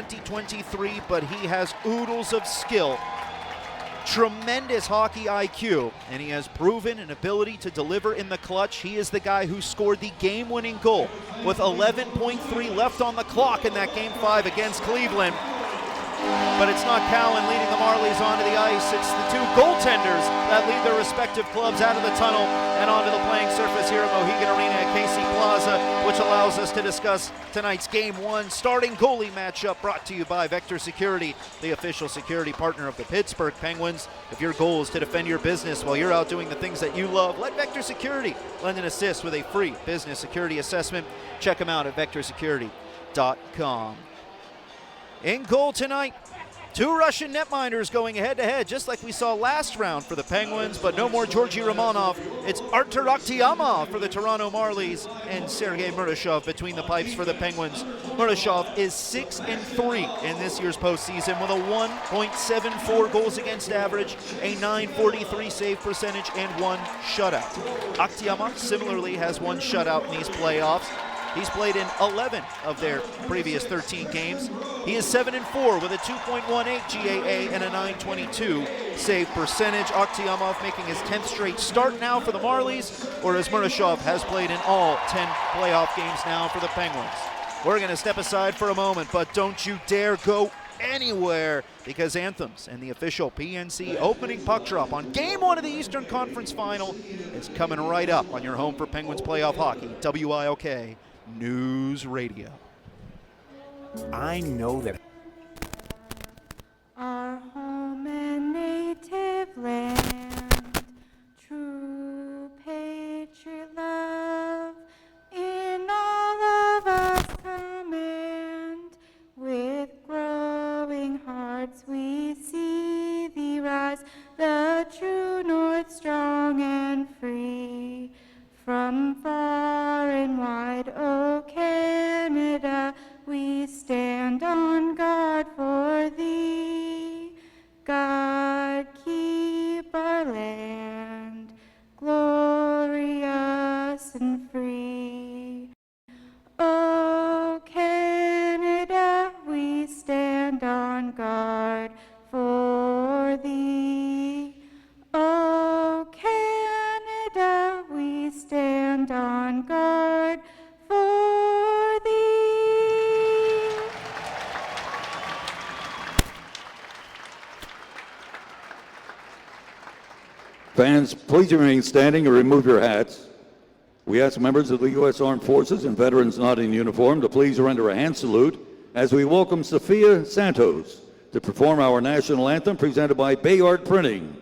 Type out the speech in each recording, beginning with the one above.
2023, but he has oodles of skill, tremendous hockey IQ, and he has proven an ability to deliver in the clutch. He is the guy who scored the game-winning goal with 11.3 left on the clock in that Game 5 against Cleveland. But it's not Cowan leading the Marlies onto the ice. It's the two goaltenders that lead their respective clubs out of the tunnel and onto the playing surface here at Mohegan Arena at KC Plaza, which allows us to discuss tonight's Game 1 starting goalie matchup, brought to you by Vector Security, the official security partner of the Pittsburgh Penguins. If your goal is to defend your business while you're out doing the things that you love, let Vector Security lend and assist with a free business security assessment. Check them out at vectorsecurity.com. In goal tonight, two Russian netminders going head-to-head, just like we saw last round for the Penguins, but no more Georgy Romanov. It's Artur Akhtiamov for the Toronto Marlies and Sergei Murashov between the pipes for the Penguins. Murashov is 6-3 in this year's postseason with a 1.74 goals against average, a .943 save percentage, and one shutout. Akhtiamov similarly has one shutout in these playoffs. He's played in 11 of their previous 13 games. He is 7-4 with a 2.18 GAA and a .922 save percentage. Akhtiamov making his 10th straight start now for the Marlies, whereas Murashov has played in all 10 playoff games now for the Penguins. We're going to step aside for a moment, but don't you dare go anywhere, because Anthems and the official PNC opening puck drop on Game 1 of the Eastern Conference Final is coming right up on your home for Penguins playoff hockey, WILK News Radio. I know that our home and native land, true patriot love, in all of us command. With growing hearts we see thee rise, the true north strong and free. From far and wide, O Canada, we stand on guard for thee. God keep our land glorious and free. O Canada, we stand on guard for thee. O Canada, we stand on guard for thee. Fans, please remain standing and remove your hats. We ask members of the U.S. Armed Forces and veterans not in uniform to please render a hand salute as we welcome Sophia Santos to perform our national anthem presented by Bayard Printing.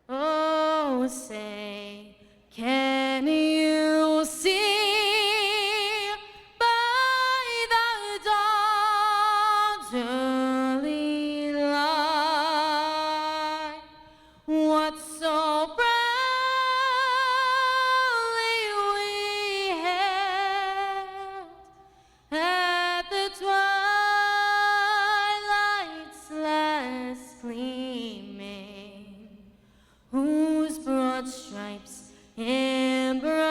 Oh, say, can you see by the dawn's early light what so proudly we hailed at the twilight's last gleaming, whose broad stripes embroidered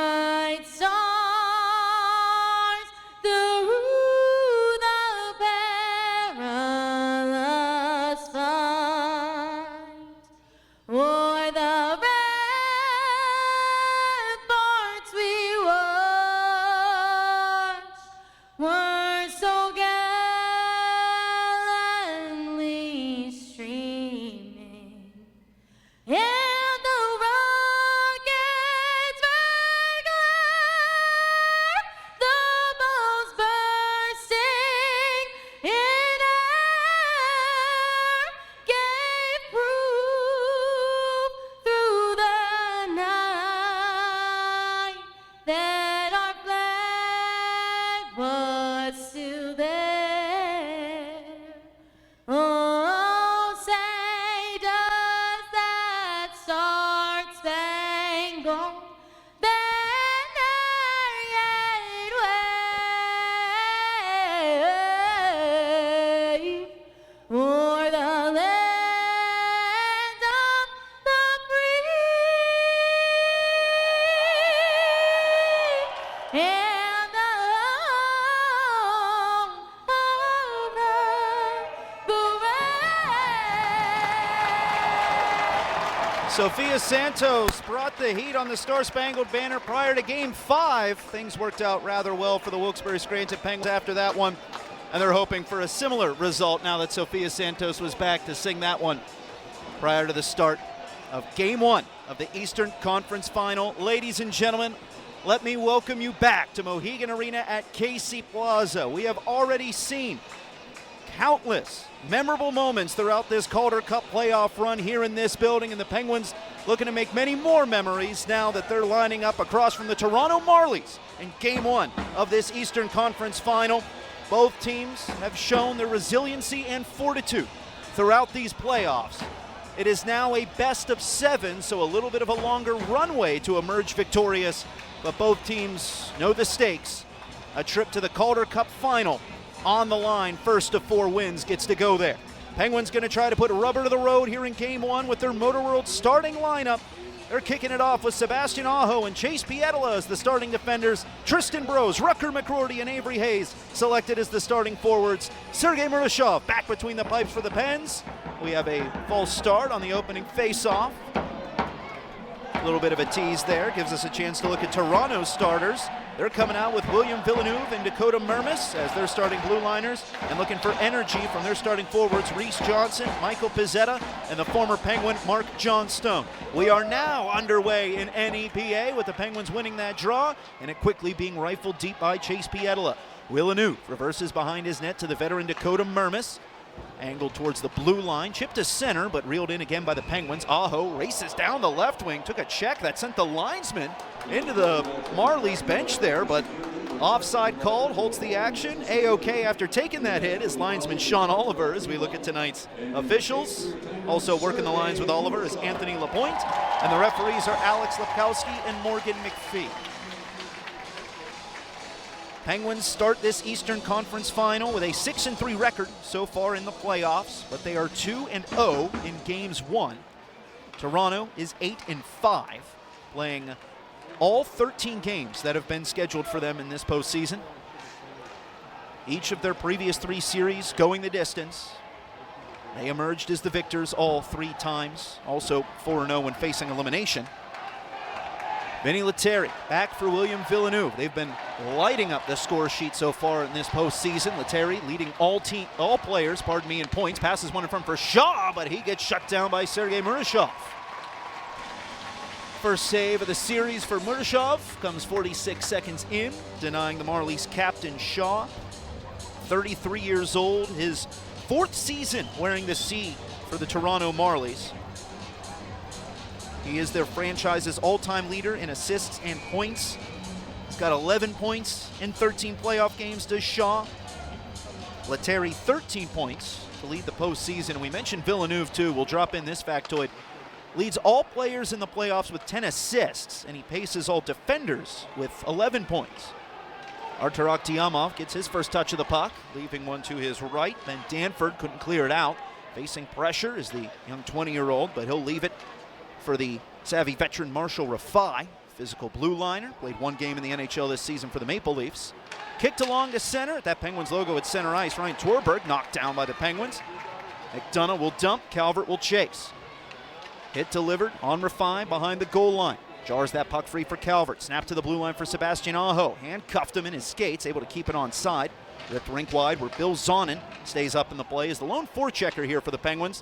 Sophia Santos brought the heat on the Star-Spangled Banner prior to Game 5. Things worked out rather well for the Wilkes-Barre Scranton Penguins after that one, and they're hoping for a similar result now that Sophia Santos was back to sing that one prior to the start of Game 1 of the Eastern Conference Final. Ladies and gentlemen, let me welcome you back to Mohegan Arena at KC Plaza. We have already seen countless memorable moments throughout this Calder Cup playoff run here in this building, and the Penguins looking to make many more memories now that they're lining up across from the Toronto Marlies in Game 1 of this Eastern Conference Final. Both teams have shown their resiliency and fortitude throughout these playoffs. It is now a best of 7, so a little bit of a longer runway to emerge victorious, but both teams know the stakes. A trip to the Calder Cup Final on the line. First of 4 wins gets to go there. Penguins going to try to put rubber to the road here in Game 1 with their Motor World starting lineup. They're kicking it off with Sebastian Aho and Chase Pietila as the starting defenders. Tristan Brose, Rucker McCrory, and Avery Hayes selected as the starting forwards. Sergei Murashov back between the pipes for the Pens. We have a false start on the opening face-off. A little bit of a tease there. Gives us a chance to look at Toronto's starters. They're coming out with William Villeneuve and Dakota Mermis as their starting blue liners, and looking for energy from their starting forwards, Reese Johnson, Michael Pizzetta, and the former Penguin, Mark Johnstone. We are now underway in NEPA with the Penguins winning that draw, and it quickly being rifled deep by Chase Pietila. Villeneuve reverses behind his net to the veteran Dakota Mermis. Angled towards the blue line, chipped to center, but reeled in again by the Penguins. Aho races down the left wing, took a check that sent the linesman into the Marlies bench there, but offside called, holds the action. A-OK after taking that hit is linesman Sean Oliver as we look at tonight's officials. Also working the lines with Oliver is Anthony Lapointe, and the referees are Alex Lepkowski and Morgan McPhee. Penguins start this Eastern Conference Final with a 6-3 record so far in the playoffs, but they are 2-0 in Games 1. Toronto is 8-5, playing all 13 games that have been scheduled for them in this postseason. Each of their previous 3 series going the distance. They emerged as the victors all 3 times, also 4-0 when facing elimination. Vinny Lettieri back for William Villeneuve. They've been lighting up the score sheet so far in this postseason. Lettieri leading all players, in points. Passes one in front for Shaw, but he gets shut down by Sergei Murashov. First save of the series for Murashov comes 46 seconds in, denying the Marlies captain Shaw. 33 years old, his 4th season wearing the C for the Toronto Marlies. He is their franchise's all-time leader in assists and points. He's got 11 points in 13 playoff games to Shaw. Lettieri 13 points to lead the postseason. We mentioned Villeneuve too. We'll drop in this factoid. Leads all players in the playoffs with 10 assists, and he paces all defenders with 11 points. Artur Akhtiamov gets his first touch of the puck, leaving one to his right. Then Danford couldn't clear it out. Facing pressure is the young 20-year-old, but he'll leave it for the savvy veteran Marshall Rafai, physical blue liner, played 1 game in the NHL this season for the Maple Leafs. Kicked along to center, that Penguins logo at center ice. Ryan Twerberg knocked down by the Penguins. McDonough will dump, Calvert will chase. Hit delivered on Rafai behind the goal line. Jars that puck free for Calvert. Snap to the blue line for Sebastian Aho. Handcuffed him in his skates, able to keep it on side. Ripped rink wide where Bill Zonin stays up in the play as the lone forechecker here for the Penguins.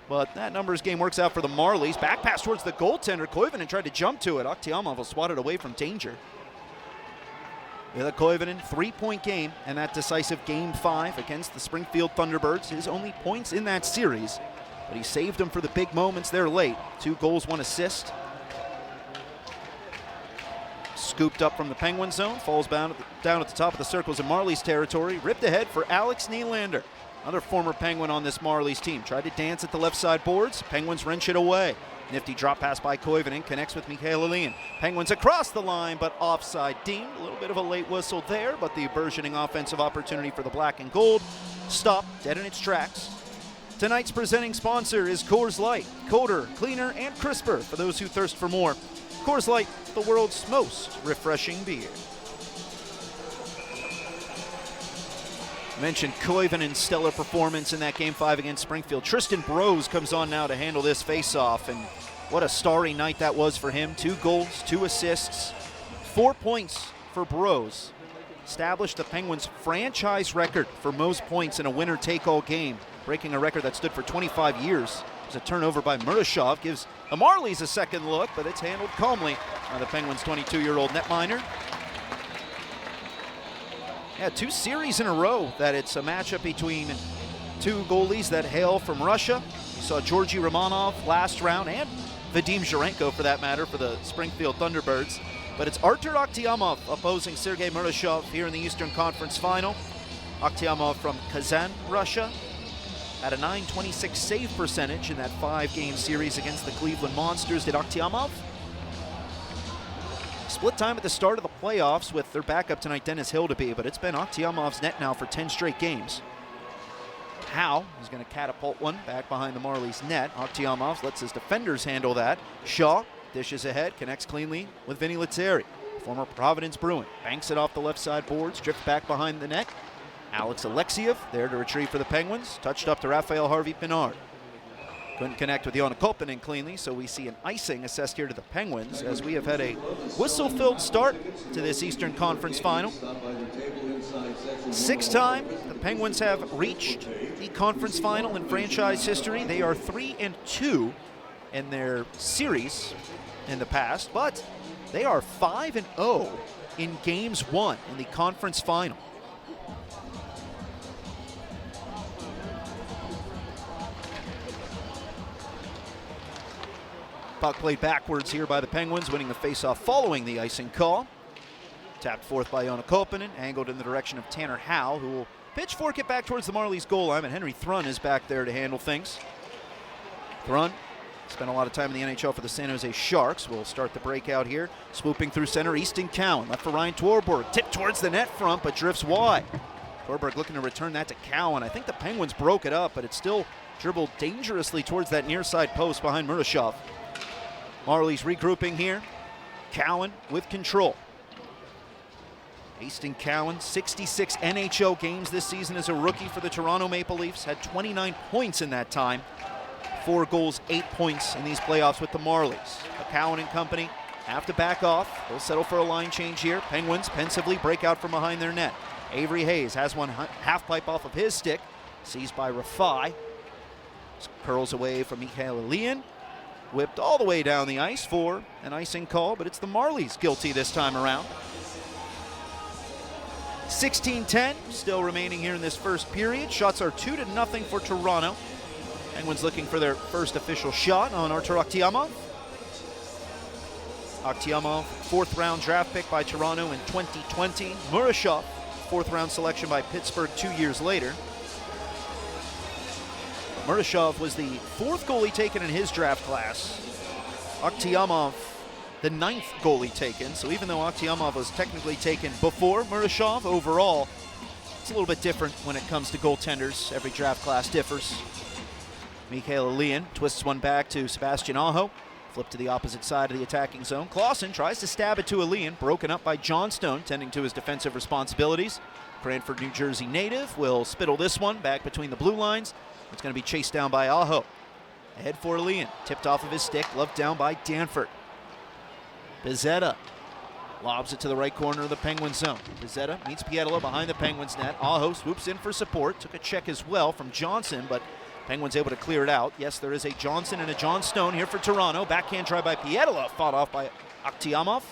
But that numbers game works out for the Marlies. Back pass towards the goaltender. Koivunen tried to jump to it. Akhtiamov will swat it away from danger. With a Koivunen 3-point game and that decisive Game 5 against the Springfield Thunderbirds. His only points in that series, but he saved them for the big moments there late. 2 goals, 1 assist. Scooped up from the Penguin zone. Falls down at the top of the circles in Marlies territory. Ripped ahead for Alex Nylander. Another former Penguin on this Marlies team. Tried to dance at the left side boards. Penguins wrench it away. Nifty drop pass by Koivunen. Connects with Mikhail Alin. Penguins across the line, but offside deemed. A little bit of a late whistle there, but the burgeoning offensive opportunity for the black and gold stopped dead in its tracks. Tonight's presenting sponsor is Coors Light. Colder, cleaner, and crisper for those who thirst for more. Coors Light, the world's most refreshing beer. Mentioned Koivunen's stellar performance in that Game 5 against Springfield. Tristan Brose comes on now to handle this face-off, and What a starry night that was for him. 2 goals, 2 assists, 4 points for Burrows. Established the Penguins' franchise record for most points in a winner-take-all game, breaking a record that stood for 25 years. It was a turnover by Murashov, gives the Marlies a second look, but it's handled calmly by the Penguins' 22-year-old netminder. Yeah, 2 series in a row that it's a matchup between 2 goalies that hail from Russia. We saw Georgy Romanov last round, and Vadim Zherenko, for that matter, for the Springfield Thunderbirds. But it's Artur Akhtiamov opposing Sergei Murashov here in the Eastern Conference Final. Akhtiamov from Kazan, Russia, had a .926 save percentage in that 5-game series against the Cleveland Monsters. Did Akhtiamov. Split time at the start of the playoffs with their backup tonight, Dennis Hildeby, but it's been Akhtiamov's net now for 10 straight games. Howe is going to catapult one back behind the Marlies net. Akhtiamov lets his defenders handle that. Shaw dishes ahead, connects cleanly with Vinny Litzeri, former Providence Bruin. Banks it off the left side boards, drift back behind the net. Alex Alexiev there to retrieve for the Penguins. Touched up to Raphael Harvey-Pinard. Couldn't connect with Joona Koppanen cleanly, so we see an icing assessed here to the Penguins as we have had a whistle-filled start to this Eastern Conference Final. 6th time the Penguins have reached the conference final in franchise history. They are 3-2 in their series in the past, but they are 5-0 in Games 1 in the conference final. Puck played backwards here by the Penguins, winning the faceoff following the icing call. Tapped forth by Joona Koppanen, angled in the direction of Tanner Howe, who will pitchfork it back towards the Marlies goal line, and Henry Thrun is back there to handle things. Thrun spent a lot of time in the NHL for the San Jose Sharks. Will start the breakout here. Swooping through center, Easton Cowan, left for Ryan Torborg. Tipped towards the net front, but drifts wide. Torborg looking to return that to Cowan. I think the Penguins broke it up, but it still dribbled dangerously towards that near side post behind Murashov. Marlies regrouping here. Cowan with control. Easton Cowan, 66 NHL games this season as a rookie for the Toronto Maple Leafs. Had 29 points in that time. 4 goals, 8 points in these playoffs with the Marlies. But Cowan and company have to back off. They'll settle for a line change here. Penguins pensively break out from behind their net. Avery Hayes has one half pipe off of his stick. Seized by Rafai. Curls away from Mikhail Elian. Whipped all the way down the ice for an icing call, but it's the Marlies guilty this time around. 16-10 still remaining here in this first period. Shots are 2-0 for Toronto. Penguins looking for their first official shot on Artur Akhtiamov. Akhtiamov, 4th round draft pick by Toronto in 2020. Murashov, 4th round selection by Pittsburgh 2 years later. Murashov was the 4th goalie taken in his draft class. Akhtiamov, the 9th goalie taken. So even though Akhtiamov was technically taken before Murashov, overall, it's a little bit different when it comes to goaltenders. Every draft class differs. Mikhail Elian twists one back to Sebastian Aho. Flip to the opposite side of the attacking zone. Clausen tries to stab it to Elian, broken up by Johnstone, tending to his defensive responsibilities. Cranford, New Jersey native will spittle this one back between the blue lines. It's going to be chased down by Aho. Ahead for Elian, tipped off of his stick, gloved down by Danford. Pizzetta lobs it to the right corner of the Penguin zone. Pizzetta meets Pietila behind the Penguins net. Aho swoops in for support, took a check as well from Johnson, but Penguins able to clear it out. Yes, there is a Johnson and a Johnstone here for Toronto. Backhand try by Pietila, fought off by Akhtiamov.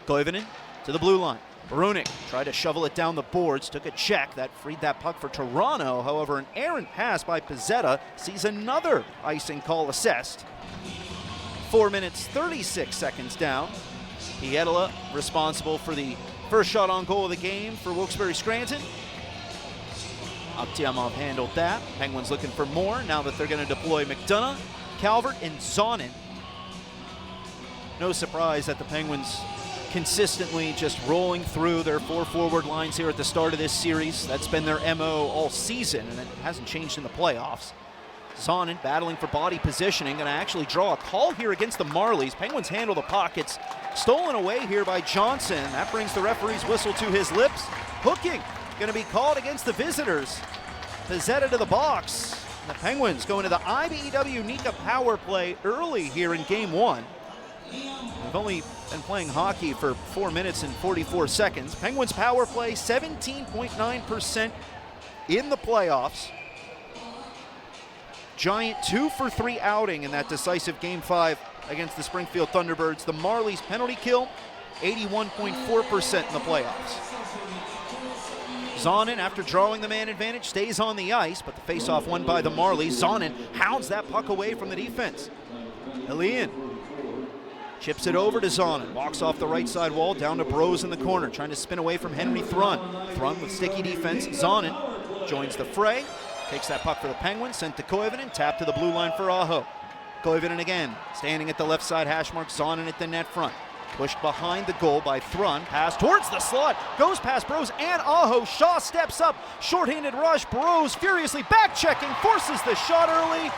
Koivunen to the blue line. Brunik tried to shovel it down the boards, took a check. That freed that puck for Toronto. However, an errant pass by Pizzetta sees another icing call assessed. 4 minutes, 36 seconds down. Pietila responsible for the first shot on goal of the game for Wilkes-Barre Scranton. Akhtiamov handled that. Penguins looking for more now that they're going to deploy McDonough, Calvert, and Zonin. No surprise that the Penguins consistently just rolling through their 4 forward lines here at the start of this series. That's been their MO all season, and it hasn't changed in the playoffs. Zonin battling for body positioning, going to actually draw a call here against the Marlies. Penguins handle the puck. It's stolen away here by Johnson. That brings the referee's whistle to his lips. Hooking going to be called against the visitors. Pizzetta to the box. The Penguins go into the IBEW Nika power play early here in Game 1. We've only been playing hockey for 4 minutes and 44 seconds. Penguins power play 17.9% in the playoffs. Giant 2-for-3 outing in that decisive Game 5 against the Springfield Thunderbirds. The Marlies penalty kill, 81.4% in the playoffs. Zonin, after drawing the man advantage, stays on the ice, but the faceoff won by the Marlies. Zonin hounds that puck away from the defense. Elian chips it over to Zonin, walks off the right side wall, down to Bros in the corner, trying to spin away from Henry Thrun. Thrun with sticky defense. Zonin joins the fray, takes that puck for the Penguins, sent to Koivunen, tap to the blue line for Aho. Koivunen again, standing at the left side hash mark, Zonin at the net front. Pushed behind the goal by Thrun, pass towards the slot, goes past Bros and Aho. Shaw steps up, shorthanded rush, Bros furiously back-checking, forces the shot early,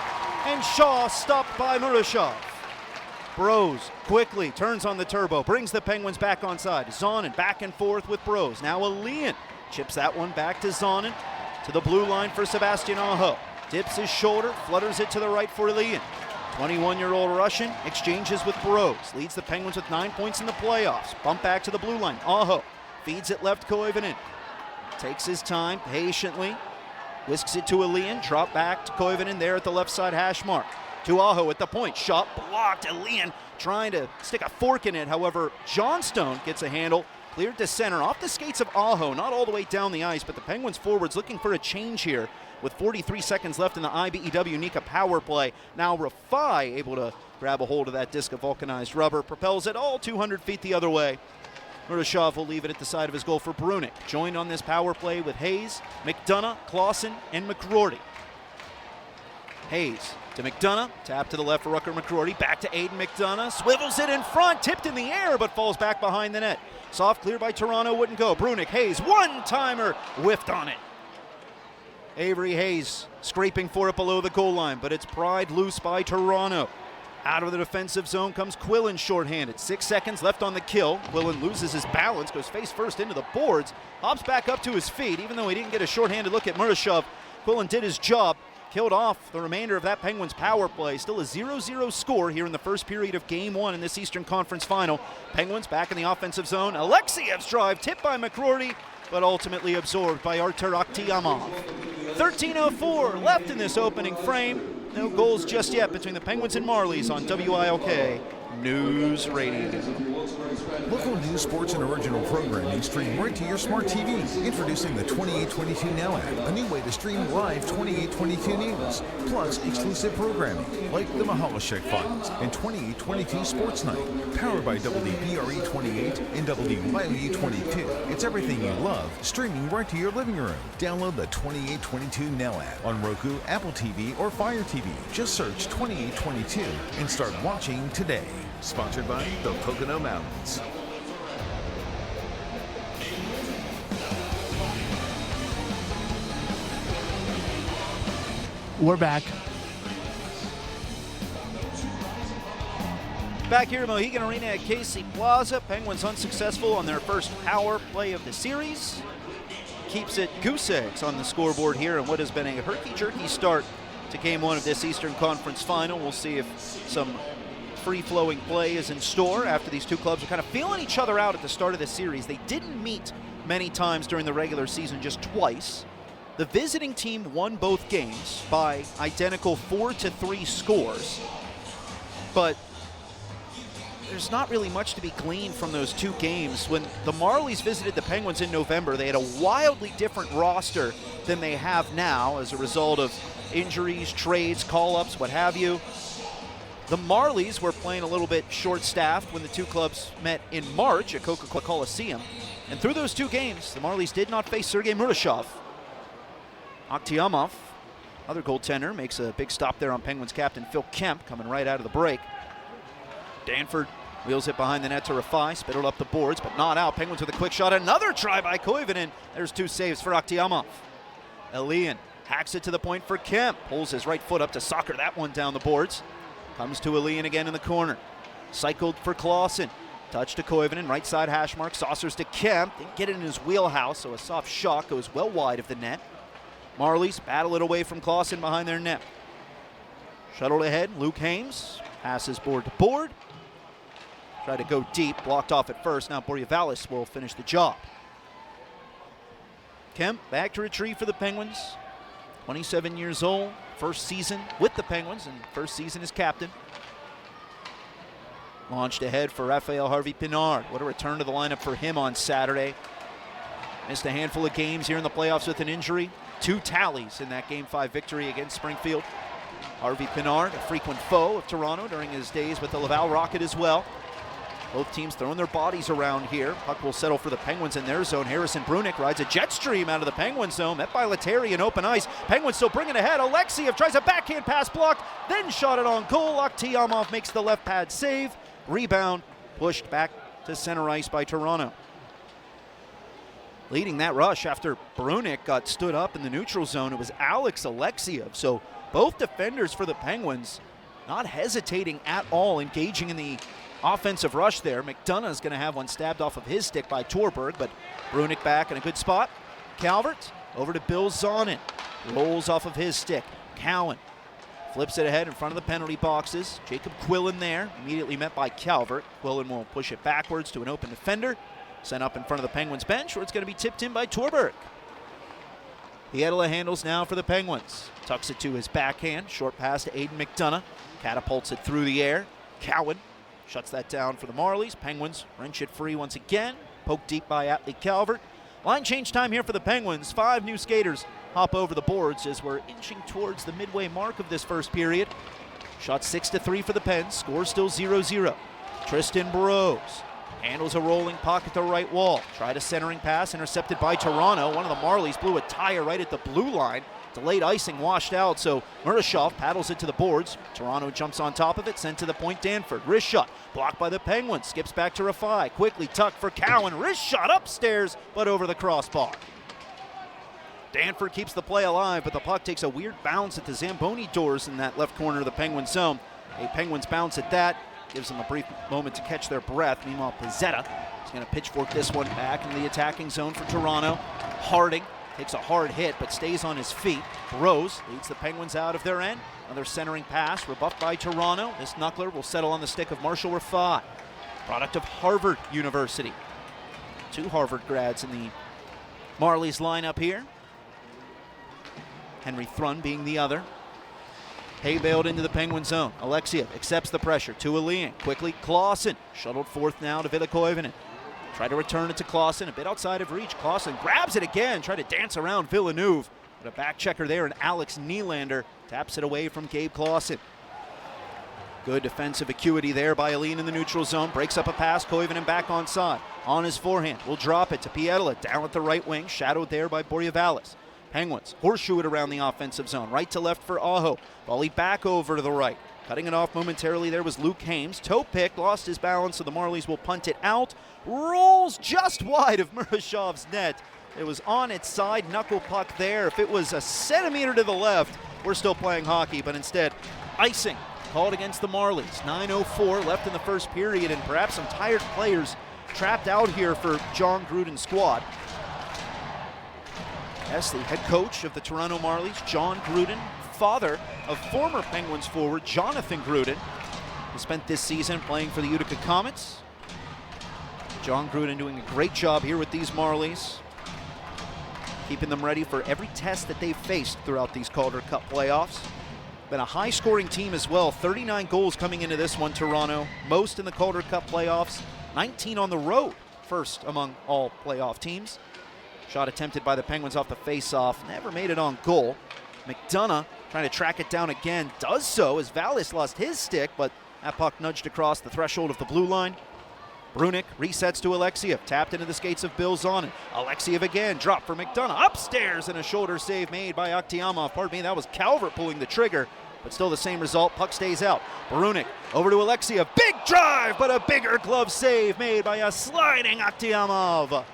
and Shaw stopped by Murashov. Bros quickly turns on the turbo, brings the Penguins back onside. Zonin back and forth with Bros. Now Elian chips that one back to Zonin, to the blue line for Sebastian Aho. Dips his shoulder, flutters it to the right for Elian. 21-year-old Russian exchanges with Bros, leads the Penguins with 9 points in the playoffs. Bump back to the blue line. Aho feeds it left Koivunen. Takes his time patiently, whisks it to Elian, drop back to Koivunen there at the left side hash mark. To Aho at the point, shot blocked. Elian trying to stick a fork in it. However, Johnstone gets a handle, cleared to center off the skates of Aho, not all the way down the ice, but the Penguins forwards looking for a change here with 43 seconds left in the IBEW Nika power play. Now Rafai able to grab a hold of that disc of vulcanized rubber, propels it all 200 feet the other way. Murashov will leave it at the side of his goal for Brunick. Joined on this power play with Hayes, McDonough, Clausen, and McCrory. Hayes to McDonough, tap to the left for Rucker McCrory, back to Aiden McDonough, swivels it in front, tipped in the air, but falls back behind the net. Soft clear by Toronto, wouldn't go. Brunick, Hayes, one-timer, whiffed on it. Avery Hayes scraping for it below the goal line, but it's pried loose by Toronto. Out of the defensive zone comes Quillen shorthanded. 6 seconds left on the kill. Quillen loses his balance, goes face first into the boards, hops back up to his feet. Even though he didn't get a shorthanded look at Murashov, Quillen did his job, killed off the remainder of that Penguins power play. Still a 0-0 score here in the first period of Game 1 in this Eastern Conference Final. Penguins back in the offensive zone. Alexiev's drive tipped by McCrory, but ultimately absorbed by Artur Akhtiamov. 13:04 left in this opening frame. No goals just yet between the Penguins and Marlies on WILK News Radio. Local news, sports, and original programming stream right to your smart TV. Introducing the 2822 Now app, a new way to stream live 2822 news. Plus exclusive programming like the Mahalashek Files and 2822 Sports Night. Powered by WBRE 28 and WYOU 22. It's everything you love, streaming right to your living room. Download the 2822 Now app on Roku, Apple TV, or Fire TV. Just search 2822 and start watching today. Sponsored by the Pocono Mountains. We're back. Back here at Mohegan Arena at Casey Plaza. Penguins unsuccessful on their first power play of the series. Keeps it goose eggs on the scoreboard here in what has been a herky-jerky start to Game 1 of this Eastern Conference Final. We'll see if some free-flowing play is in store after these two clubs are kind of feeling each other out at the start of the series. They didn't meet many times during the regular season, just twice. The visiting team won both games by identical 4-3 scores, but there's not really much to be gleaned from those two games. When the Marlies visited the Penguins in November, they had a wildly different roster than they have now as a result of injuries, trades, call-ups, what have you. The Marlies were playing a little bit short-staffed when the two clubs met in March at Coca-Cola Coliseum. And through those two games, the Marlies did not face Sergei Murashov. Akhtiamov, other goaltender, makes a big stop there on Penguins captain Phil Kemp, coming right out of the break. Danford wheels it behind the net to Rafai, spittled up the boards, but not out. Penguins with a quick shot. Another try by Koivunen. There's two saves for Akhtiamov. Elian hacks it to the point for Kemp. Pulls his right foot up to soccer that one down the boards. Comes to Elian again in the corner. Cycled for Clausen. Touch to Koivunen, right side hash mark. Saucers to Kemp. Didn't get it in his wheelhouse, so a soft shot goes well wide of the net. Marlies battle it away from Clausen behind their net. Shuttled ahead, Luke Hames passes board to board. Tried to go deep, blocked off at first. Now Borevalis will finish the job. Kemp back to retrieve for the Penguins. 27 years old, first season with the Penguins and first season as captain. Launched ahead for Raphael Harvey-Pinard. What a return to the lineup for him on Saturday. Missed a handful of games here in the playoffs with an injury. 2 tallies in that Game 5 victory against Springfield. Harvey-Pinard, a frequent foe of Toronto during his days with the Laval Rocket as well. Both teams throwing their bodies around here. Puck will settle for the Penguins in their zone. Harrison Brunick rides a jet stream out of the Penguins zone. Met by Lettieri in open ice. Penguins still bringing ahead. Alexiev tries a backhand pass blocked, then shot it on goal. Akhtiamov makes the left pad save. Rebound pushed back to center ice by Toronto. Leading that rush after Brunick got stood up in the neutral zone, it was Alex Alexiev. So both defenders for the Penguins not hesitating at all, engaging in the offensive rush there. McDonough is going to have one stabbed off of his stick by Torberg, but Brunick back in a good spot. Calvert over to Bill Zonin. Rolls off of his stick. Cowan flips it ahead in front of the penalty boxes. Jacob Quillen there, immediately met by Calvert. Quillen will push it backwards to an open defender. Sent up in front of the Penguins bench, where it's going to be tipped in by Torberg. Hietala handles now for the Penguins. Tucks it to his backhand. Short pass to Aiden McDonough. Catapults it through the air. Cowan shuts that down for the Marlies. Penguins wrench it free once again. Poked deep by Atlee Calvert. Line change time here for the Penguins. 5 new skaters hop over the boards as we're inching towards the midway mark of this first period. Shot 6-3 for the Pens. Score still 0-0. Tristan Burroughs handles a rolling puck at the right wall. Tried a centering pass, intercepted by Toronto. One of the Marlies blew a tire right at the blue line. Delayed icing washed out, so Murashov paddles it to the boards. Toronto jumps on top of it, sent to the point Danford. Wrist shot, blocked by the Penguins. Skips back to Rafai. Quickly tucked for Cowan. Wrist shot upstairs, but over the crossbar. Danford keeps the play alive, but the puck takes a weird bounce at the Zamboni doors in that left corner of the Penguins zone. A Penguins bounce at that. Gives them a brief moment to catch their breath. Meanwhile, Pizzetta is going to pitchfork this one back into the attacking zone for Toronto. Harding takes a hard hit, but stays on his feet. Rose leads the Penguins out of their end. Another centering pass, rebuffed by Toronto. This knuckler will settle on the stick of Marshall Rafai, product of Harvard University. 2 Harvard grads in the Marlies lineup here. Henry Thrun being the other. Hay bailed into the Penguin zone. Alexiev accepts the pressure to Elian. Quickly, Clausen shuttled forth now to Villa-Koivunen. Try to return it to Clausen, a bit outside of reach. Clausen grabs it again, try to dance around Villeneuve. But a back checker there, and Alex Nylander taps it away from Gabe Clausen. Good defensive acuity there by Elian in the neutral zone. Breaks up a pass, Koivunen back onside. On his forehand, will drop it to Pietila, down at the right wing, shadowed there by Borevalis. Penguins horseshoe it around the offensive zone. Right to left for Aho. Volley back over to the right. Cutting it off momentarily there was Luke Hames. Toe pick, lost his balance, so the Marlies will punt it out. Rolls just wide of Murashov's net. It was on its side, knuckle puck there. If it was a centimeter to the left, we're still playing hockey, but instead, icing called against the Marlies. 9:04 left in the first period, and perhaps some tired players trapped out here for John Gruden's squad. Yes, the head coach of the Toronto Marlies, John Gruden, father of former Penguins forward Jonathan Gruden, who spent this season playing for the Utica Comets. John Gruden doing a great job here with these Marlies, keeping them ready for every test that they've faced throughout these Calder Cup playoffs. Been a high-scoring team as well. 39 goals coming into this one, Toronto. Most in the Calder Cup playoffs. 19 on the road, first among all playoff teams. Shot attempted by the Penguins off the face-off. Never made it on goal. McDonough trying to track it down again. Does so as Vallis lost his stick, but that puck nudged across the threshold of the blue line. Brunick resets to Alexiev. Tapped into the skates of Bill Zonin. Alexiev again. Drop for McDonough. Upstairs, and a shoulder save made by Akhtiamov. Pardon me, that was Calvert pulling the trigger. But still the same result. Puck stays out. Brunick over to Alexiev. Big drive, but a bigger glove save made by a sliding Akhtiamov.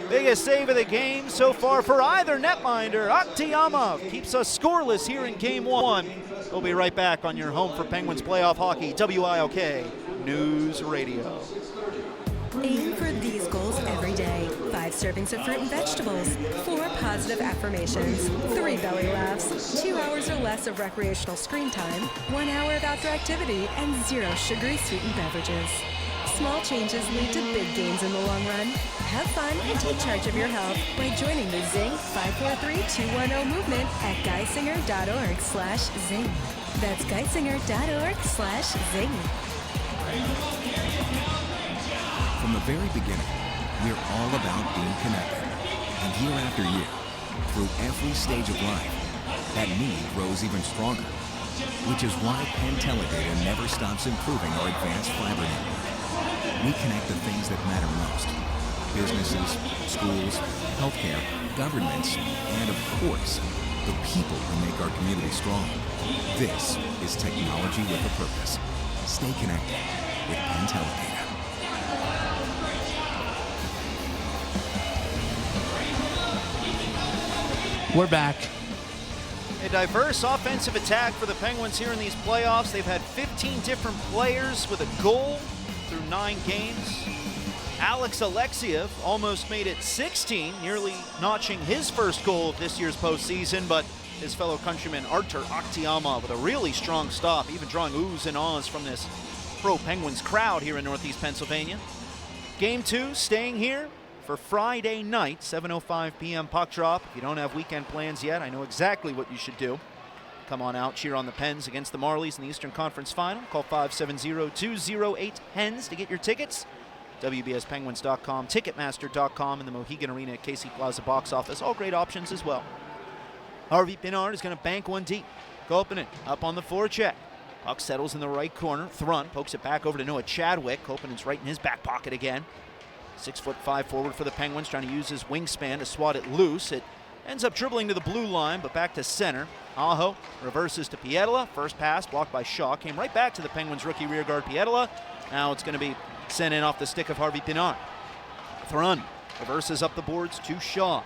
Biggest save of the game so far for either netminder. Akhtiamov keeps us scoreless here in Game 1. We'll be right back on your home for Penguins playoff hockey, WIOK News Radio. Aim for these goals every day. 5 servings of fruit and vegetables, 4 positive affirmations, 3 belly laughs, 2 hours or less of recreational screen time, 1 hour of outdoor activity, and 0 sugary sweetened beverages. Small changes lead to big gains in the long run. Have fun and take charge of your health by joining the Zing 543-210 movement at geisinger.org/zing. That's geisinger.org/zing. From the very beginning, we're all about being connected. And year after year, through every stage of life, that need grows even stronger. Which is why Penteledata never stops improving our advanced fiber network. We connect the things that matter most. Businesses, schools, healthcare, governments, and of course, the people who make our community strong. This is technology with a purpose. Stay connected with Penteledata. We're back. A diverse offensive attack for the Penguins here in these playoffs. They've had 15 different players with a goal through 9 games. Alex Alexiev almost made it 16, nearly notching his first goal of this year's postseason, but his fellow countryman Artur Aktiama with a really strong stop, even drawing oohs and ahs from this pro-Penguins crowd here in Northeast Pennsylvania. Game 2 staying here for Friday night, 7:05 p.m. puck drop. If you don't have weekend plans yet, I know exactly what you should do. Come on out, cheer on the Pens against the Marlies in the Eastern Conference Final. Call 570-208-HENS to get your tickets. WBSPenguins.com, Ticketmaster.com, and the Mohegan Arena at KC Plaza box office. All great options as well. Harvey Pinard is going to bank one deep. Kopanen up on the forecheck. Puck settles in the right corner. Thrun pokes it back over to Noah Chadwick. Kopanen's right in his back pocket again. 6'5" forward for the Penguins, trying to use his wingspan to swat it loose. It ends up dribbling to the blue line, but back to center. Aho reverses to Pietila. First pass blocked by Shaw. Came right back to the Penguins rookie rear guard Pietila. Now it's going to be sent in off the stick of Harvey Pinard. Thrun reverses up the boards to Shaw.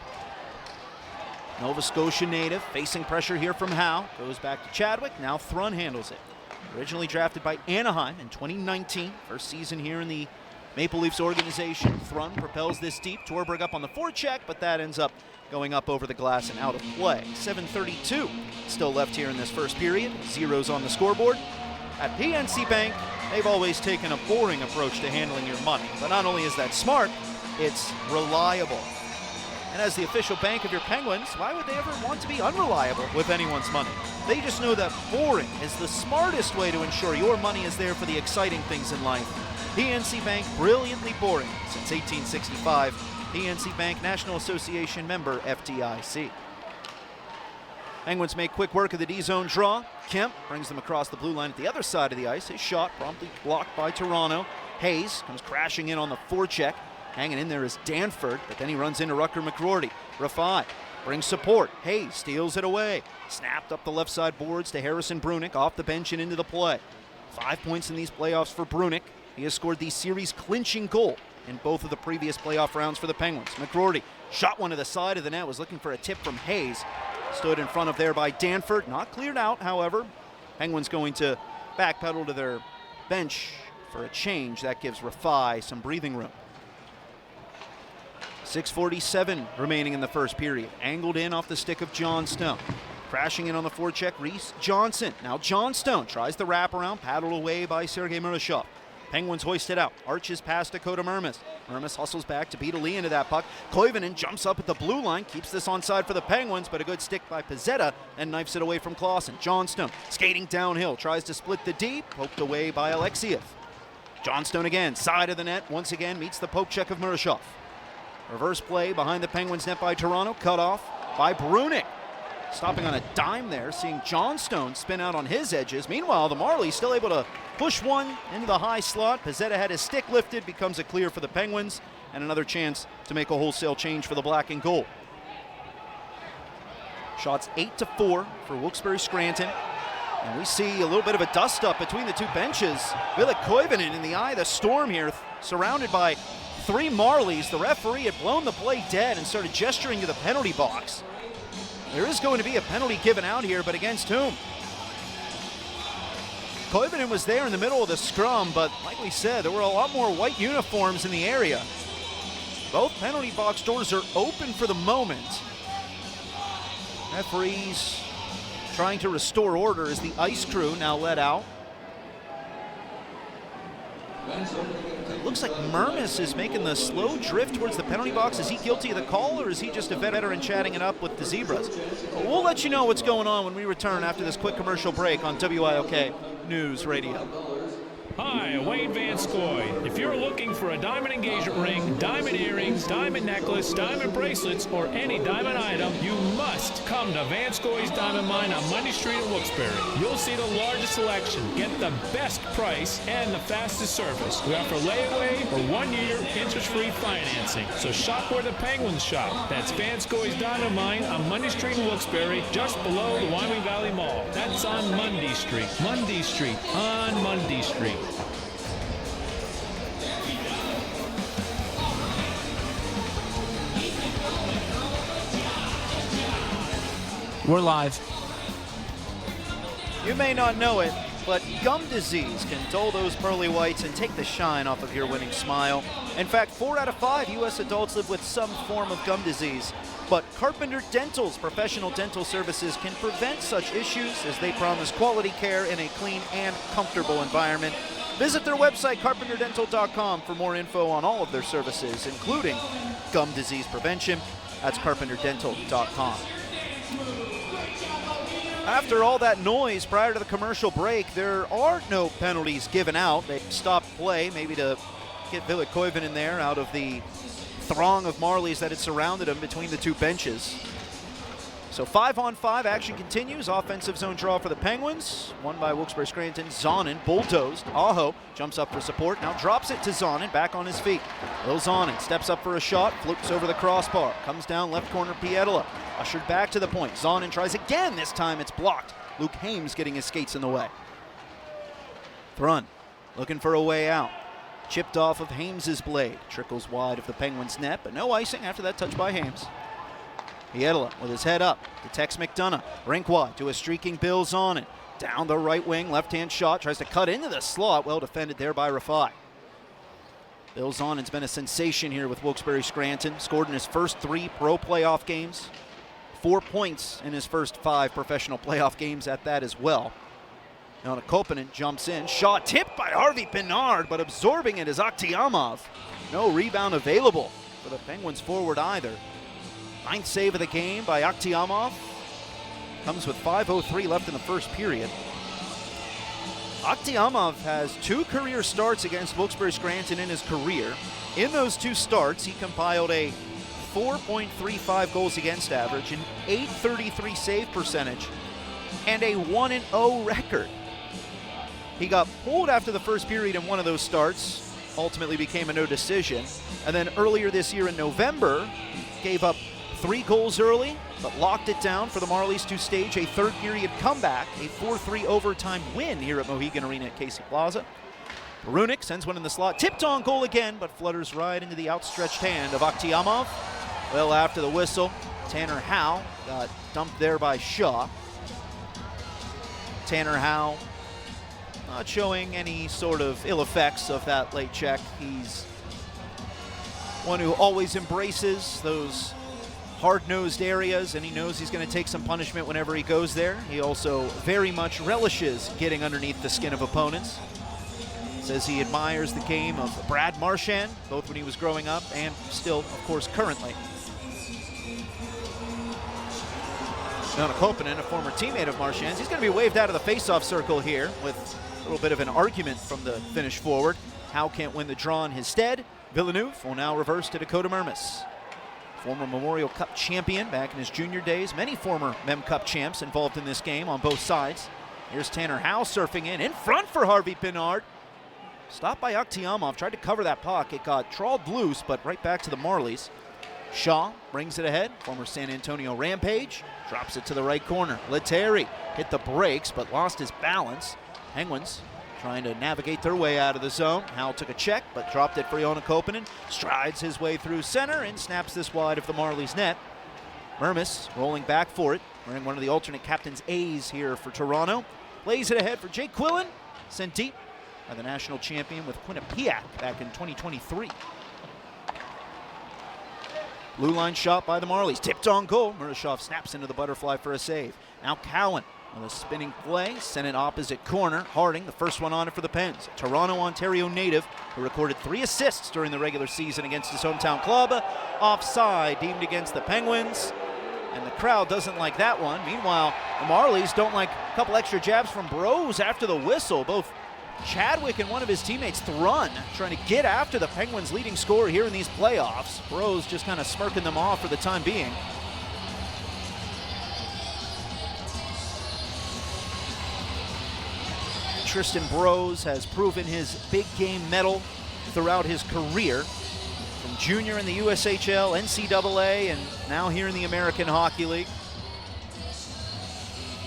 Nova Scotia native facing pressure here from Howe. Goes back to Chadwick. Now Thrun handles it. Originally drafted by Anaheim in 2019. First season here in the Maple Leafs organization. Thrun propels this deep. Torberg up on the forecheck, but that ends up going up over the glass and out of play. 7:32 still left here in this first period. Zeros on the scoreboard. At PNC Bank, they've always taken a boring approach to handling your money. But not only is that smart, it's reliable. And as the official bank of your Penguins, why would they ever want to be unreliable with anyone's money? They just know that boring is the smartest way to ensure your money is there for the exciting things in life. PNC Bank, brilliantly boring since 1865. PNC Bank, National Association member, FDIC. Penguins make quick work of the D-zone draw. Kemp brings them across the blue line at the other side of the ice. His shot promptly blocked by Toronto. Hayes comes crashing in on the forecheck. Hanging in there is Danford, but then he runs into Rutger McGroarty. Rafai brings support. Hayes steals it away. Snapped up the left side boards to Harrison Brunick off the bench and into the play. 5 points in these playoffs for Brunick. He has scored the series clinching goal in both of the previous playoff rounds for the Penguins. McGroarty shot one to the side of the net, was looking for a tip from Hayes. Stood in front of there by Danford. Not cleared out, however. Penguins going to backpedal to their bench for a change. That gives Rafai some breathing room. 6:47 remaining in the first period. Angled in off the stick of Johnstone. Crashing in on the forecheck, Reese Johnson. Now Johnstone tries the wraparound, paddled away by Sergei Murashov. Penguins hoist it out. Arches past Dakota Mermis. Mermis hustles back to beat Ali into that puck. Koivunen jumps up at the blue line, keeps this onside for the Penguins, but a good stick by Pizzetta and knifes it away from Clausen. Johnstone skating downhill, tries to split the D, poked away by Alexiev. Johnstone again, side of the net, once again meets the poke check of Murashov. Reverse play behind the Penguins net by Toronto, cut off by Brunick. Stopping on a dime there, seeing Johnstone spin out on his edges. Meanwhile, the Marlies still able to push one into the high slot. Pizzetta had his stick lifted, becomes a clear for the Penguins, and another chance to make a wholesale change for the black and gold. Shots 8-4 for Wilkes-Barre Scranton. And we see a little bit of a dust-up between the two benches. Ville Koivunen in the eye of the storm here, surrounded by 3 Marlies. The referee had blown the play dead and started gesturing to the penalty box. There is going to be a penalty given out here, but against whom? Koivunen was there in the middle of the scrum, but like we said, there were a lot more white uniforms in the area. Both penalty box doors are open for the moment. Referees trying to restore order as the ice crew now let out. It looks like Mermis is making the slow drift towards the penalty box. Is he guilty of the call, or is he just a veteran chatting it up with the Zebras? We'll let you know what's going on when we return after this quick commercial break on WIOK News Radio. Hi, Wayne Van Scoy. If you're looking for a diamond engagement ring, diamond earrings, diamond necklace, diamond bracelets, or any diamond item, you must come to Van Scoy's Diamond Mine on Monday Street in Wilkes-Barre. You'll see the largest selection, get the best price, and the fastest service. We offer layaway or 1-year interest-free financing. So shop where the Penguins shop. That's Van Scoy's Diamond Mine on Monday Street in Wilkes-Barre, just below the Wyoming Valley Mall. That's on Mundy Street. Mundy Street on Mundy Street. We're live. You may not know it, but gum disease can dull those pearly whites and take the shine off of your winning smile. In fact, 4 out of 5 U.S. adults live with some form of gum disease. But Carpenter Dental's professional dental services can prevent such issues as they promise quality care in a clean and comfortable environment. Visit their website, carpenterdental.com, for more info on all of their services, including gum disease prevention. That's carpenterdental.com. After all that noise prior to the commercial break, there are no penalties given out. They stopped play, maybe to get Vilek Koivunen in there out of the throng of Marlies that had surrounded him between the two benches. So 5-on-5 action continues. Offensive zone draw for the Penguins. Won by Wilkes-Barre Scranton. Zonin bulldozed. Aho jumps up for support. Now drops it to Zonin, back on his feet. Lil Zonin steps up for a shot. Floats over the crossbar. Comes down left corner, Pietila. Ushered back to the point. Zonin tries again. This time it's blocked. Luke Hames getting his skates in the way. Thrun looking for a way out. Chipped off of Hames's blade. Trickles wide of the Penguins' net, but no icing after that touch by Hames. Pietila with his head up to Tex McDonough. Rink wide to a streaking Bill Zonin. Down the right wing, left-hand shot. Tries to cut into the slot. Well defended there by Rafai. Bill Zonin's been a sensation here with Wilkes-Barre Scranton. Scored in his first 3 pro playoff games. 4 points in his first 5 professional playoff games at that as well. Now Kopanen jumps in. Shot tipped by Harvey Pinard, but absorbing it is Akhtiamov. No rebound available for the Penguins forward either. 9th save of the game by Akhtiamov. Comes with 5:03 left in the first period. Akhtiamov has 2 career starts against Wilkes-Barre Scranton in his career. In those 2 starts, he compiled a 4.35 goals against average, an .833 save percentage, and a 1-0 record. He got pulled after the first period in one of those starts, ultimately became a no decision. And then earlier this year in November, gave up 3 goals early, but locked it down for the Marlies to stage a third period comeback, a 4-3 overtime win here at Mohegan Arena at Casey Plaza. Runic sends one in the slot, tipped on goal again, but flutters right into the outstretched hand of Akhtiamov. Well, after the whistle, Tanner Howe got dumped there by Shaw. Tanner Howe not showing any sort of ill effects of that late check. He's one who always embraces those hard-nosed areas, and he knows he's going to take some punishment whenever he goes there. He also very much relishes getting underneath the skin of opponents. Says he admires the game of Brad Marchand, both when he was growing up and still, of course, currently. Now Kopanen, a former teammate of Marchand's, he's going to be waved out of the face-off circle here with a little bit of an argument from the Finnish forward. Howe can't win the draw in his stead. Villeneuve will now reverse to Dakota Mermis. Former Memorial Cup champion back in his junior days. Many former Mem Cup champs involved in this game on both sides. Here's Tanner Howe surfing in front for Harvey Pinard. Stopped by Akhtiamov, tried to cover that puck. It got trawled loose, but right back to the Marlies. Shaw brings it ahead. Former San Antonio Rampage drops it to the right corner. Lettieri hit the brakes, but lost his balance. Penguins trying to navigate their way out of the zone. Howe took a check, but dropped it for Joona Kopanen. Strides his way through center and snaps this wide of the Marlies net. Mermis rolling back for it, wearing one of the alternate captain's A's here for Toronto. Plays it ahead for Jake Quillen, sent deep by the national champion with Quinnipiac back in 2023. Blue line shot by the Marlies. Tipped on goal. Murashov snaps into the butterfly for a save. Now Cowan with a spinning play. Sent it opposite corner. Harding, the first one on it for the Pens. A Toronto, Ontario native who recorded 3 assists during the regular season against his hometown club. Offside deemed against the Penguins. And the crowd doesn't like that one. Meanwhile, the Marlies don't like a couple extra jabs from Bros after the whistle. Both Chadwick and one of his teammates, Thrun, trying to get after the Penguins' leading scorer here in these playoffs. Bros just kind of smirking them off for the time being. Tristan Bros has proven his big game mettle throughout his career. From junior in the USHL, NCAA, and now here in the American Hockey League.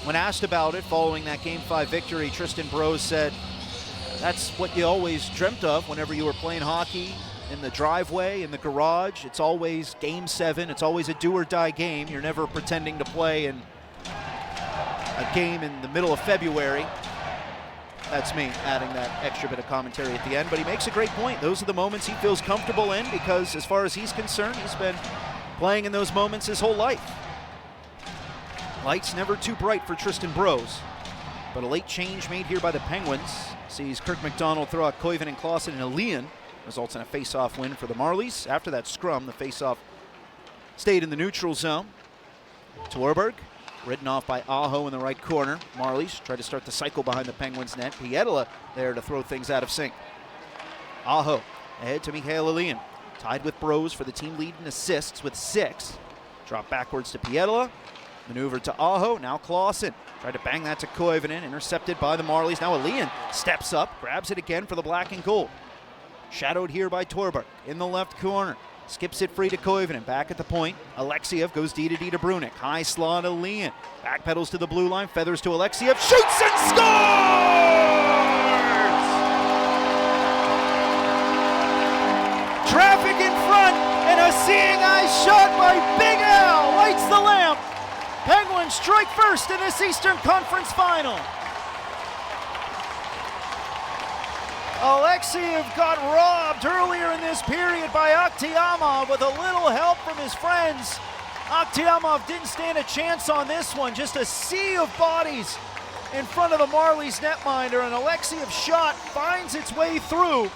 When asked about it following that Game 5 victory, Tristan Bros said, "That's what you always dreamt of whenever you were playing hockey in the driveway, in the garage. It's always Game 7. It's always a do-or-die game. You're never pretending to play in a game in the middle of February." That's me adding that extra bit of commentary at the end, but he makes a great point. Those are the moments he feels comfortable in because as far as he's concerned, he's been playing in those moments his whole life. Lights never too bright for Tristan Bros, but a late change made here by the Penguins sees Kirk McDonald throw out Koivunen and Clausen and Elian. Results in a face-off win for the Marlies. After that scrum, the face-off stayed in the neutral zone. Torberg ridden off by Aho in the right corner. Marlies try to start the cycle behind the Penguins net. Pietila there to throw things out of sync. Aho ahead to Mikhail Elian. Tied with Bros for the team lead in assists with 6. Drop backwards to Pietila. Maneuver to Aho. Now Clausen. Tried to bang that to Koivunen. Intercepted by the Marlies. Now Elian steps up. Grabs it again for the black and gold. Shadowed here by Torberg in the left corner. Skips it free to Koivunen. Back at the point. Alexiev goes D to Brunick. High slot Elian. Backpedals to the blue line. Feathers to Alexiev. Shoots and scores! Traffic in front and a seeing eye shot by Big Al. Lights the lamp. Penguins strike first in this Eastern Conference Final. Alexiev got robbed earlier in this period by Akhtiamov with a little help from his friends. Akhtiamov didn't stand a chance on this one. Just a sea of bodies in front of the Marlies netminder, and Alexiev's shot finds its way through.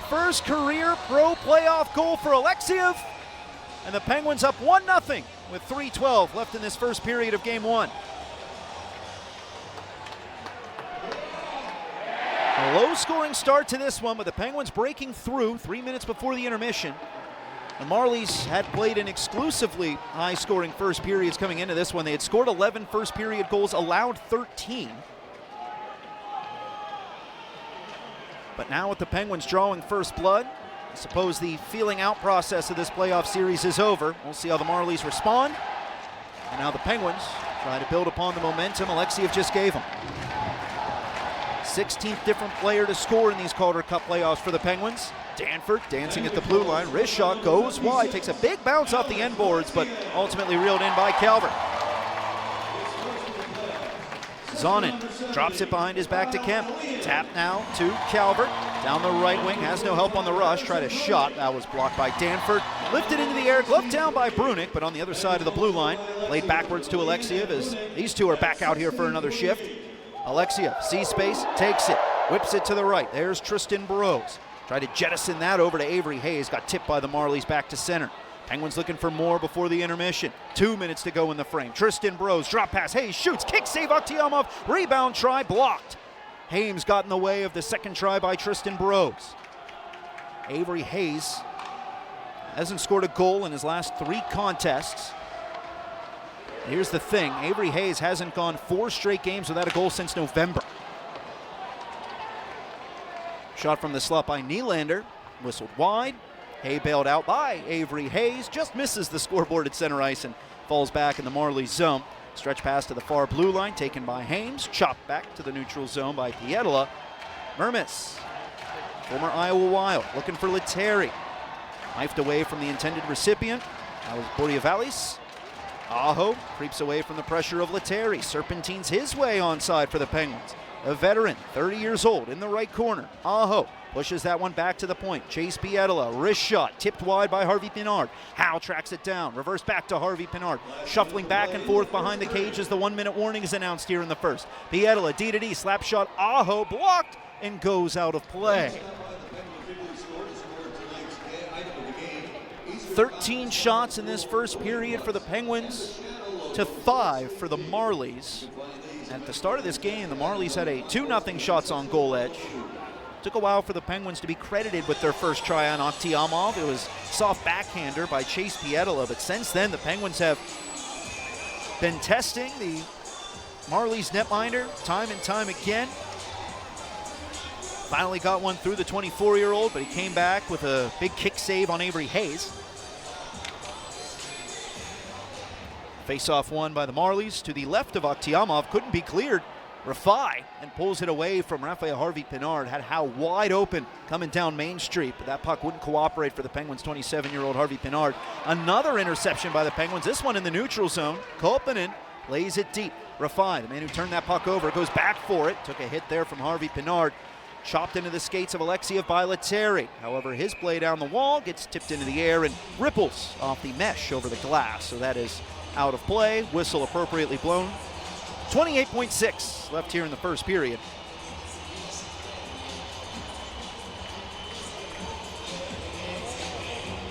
First career pro playoff goal for Alexiev, and the Penguins up 1-0 with 3:12 left in this first period of Game 1. A low-scoring start to this one, but the Penguins breaking through 3 minutes before the intermission. The Marlies had played in exclusively high-scoring first periods coming into this one. They had scored 11 first-period goals, allowed 13. But now with the Penguins drawing first blood, I suppose the feeling-out process of this playoff series is over. We'll see how the Marlies respond. And now the Penguins try to build upon the momentum Alexiev just gave them. 16th different player to score in these Calder Cup playoffs for the Penguins. Danford dancing at the blue line. Wrist shot goes wide, takes a big bounce off the end boards, but ultimately reeled in by Calvert. Zonin drops it behind his back to Kemp. Tap now to Calvert. Down the right wing, has no help on the rush. Tried a shot, that was blocked by Danford. Lifted into the air, gloved down by Brunick, but on the other side of the blue line. Played backwards to Alexiev as these two are back out here for another shift. Alexiev sees space, takes it, whips it to the right. There's Tristan Bros. Tried to jettison that over to Avery Hayes. Got tipped by the Marlies back to center. Penguins looking for more before the intermission. 2 minutes to go in the frame. Tristan Bros, drop pass. Hayes shoots, kick save Akhtiamov. Rebound try, blocked. Hames got in the way of the second try by Tristan Bros. Avery Hayes hasn't scored a goal in his last 3 contests. Here's the thing, Avery Hayes hasn't gone 4 straight games without a goal since November. Shot from the slot by Nylander, whistled wide. Hay bailed out by Avery Hayes, just misses the scoreboard at center ice and falls back in the Marlies zone. Stretch pass to the far blue line, taken by Hames, chopped back to the neutral zone by Pietila. Mermis, former Iowa Wild, looking for Letteri. Knifed away from the intended recipient. That was Bordiavalis. Aho creeps away from the pressure of Lettieri. Serpentines his way onside for the Penguins. A veteran, 30 years old, in the right corner. Aho pushes that one back to the point. Chase Pietila, wrist shot, tipped wide by Harvey Pinard. Howe tracks it down, reverse back to Harvey Pinard. Shuffling back and forth behind the cage as the 1-minute warning is announced here in the first. Pietila, D-to-D, slap shot, Aho blocked and goes out of play. 13 shots in this first period for the Penguins to 5 for the Marlies. At the start of this game, the Marlies had a 2-0 shots on goal edge. Took a while for the Penguins to be credited with their first try on Akhtiamov. It was soft backhander by Chase Pietila, but since then the Penguins have been testing the Marlies netminder time and time again. Finally got one through the 24-year-old, but he came back with a big kick save on Avery Hayes. Face-off won by the Marlies to the left of Akhtiamov. Couldn't be cleared. Rafai and pulls it away from Raphael Harvey Pinard. Had Howe wide open coming down Main Street, but that puck wouldn't cooperate for the Penguins' 27-year-old Harvey Pinard. Another interception by the Penguins, this one in the neutral zone. Kolpanen lays it deep. Rafai, the man who turned that puck over, goes back for it. Took a hit there from Harvey Pinard. Chopped into the skates of Alexiev by Lettieri. However, his play down the wall gets tipped into the air and ripples off the mesh over the glass. So that is out of play. Whistle appropriately blown. 28.6 left here in the first period.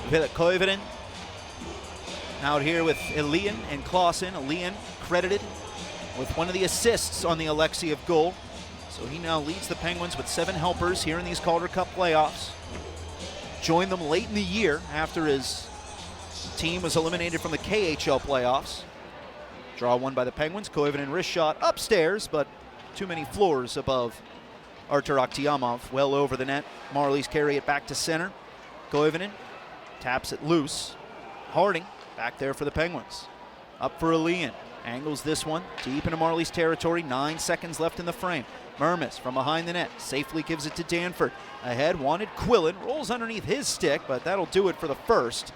Ville Koivunen out here with Elian and Clausen. Elian credited with one of the assists on the Alexiev goal. So he now leads the Penguins with 7 helpers here in these Calder Cup playoffs. Joined them late in the year after his team was eliminated from the KHL playoffs. Draw won by the Penguins. Koivunen wrist shot upstairs, but too many floors above Artur Akhtiamov. Well over the net. Marlies carry it back to center. Koivunen taps it loose. Harding back there for the Penguins. Up for Elian. Angles this one deep into Marlies territory. 9 seconds left in the frame. Mermis from behind the net safely gives it to Danford. Ahead, wanted Quillen. Rolls underneath his stick, but that'll do it for the first.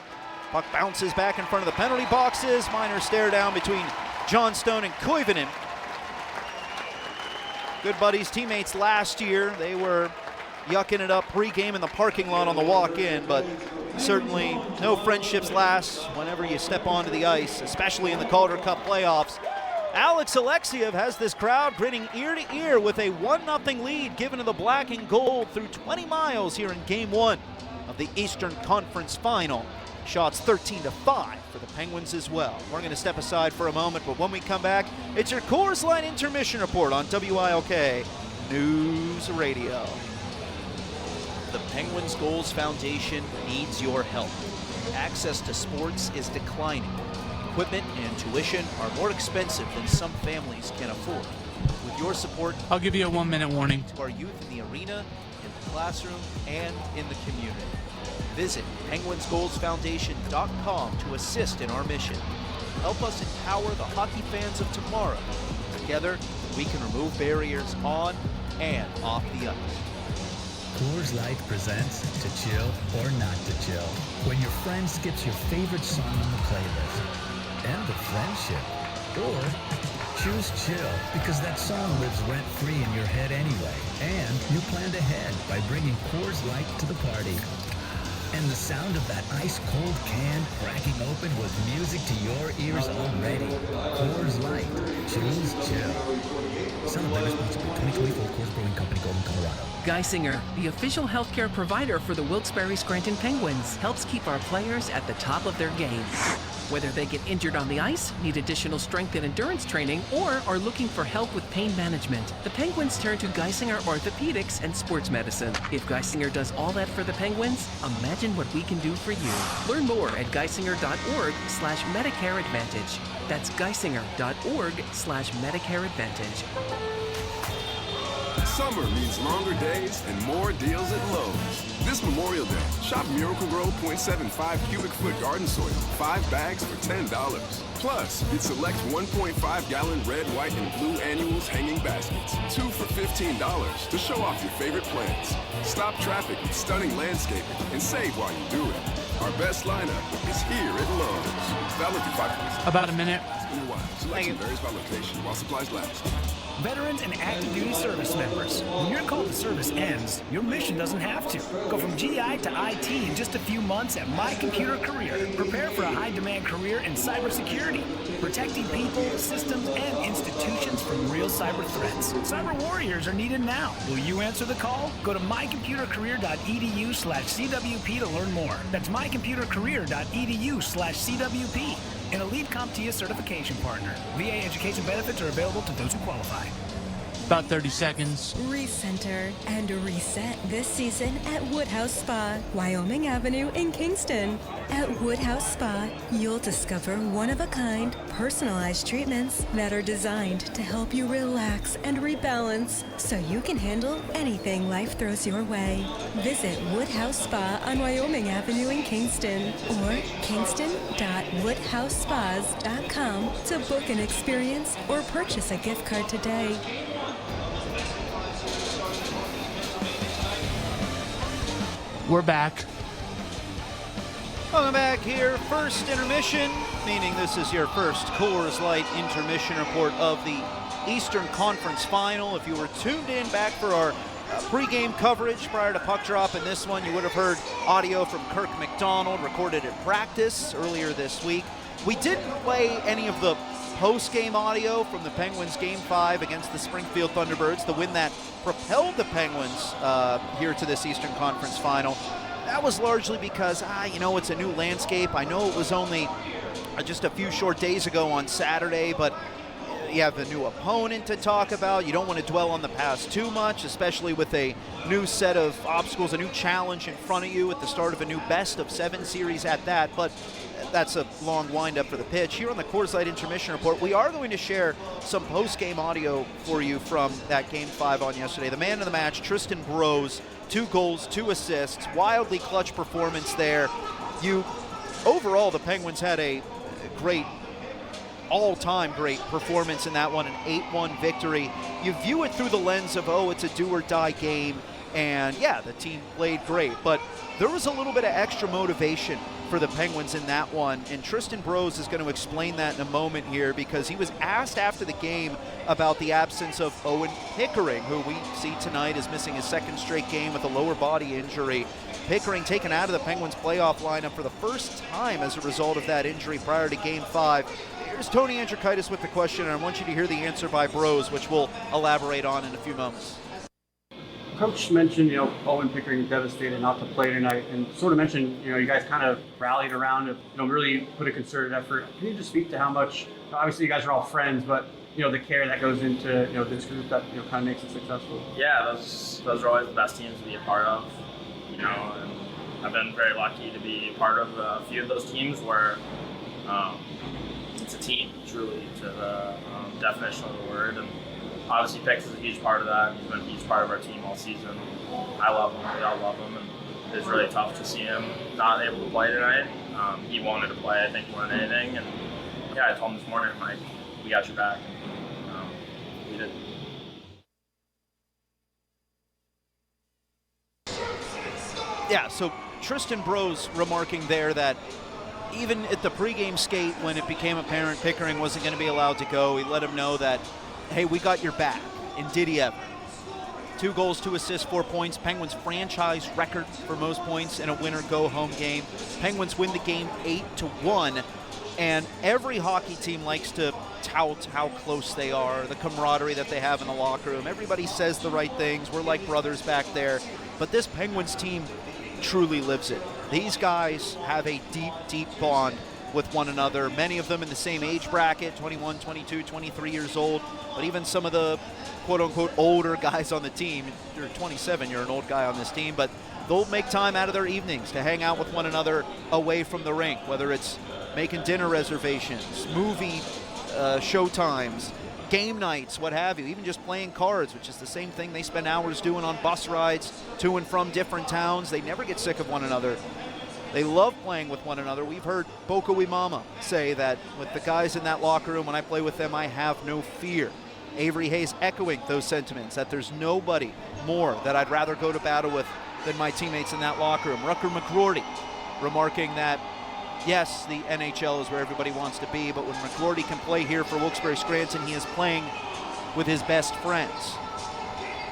Puck bounces back in front of the penalty boxes. Minor stare down between Johnstone and Koivunen. Good buddies, teammates last year. They were yucking it up pre-game in the parking lot on the walk-in, but certainly no friendships last whenever you step onto the ice, especially in the Calder Cup playoffs. Alex Alexiev has this crowd grinning ear to ear with a 1-0 lead given to the black and gold through 20 miles here in Game 1 of the Eastern Conference Final. Shots 13-5 for the Penguins as well. We're going to step aside for a moment, but when we come back, it's your Coors Light Intermission Report on WILK News Radio. The Penguins Goals Foundation needs your help. Access to sports is declining. Equipment and tuition are more expensive than some families can afford. With your support, I'll give you a 1-minute warning. To our youth in the arena, in the classroom, and in the community. Visit penguinsgoalsfoundation.com to assist in our mission. Help us empower the hockey fans of tomorrow. Together, we can remove barriers on and off the ice. Coors Light presents To Chill or Not to Chill. When your friend skips your favorite song on the playlist. End of friendship. Or choose chill because that song lives rent-free in your head anyway. And you planned ahead by bringing Coors Light to the party. And the sound of that ice-cold can cracking open with music to your ears already. Coors Light. Choose chill. Celebrate responsibly. 2024 Coors Brewing Company, Golden, Colorado. Geisinger, the official healthcare provider for the Wilkes-Barre Scranton Penguins, helps keep our players at the top of their game. Whether they get injured on the ice, need additional strength and endurance training, or are looking for help with pain management, the Penguins turn to Geisinger Orthopedics and Sports Medicine. If Geisinger does all that for the Penguins, imagine what we can do for you. Learn more at geisinger.org/Medicare Advantage. That's geisinger.org/Medicare Advantage. Summer means longer days and more deals at Lowe's. This Memorial Day, shop Miracle-Gro 0.75 cubic foot garden soil, 5 bags for $10. Plus, get select 1.5-gallon red, white, and blue annuals hanging baskets, 2 for $15 to show off your favorite plants. Stop traffic with stunning landscaping and save while you do it. Our best lineup is here at Lowe's. Valid through 5 About a minute. Selection varies by location while supplies last. Veterans and active duty service members, when your call to service ends, your mission doesn't have to. Go from GI to IT in just a few months at My Computer Career. Prepare for a high-demand career in cybersecurity, protecting people, systems, and institutions from real cyber threats. Cyber warriors are needed now. Will you answer the call? Go to mycomputercareer.edu/CWP to learn more. That's mycomputercareer.edu/CWP. An elite CompTIA certification partner. VA education benefits are available to those who qualify. About 30 seconds. Recenter and reset this season at Woodhouse Spa, Wyoming Avenue in Kingston. At Woodhouse Spa, you'll discover one-of-a-kind, personalized treatments that are designed to help you relax and rebalance so you can handle anything life throws your way. Visit Woodhouse Spa on Wyoming Avenue in Kingston or kingston.woodhousespas.com to book an experience or purchase a gift card today. We're back. Welcome back here. First intermission, meaning this is your first Coors Light intermission report of the Eastern Conference Final. If you were tuned in back for our pregame coverage prior to puck drop in this one, you would have heard audio from Kirk McDonald recorded at practice earlier this week. We didn't play any of the post-game audio from the Penguins' Game 5 against the Springfield Thunderbirds, the win that propelled the Penguins here to this Eastern Conference Final. That was largely because, it's a new landscape. I know it was only just a few short days ago on Saturday, but you have a new opponent to talk about. You don't want to dwell on the past too much, especially with a new set of obstacles, a new challenge in front of you at the start of a new best-of-7 series at that, but that's a long wind-up for the pitch. Here on the Coors Light Intermission Report, we are going to share some post-game audio for you from that Game 5 on yesterday. The man of the match, Tristan Brose, 2 goals, 2 assists, wildly clutch performance there. Overall, the Penguins had a great, all-time great performance in that one, an 8-1 victory. You view it through the lens of, it's a do-or-die game, and yeah, the team played great, but there was a little bit of extra motivation for the Penguins in that one, and Tristan Brose is going to explain that in a moment here because he was asked after the game about the absence of Owen Pickering, who we see tonight is missing his 2nd straight game with a lower body injury. Pickering taken out of the Penguins playoff lineup for the first time as a result of that injury prior to Game 5. Here's Tony Andrikaitis with the question, and I want you to hear the answer by Brose, which we'll elaborate on in a few moments. Coach mentioned, Owen Pickering devastated not to play tonight, and sort of mentioned, you guys kind of rallied around it, really put a concerted effort. Can you just speak to how much, obviously you guys are all friends, but, the care that goes into, this group that, kind of makes it successful? Yeah, those are always the best teams to be a part of, and I've been very lucky to be a part of a few of those teams where it's a team, truly, to the definition of the word, and obviously, Pix is a huge part of that. He's been a huge part of our team all season. I love him. We all love him. And it was really tough to see him not able to play tonight. He wanted to play, I think, more than anything. And yeah, I told him this morning, we got your back. And, we did. Yeah, so Tristan Brose remarking there that even at the pregame skate, when it became apparent Pickering wasn't going to be allowed to go, he let him know that, hey, we got your back. And did he ever? 2 goals, 2 assists, 4 points. Penguins franchise record for most points in a winner-go-home game. Penguins win the game 8-1. And every hockey team likes to tout how close they are, the camaraderie that they have in the locker room. Everybody says the right things. We're like brothers back there. But this Penguins team truly lives it. These guys have a deep, deep bond with one another, many of them in the same age bracket, 21, 22, 23 years old, but even some of the quote-unquote older guys on the team, you're 27, you're an old guy on this team, but they'll make time out of their evenings to hang out with one another away from the rink, whether it's making dinner reservations, movie show times, game nights, what have you, even just playing cards, which is the same thing they spend hours doing on bus rides to and from different towns. They never get sick of one another. They love playing with one another. We've heard Boko Imama say that with the guys in that locker room, when I play with them, I have no fear. Avery Hayes echoing those sentiments, that there's nobody more that I'd rather go to battle with than my teammates in that locker room. Rucker McGroarty remarking that, yes, the NHL is where everybody wants to be, but when McGroarty can play here for Wilkes-Barre Scranton, he is playing with his best friends.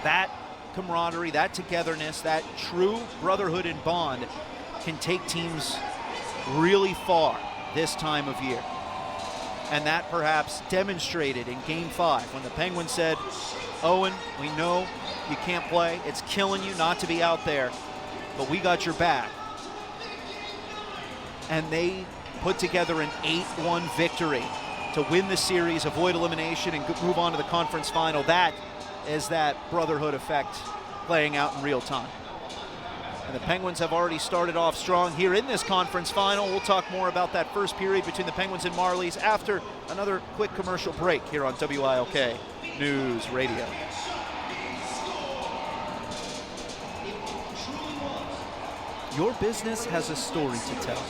That camaraderie, that togetherness, that true brotherhood and bond can take teams really far this time of year. And that perhaps demonstrated in Game 5 when the Penguins said, Owen, we know you can't play. It's killing you not to be out there, but we got your back. And they put together an 8-1 victory to win the series, avoid elimination, and move on to the conference final. That is that brotherhood effect playing out in real time. And the Penguins have already started off strong here in this conference final. We'll talk more about that first period between the Penguins and Marlies after another quick commercial break here on WILK News Radio. Your business has a story to tell.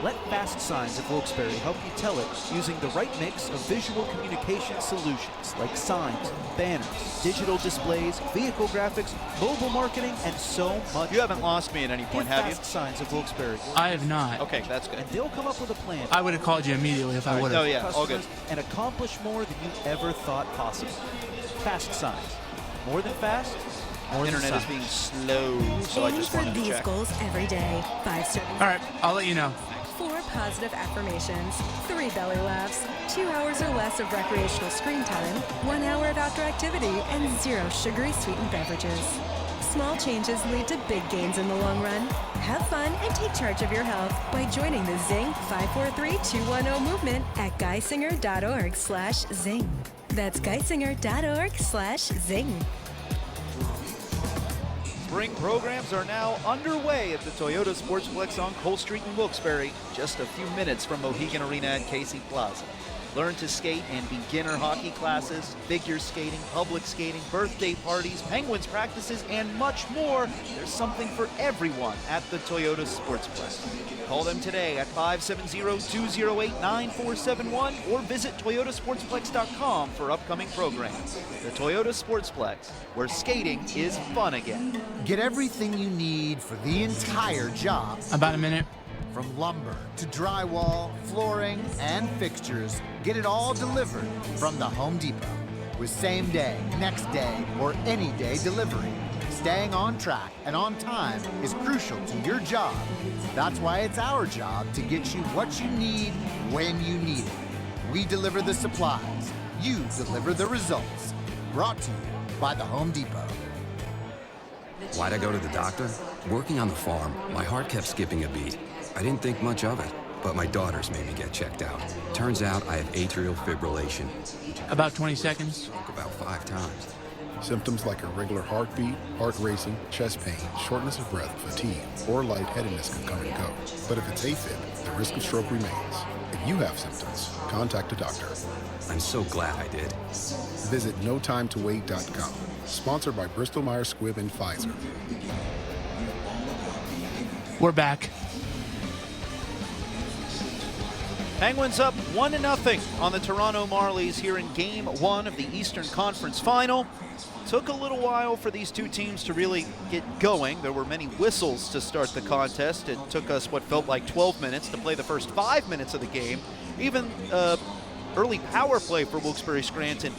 Let Fast Signs of Wilkes-Barre help you tell it using the right mix of visual communication solutions like signs, banners, digital displays, vehicle graphics, mobile marketing, and so much. You haven't lost me at any point, have you? Fast Signs of Wilkes-Barre. I have not. Okay, that's good. And they'll come up with a plan. I would have called you immediately if I would have. Oh yeah, all good. And accomplish more than you ever thought possible. Fast Signs. More than fast. Internet is being slow, so I just wanted to these check. goals every day. 5 serving. All right, I'll let you know. 4 positive affirmations, 3 belly laughs, 2 hours or less of recreational screen time, 1 hour of outdoor activity, and 0 sugary sweetened beverages. Small changes lead to big gains in the long run. Have fun and take charge of your health by joining the Zing 543-210 movement at geisinger.org/zing. That's geisinger.org/zing. Spring programs are now underway at the Toyota Sportsplex on Cole Street in Wilkes-Barre, just a few minutes from Mohegan Arena at Casey Plaza. Learn to skate in beginner hockey classes, figure skating, public skating, birthday parties, Penguins practices, and much more. There's something for everyone at the Toyota Sportsplex. Call them today at 570-208-9471 or visit toyotasportsplex.com for upcoming programs. The Toyota Sportsplex, where skating is fun again. Get everything you need for the entire job. About a minute. From lumber to drywall, flooring, and fixtures, get it all delivered from the Home Depot. With same day, next day, or any day delivery. Staying on track and on time is crucial to your job. That's why it's our job to get you what you need when you need it. We deliver the supplies. You deliver the results. Brought to you by the Home Depot. Why'd I go to the doctor? Working on the farm, my heart kept skipping a beat. I didn't think much of it, but my daughters made me get checked out. Turns out I have atrial fibrillation. About 20 seconds. About 5 times. Symptoms like irregular heartbeat, heart racing, chest pain, shortness of breath, fatigue, or lightheadedness can come and go. But if it's AFib, the risk of stroke remains. If you have symptoms, contact a doctor. I'm so glad I did. Visit notimetowait.com. Sponsored by Bristol Myers Squibb and Pfizer. We're back. Penguins up 1-0 on the Toronto Marlies here in Game 1 of the Eastern Conference Final. Took a little while for these two teams to really get going. There were many whistles to start the contest. It took us what felt like 12 minutes to play the first 5 minutes of the game. Even early power play for Wilkes-Barre Scranton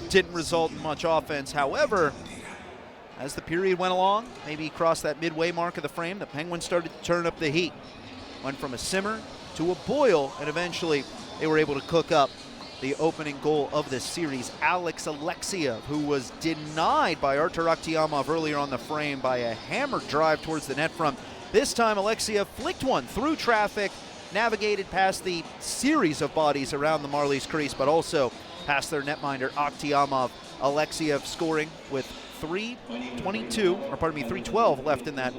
didn't result in much offense. However, as the period went along, maybe crossed that midway mark of the frame, the Penguins started to turn up the heat. Went from a simmer to a boil, and eventually they were able to cook up the opening goal of this series. Alex Alexiev, who was denied by Artur Akhtiamov earlier on the frame by a hammered drive towards the net front. This time Alexiev flicked one through traffic, navigated past the series of bodies around the Marlies crease, but also past their netminder Akhtiamov. Alexiev scoring with 3:12 left in that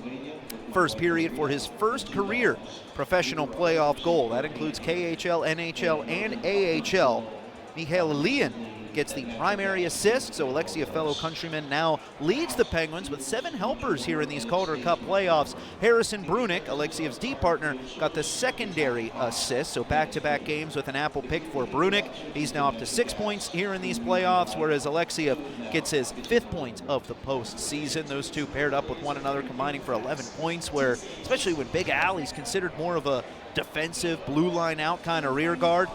first period for his first career professional playoff goal. That includes KHL, NHL, and AHL. Mihailian gets the primary assist, so Alexei, a fellow countryman, now leads the Penguins with 7 helpers here in these Calder Cup playoffs. Harrison Brunick, Alexiev's D partner, got the secondary assist, so back-to-back games with an apple pick for Brunick. He's now up to 6 points here in these playoffs, whereas Alexiev gets his 5th point of the postseason. Those two paired up with one another, combining for 11 points, where, especially when Big Allie's considered more of a defensive, blue line out kind of rear guard,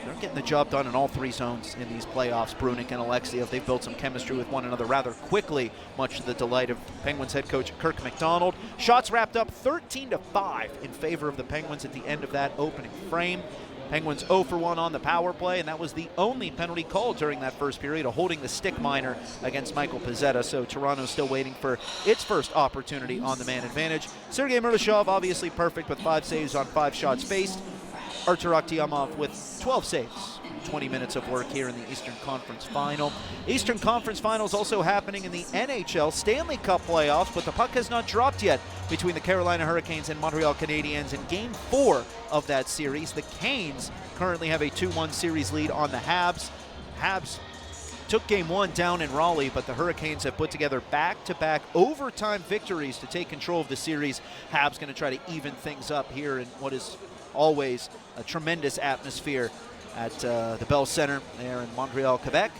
they're getting the job done in all 3 zones in these playoffs. Brunick and Alexiev, they've built some chemistry with one another rather quickly, much to the delight of Penguins head coach Kirk McDonald. Shots wrapped up 13-5 in favor of the Penguins at the end of that opening frame. Penguins 0 for 1 on the power play, and that was the only penalty called during that first period, a holding the stick minor against Michael Pezzetta. So Toronto's still waiting for its first opportunity on the man advantage. Sergei Murashov obviously perfect with 5 saves on 5 shots faced. Artur Akhtiamov with 12 saves. 20 minutes of work here in the Eastern Conference Final. Eastern Conference Finals also happening in the NHL Stanley Cup playoffs, but the puck has not dropped yet between the Carolina Hurricanes and Montreal Canadiens in Game 4 of that series. The Canes currently have a 2-1 series lead on the Habs. Habs took Game 1 down in Raleigh, but the Hurricanes have put together back-to-back overtime victories to take control of the series. Habs going to try to even things up here in what is always a tremendous atmosphere at the Bell Center there in Montreal, Quebec.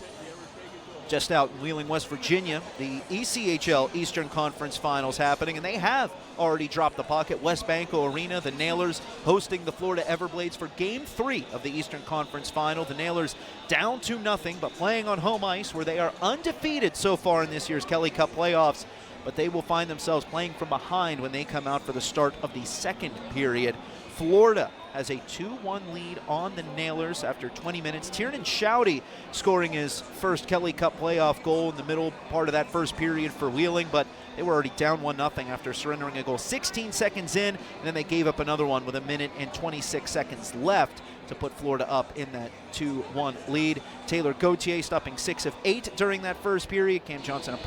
Just out in Wheeling, West Virginia, the ECHL Eastern Conference Finals happening, and they have already dropped the puck at West Banco Arena. The Nailers hosting the Florida Everblades for Game 3 of the Eastern Conference Final. The Nailers down 2-0, but playing on home ice where they are undefeated so far in this year's Kelly Cup playoffs, but they will find themselves playing from behind when they come out for the start of the second period. Florida has a 2-1 lead on the Nailers after 20 minutes. Tiernan Chowdy scoring his first Kelly Cup playoff goal in the middle part of that first period for Wheeling, but they were already down 1-0 after surrendering a goal 16 seconds in, and then they gave up another one with 1 minute and 26 seconds left to put Florida up in that 2-1 lead. Taylor Gauthier stopping 6 of 8 during that first period. Cam Johnson not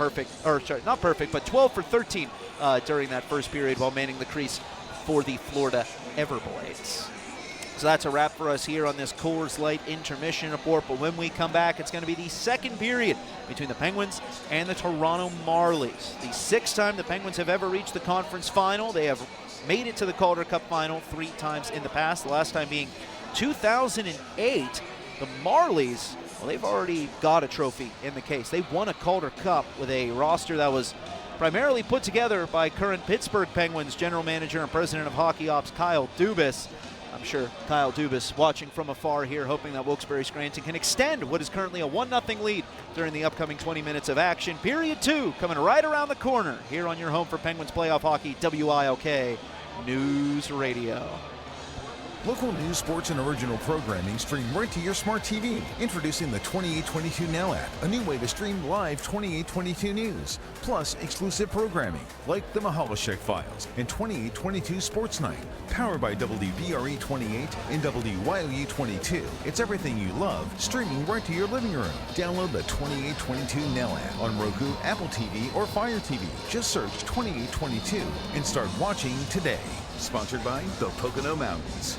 perfect, but 12 for 13 during that first period while manning the crease for the Florida Everblades. So that's a wrap for us here on this Coors Light intermission report. But when we come back, it's going to be the second period between the Penguins and the Toronto Marlies. The 6th time the Penguins have ever reached the conference final. They have made it to the Calder Cup final 3 times in the past, the last time being 2008. The Marlies, well, they've already got a trophy in the case. They won a Calder Cup with a roster that was primarily put together by current Pittsburgh Penguins general manager and president of hockey ops Kyle Dubas. I'm sure Kyle Dubas watching from afar here, hoping that Wilkes-Barre Scranton can extend what is currently a 1-0 lead during the upcoming 20 minutes of action. Period 2 coming right around the corner here on your home for Penguins playoff hockey, WILK News Radio. Local news, sports, and original programming streamed right to your smart TV. Introducing the 2822 Now app, a new way to stream live 2822 news. Plus, exclusive programming like the Mahalashek Files and 2822 Sports Night. Powered by WBRE 28 and WYOU 22. It's everything you love, streaming right to your living room. Download the 2822 Now app on Roku, Apple TV, or Fire TV. Just search 2822 and start watching today. Sponsored by the Pocono Mountains.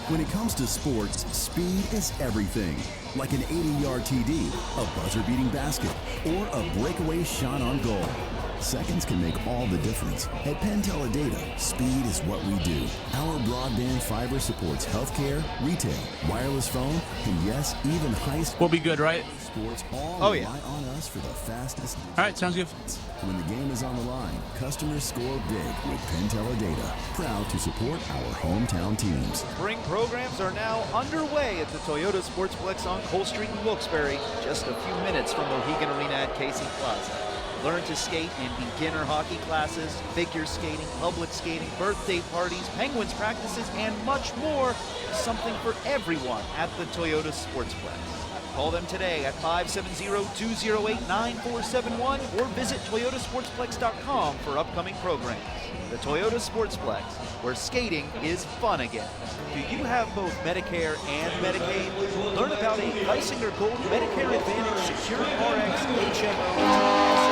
When it comes to sports, speed is everything. Like an 80-yard TD, a buzzer-beating basket, or a breakaway shot on goal. Seconds can make all the difference. At Penn Teledata, speed is what we do. Our broadband fiber supports healthcare, retail, wireless phone, and yes, even high-speed. We'll be good, right? Sports all rely on us for the fastest. All right, sounds good. When the game is on the line, customers score big with Penn Teledata. Proud to support our hometown teams. Spring programs are now underway at the Toyota Sportsplex on Cole Street in Wilkes-Barre, just a few minutes from Mohegan Arena at Casey Plaza. Learn to skate in beginner hockey classes, figure skating, public skating, birthday parties, Penguins practices, and much more. Something for everyone at the Toyota Sportsplex. Call them today at 570-208-9471 or visit toyotasportsplex.com for upcoming programs. The Toyota Sportsplex, where skating is fun again. Do you have both Medicare and Medicaid? Learn about a Geisinger Gold Medicare Advantage Secure RX HMO.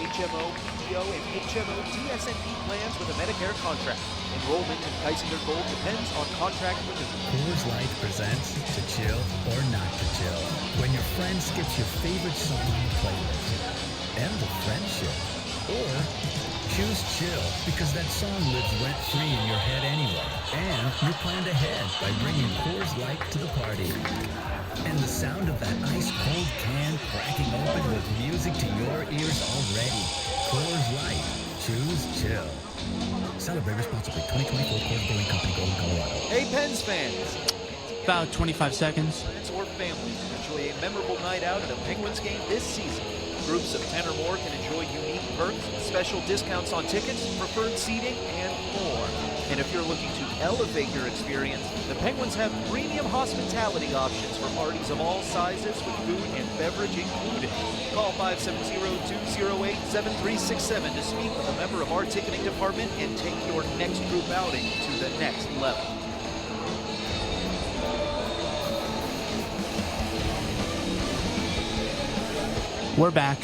HMO, PPO, and HMO DSNP plans with a Medicare contract. Enrollment in Geisinger Gold depends on contract renewal. Coors Light presents To Chill or Not to Chill. When your friend skips your favorite song on the playlist. End the friendship. Or choose chill because that song lives rent-free in your head anyway. And you planned ahead by bringing Coors Light to the party. And the sound of that ice-cold can cracking open with music to your ears already. Coors Light. Choose chill. Celebrate responsibly. 2024 Coors Brewing Company, Golden, Colorado. Hey, Pens fans. About 25 seconds. Friends or family enjoy a memorable night out at a Penguins game this season. Groups of 10 or more can enjoy unique perks, special discounts on tickets, preferred seating, and more. And if you're looking to elevate your experience, the Penguins have premium hospitality options for parties of all sizes with food and beverage included. Call 570-208-7367 to speak with a member of our ticketing department and take your next group outing to the next level. We're back.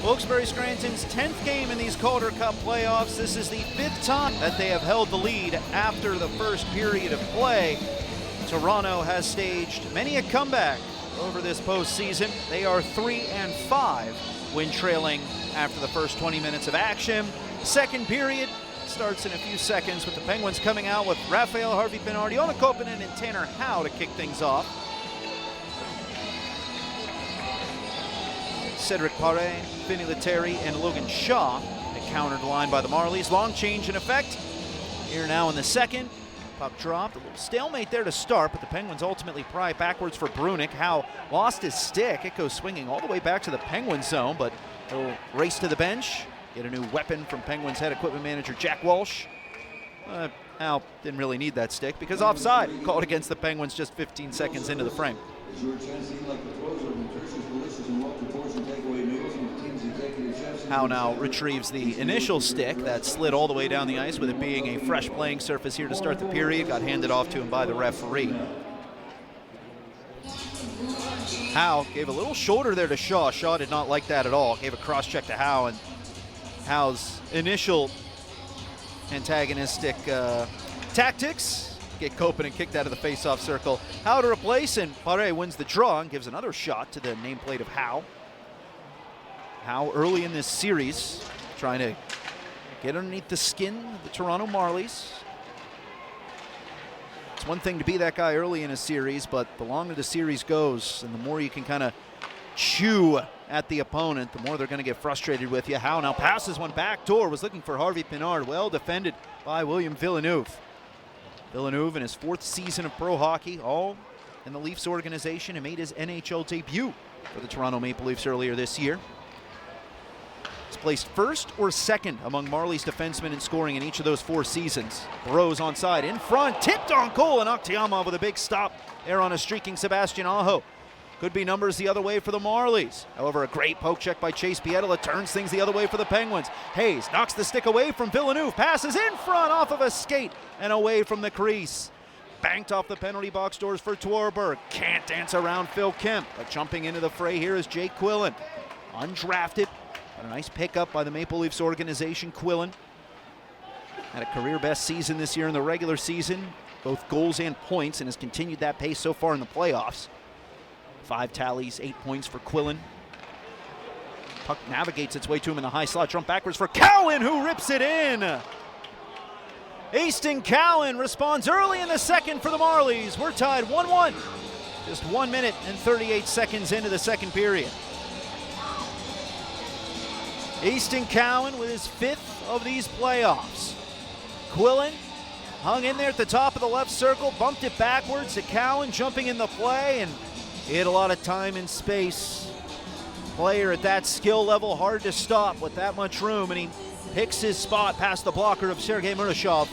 Wilkes-Barre Scranton's 10th game in these Calder Cup playoffs. This is the 5th time that they have held the lead after the first period of play. Toronto has staged many a comeback over this postseason. They are 3-5 when trailing after the first 20 minutes of action. Second period starts in a few seconds with the Penguins coming out with Raphael Harvey-Pinard, Joona Koppanen, and Tanner Howe to kick things off. Cedric Paré, Vinny Lettieri, and Logan Shaw. A countered line by the Marlies. Long change in effect. Here now in the second. Puck dropped. A little stalemate there to start, but the Penguins ultimately pry backwards for Brunick. Howe lost his stick. It goes swinging all the way back to the Penguins zone, but he'll race to the bench. Get a new weapon from Penguins head equipment manager Jack Walsh. Howe didn't really need that stick because offside. Called against the Penguins just 15 seconds into the frame. Howe now retrieves the initial stick that slid all the way down the ice with it being a fresh playing surface here to start the period. Got handed off to him by the referee. Howe gave a little shoulder there to Shaw. Shaw did not like that at all. Gave a cross check to Howe, and Howe's initial antagonistic tactics get Koppanen kicked out of the face-off circle. Howe to replace, and Paré wins the draw and gives another shot to the nameplate of Howe. Howe early in this series trying to get underneath the skin of the Toronto Marlies. It's one thing to be that guy early in a series, but the longer the series goes and the more you can kind of chew at the opponent, the more they're going to get frustrated with you. Howe now passes one back door, was looking for Harvey-Pinard. Well defended by William Villeneuve. Villeneuve in his 4th season of pro hockey, all in the Leafs organization, and made his NHL debut for the Toronto Maple Leafs earlier this year. He's placed 1st or 2nd among Marlies defensemen in scoring in each of those 4 seasons. Burrows onside, in front, tipped on goal, and Aktiamov with a big stop there on a streaking Sebastian Aho. Could be numbers the other way for the Marlies. However, a great poke check by Chase Pietila turns things the other way for the Penguins. Hayes knocks the stick away from Villeneuve, passes in front off of a skate and away from the crease. Banked off the penalty box doors for Twarberg. Can't dance around Phil Kemp, but jumping into the fray here is Jake Quillen. Undrafted. But a nice pickup by the Maple Leafs organization. Quillen had a career-best season this year in the regular season, both goals and points, and has continued that pace so far in the playoffs. 5 tallies, 8 points for Quillen. Puck navigates its way to him in the high slot. Jump backwards for Cowan, who rips it in. Easton Cowan responds early in the second for the Marlies. We're tied 1-1. Just 1 minute and 38 seconds into the second period. Easton Cowan with his 5th of these playoffs. Quillen hung in there at the top of the left circle, bumped it backwards to Cowan, jumping in the play, and he had a lot of time and space. Player at that skill level, hard to stop with that much room, and he picks his spot past the blocker of Sergei Murashov.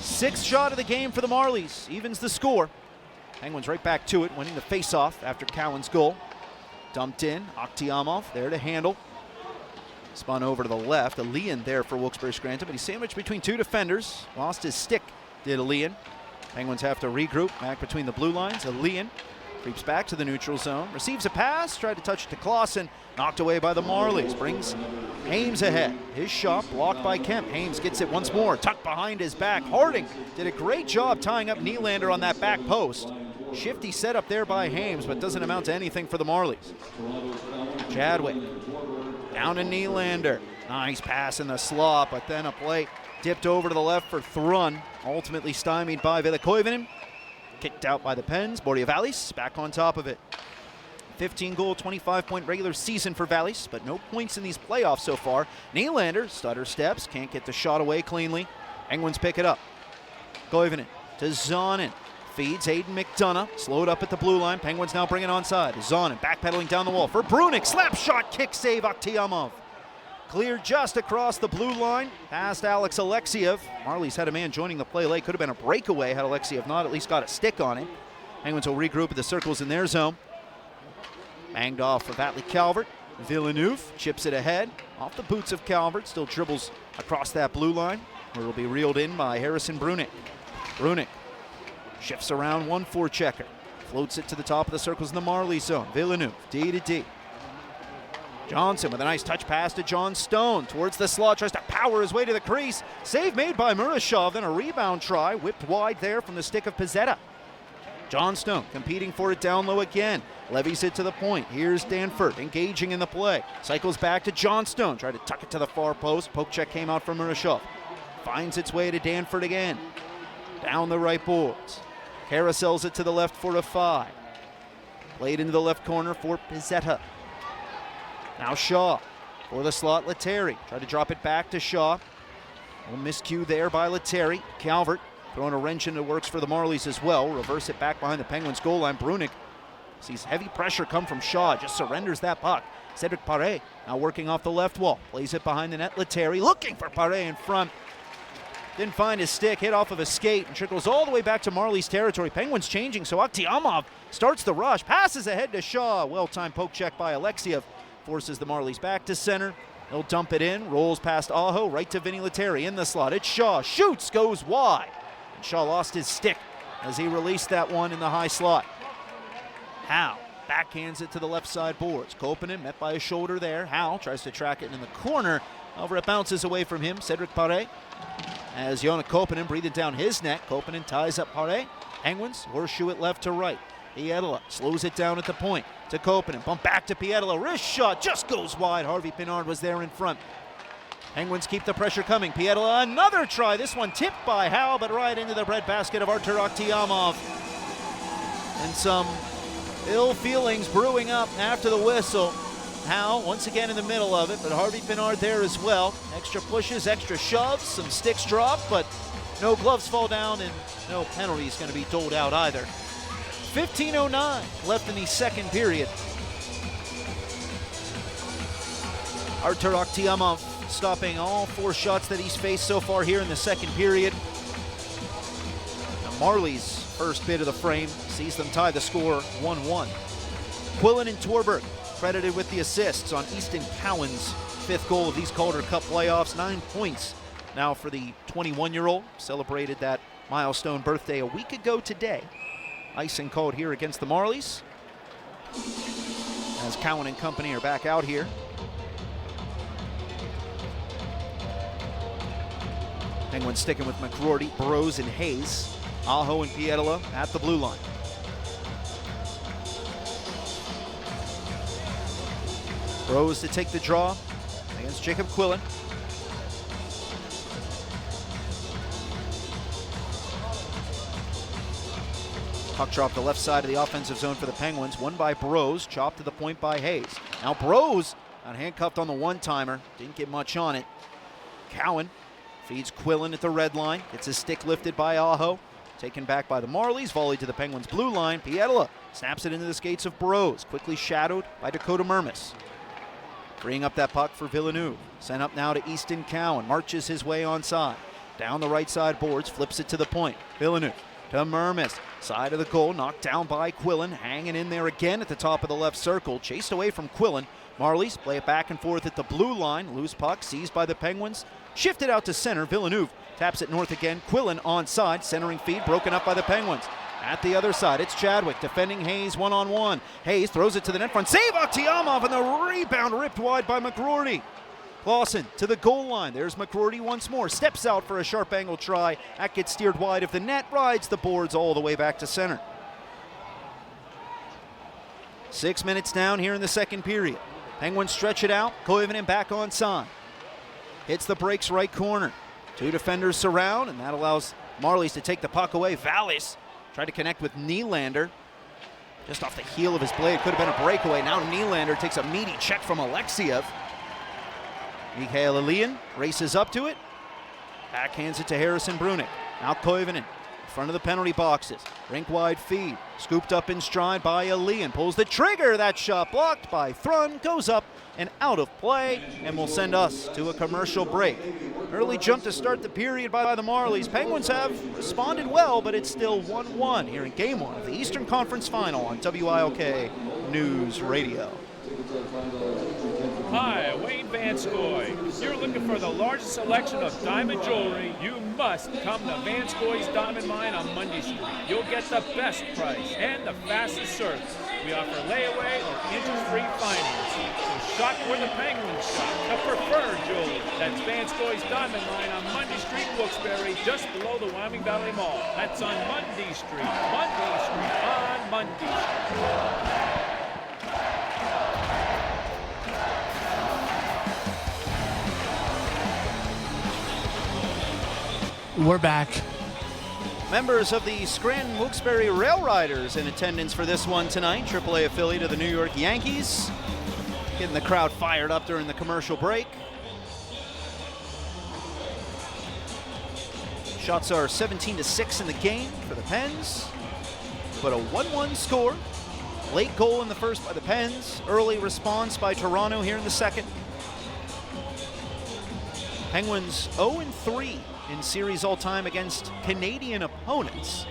6th shot of the game for the Marlies, evens the score. Penguins right back to it, winning the face-off after Cowan's goal. Dumped in, Aktiamov there to handle. Spun over to the left, Alian there for Wilkes-Barre Scranton, but he's sandwiched between 2 defenders. Lost his stick, did Alian. Penguins have to regroup back between the blue lines. Alian Creeps back to the neutral zone, receives a pass, tried to touch it to Clausen, knocked away by the Marlies, brings Hames ahead. His shot blocked by Kemp. Hames gets it once more, tucked behind his back. Harding did a great job tying up Nylander on that back post. Shifty setup there by Hames, but doesn't amount to anything for the Marlies. Chadwick down to Nylander. Nice pass in the slot, but then a play dipped over to the left for Thrun, ultimately stymied by Velikoivinen. Kicked out by the Pens. Borja-Vallis back on top of it. 15-goal, 25-point regular season for Vallis, but no points in these playoffs so far. Nylander stutter steps, can't get the shot away cleanly. Penguins pick it up. Koivunen to Zonin. Feeds Aiden McDonough, slowed up at the blue line. Penguins now bring it onside. Zonin backpedaling down the wall for Brunik. Slap shot, kick save, Akhtiamov. Cleared just across the blue line, past Alex Alexiev. Marlies had a man joining the play late. Could have been a breakaway had Alexiev not at least got a stick on him. Penguins will regroup at the circles in their zone. Banged off for Vataly Calvert. Villeneuve chips it ahead, off the boots of Calvert. Still dribbles across that blue line, where it'll be reeled in by Harrison Brunik. Brunik shifts around, one forechecker. Floats it to the top of the circles in the Marlies zone. Villeneuve, D to D. Johnson with a nice touch pass to John Stone. Towards the slot, tries to power his way to the crease. Save made by Murashov, then a rebound try. Whipped wide there from the stick of Pizzetta. John Stone competing for it down low again. Levies it to the point. Here's Danford engaging in the play. Cycles back to John Stone. Tried to tuck it to the far post. Poke check came out from Murashov. Finds its way to Danford again. Down the right boards. Carousels it to the left for a 5. Played into the left corner for Pizzetta. Now Shaw for the slot, Lettieri. Tried to drop it back to Shaw. A little miscue there by Lettieri. Calvert throwing a wrench into the works for the Marlies as well. Reverse it back behind the Penguins goal line. Brunik sees heavy pressure come from Shaw. Just surrenders that puck. Cedric Paré now working off the left wall. Plays it behind the net. Lettieri looking for Paré in front. Didn't find his stick. Hit off of a skate and trickles all the way back to Marlies territory. Penguins changing, so Akhtiamov starts the rush. Passes ahead to Shaw. Well-timed poke check by Alexiev. Forces the Marlies back to center. He'll dump it in, rolls past Aho, right to Vinny Lettieri in the slot. It's Shaw, shoots, goes wide. And Shaw lost his stick as he released that one in the high slot. Howe backhands it to the left side boards. Koppanen met by a shoulder there. Howe tries to track it in the corner. However, it bounces away from him. Cedric Paré, as Joona Koppanen breathing down his neck. Koppanen ties up Paré. Penguins horseshoe it left to right. Pietila slows it down at the point to Koppanen. Bump back to Pietila. Wrist shot just goes wide. Harvey Pinard was there in front. Penguins keep the pressure coming. Pietila, another try. This one tipped by Howe, but right into the breadbasket of Artur Akhtiamov. And some ill feelings brewing up after the whistle. Howe once again in the middle of it, but Harvey Pinard there as well. Extra pushes, extra shoves, some sticks drop, but no gloves fall down and no penalties going to be doled out either. 15:09 left in the second period. Artur Akhtiamov stopping all 4 shots that he's faced so far here in the second period. Now Marlies' first bit of the frame sees them tie the score 1-1. Quillen and Torberg credited with the assists on Easton Cowan's 5th goal of these Calder Cup playoffs. 9 points now for the 21-year-old. Celebrated that milestone birthday a week ago today. Icing called here against the Marlies, as Cowan and company are back out here. Penguins sticking with McCrory, Burrows, and Hayes. Aho and Pietila at the blue line. Burrows to take the draw against Jacob Quillen. Puck drop the left side of the offensive zone for the Penguins. Won by Burrows, chopped to the point by Hayes. Now Burrows got handcuffed on the one-timer. Didn't get much on it. Cowan feeds Quillen at the red line. Gets his stick lifted by Aho. Taken back by the Marlies. Volley to the Penguins' blue line. Pietila snaps it into the skates of Burrows. Quickly shadowed by Dakota Mermis. Freeing up that puck for Villeneuve. Sent up now to Easton Cowan. Marches his way onside. Down the right side boards. Flips it to the point. Villeneuve to Mermis. Side of the goal. Knocked down by Quillen. Hanging in there again at the top of the left circle. Chased away from Quillen. Marlies play it back and forth at the blue line. Loose puck seized by the Penguins. Shifted out to center. Villeneuve taps it north again. Quillen onside. Centering feed broken up by the Penguins. At the other side, it's Chadwick defending Hayes one-on-one. Hayes throws it to the net front. Save Akhtiamov, and the rebound ripped wide by McGroarty. Clausen to the goal line. There's McGroarty once more. Steps out for a sharp angle try. That gets steered wide of the net. Rides the boards all the way back to center. 6 minutes down here in the second period. Penguins stretch it out. Koivunen back on side. Hits the brakes right corner. Two defenders surround, and that allows Marlies to take the puck away. Vallis tried to connect with Nylander. Just off the heel of his blade. Could have been a breakaway. Now Nylander takes a meaty check from Alexiev. Mikhail Elian races up to it. Backhands it to Harrison Brunik. Now Koivunen in front of the penalty boxes. Rink wide feed. Scooped up in stride by Elian. Pulls the trigger. That shot blocked by Thrun. Goes up and out of play, and will send us to a commercial break. Early jump to start the period by the Marlies. Penguins have responded well, but it's still 1-1 here in Game 1 of the Eastern Conference Final on WILK News Radio. Hi, Wayne Vanskoy. If you're looking for the largest selection of diamond jewelry, you must come to Vanskoy's Diamond Mine on Mundy Street. You'll get the best price and the fastest service. We offer layaway or interest-free financing. So shop where the Penguins shop, the preferred jewelry. That's Vanskoy's Diamond Mine on Mundy Street, Wilkes-Barre, just below the Wyoming Valley Mall. That's on Mundy Street on Mundy Street. We're back. Members of the Scranton Wilkes-Barre Rail Riders in attendance for this one tonight. AAA affiliate of the New York Yankees. Getting the crowd fired up during the commercial break. Shots are 17-6 in the game for the Pens. But a 1-1 score. Late goal in the first by the Pens. Early response by Toronto here in the second. Penguins 0-3 in series all-time against Canadian opponents.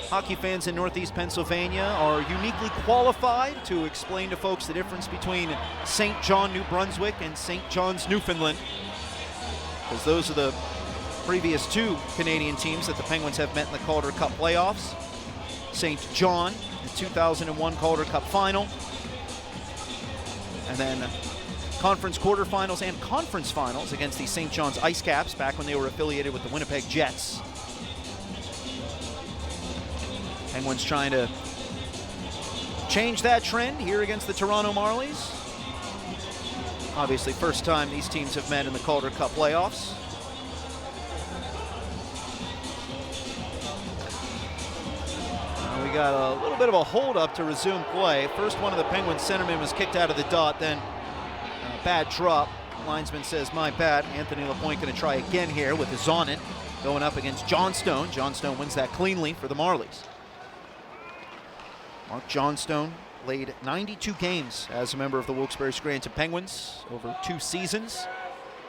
Hockey fans in Northeast Pennsylvania are uniquely qualified to explain to folks the difference between St. John, New Brunswick and St. John's, Newfoundland, because those are the previous two Canadian teams that the Penguins have met in the Calder Cup playoffs. St. John, the 2001 Calder Cup final, and then conference quarterfinals and conference finals against the St. John's Ice Caps back when they were affiliated with the Winnipeg Jets. Penguins trying to change that trend here against the Toronto Marlies. Obviously, first time these teams have met in the Calder Cup playoffs. We got a little bit of a hold-up to resume play. First one of the Penguins centermen was kicked out of the dot, then bad drop. Linesman says, my bad. Anthony Lapointe going to try again here with his on it. Going up against Johnstone. Johnstone wins that cleanly for the Marlies. Mark Johnstone played 92 games as a member of the Wilkes-Barre Scranton Penguins over 2 seasons,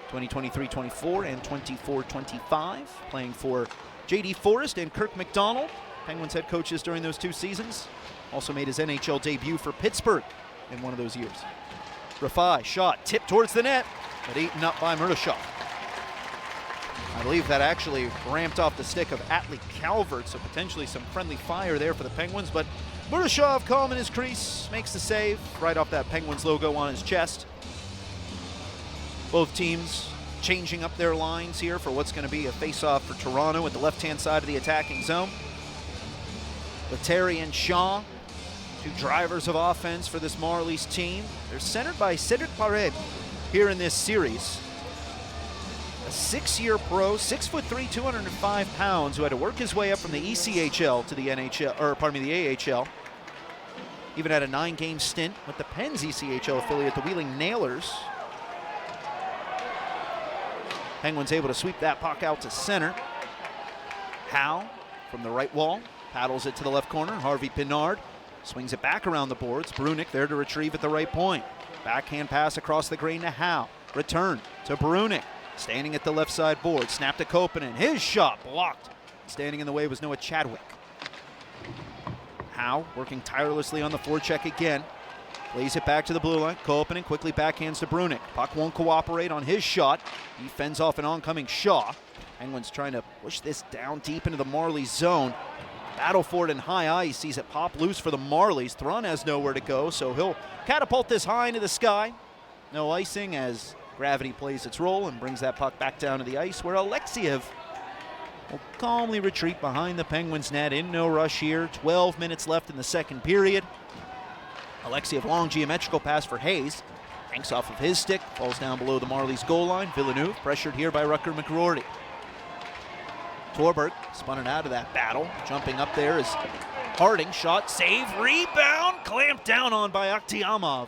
2023-24 and 24-25, playing for J.D. Forrest and Kirk McDonald, Penguins head coaches during those 2 seasons. Also made his NHL debut for Pittsburgh in one of those years. Rafai shot tipped towards the net, but eaten up by Murdashov. I believe that actually ramped off the stick of Atlee Calvert, so potentially some friendly fire there for the Penguins, but Murdashov calm in his crease, makes the save right off that Penguins logo on his chest. Both teams changing up their lines here for what's going to be a face-off for Toronto at the left-hand side of the attacking zone. Letary and Shaw, two drivers of offense for this Marlies team. They're centered by Cedric Paré here in this series. A 6-year pro, 6'3", 205 pounds, who had to work his way up from the ECHL to the NHL, or pardon me, the AHL. Even had a 9-game stint with the Pens ECHL affiliate, the Wheeling Nailers. Penguins able to sweep that puck out to center. Howe from the right wall, paddles it to the left corner. Harvey Pinard swings it back around the boards. Brunik there to retrieve at the right point. Backhand pass across the green to Howe. Return to Brunik. Standing at the left side board. Snap to Koppanen. His shot blocked. Standing in the way was Noah Chadwick. Howe working tirelessly on the forecheck again. Plays it back to the blue line. Koppanen quickly backhands to Brunik. Puck won't cooperate on his shot. He fends off an oncoming Shaw. Penguins trying to push this down deep into the Marlies zone. Battle for it in high ice. Sees it pop loose for the Marlies. Thrun has nowhere to go, so he'll catapult this high into the sky. No icing as gravity plays its role and brings that puck back down to the ice, where Alexiev will calmly retreat behind the Penguins net. In no rush here. 12 minutes left in the second period. Alexiev, long geometrical pass for Hayes. Hanks off of his stick, falls down below the Marlies goal line. Villeneuve pressured here by Rucker McGroarty. Torberg spun it out of that battle. Jumping up there is Harding. Shot, save, rebound, clamped down on by Akhtiamov.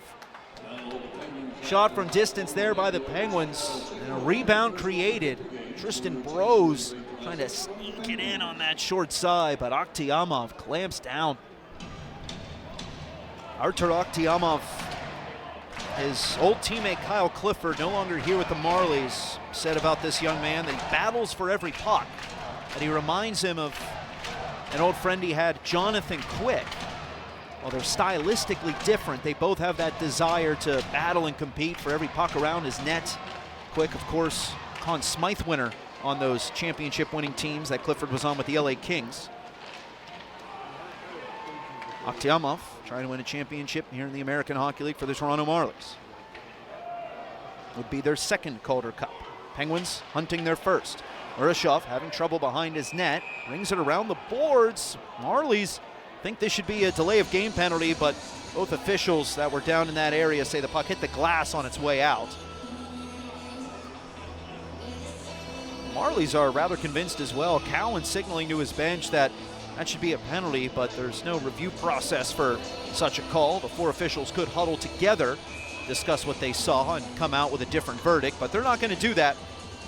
Shot from distance there by the Penguins. And a rebound created. Tristan Brose trying to sneak it in on that short side, but Akhtiamov clamps down. Artur Akhtiamov, his old teammate Kyle Clifford, no longer here with the Marlies, said about this young man that he battles for every puck. That he reminds him of an old friend he had, Jonathan Quick. While they're stylistically different, they both have that desire to battle and compete for every puck around his net. Quick, of course, Conn Smythe winner on those championship-winning teams that Clifford was on with the LA Kings. Akhtiamov trying to win a championship here in the American Hockey League for the Toronto Marlies. Would be their second Calder Cup. Penguins hunting their first. Urashov having trouble behind his net. Brings it around the boards. Marlies think this should be a delay of game penalty, but both officials that were down in that area say the puck hit the glass on its way out. Marlies are rather convinced as well. Cowan signaling to his bench that should be a penalty, but there's no review process for such a call. The four officials could huddle together, discuss what they saw, and come out with a different verdict, but they're not going to do that.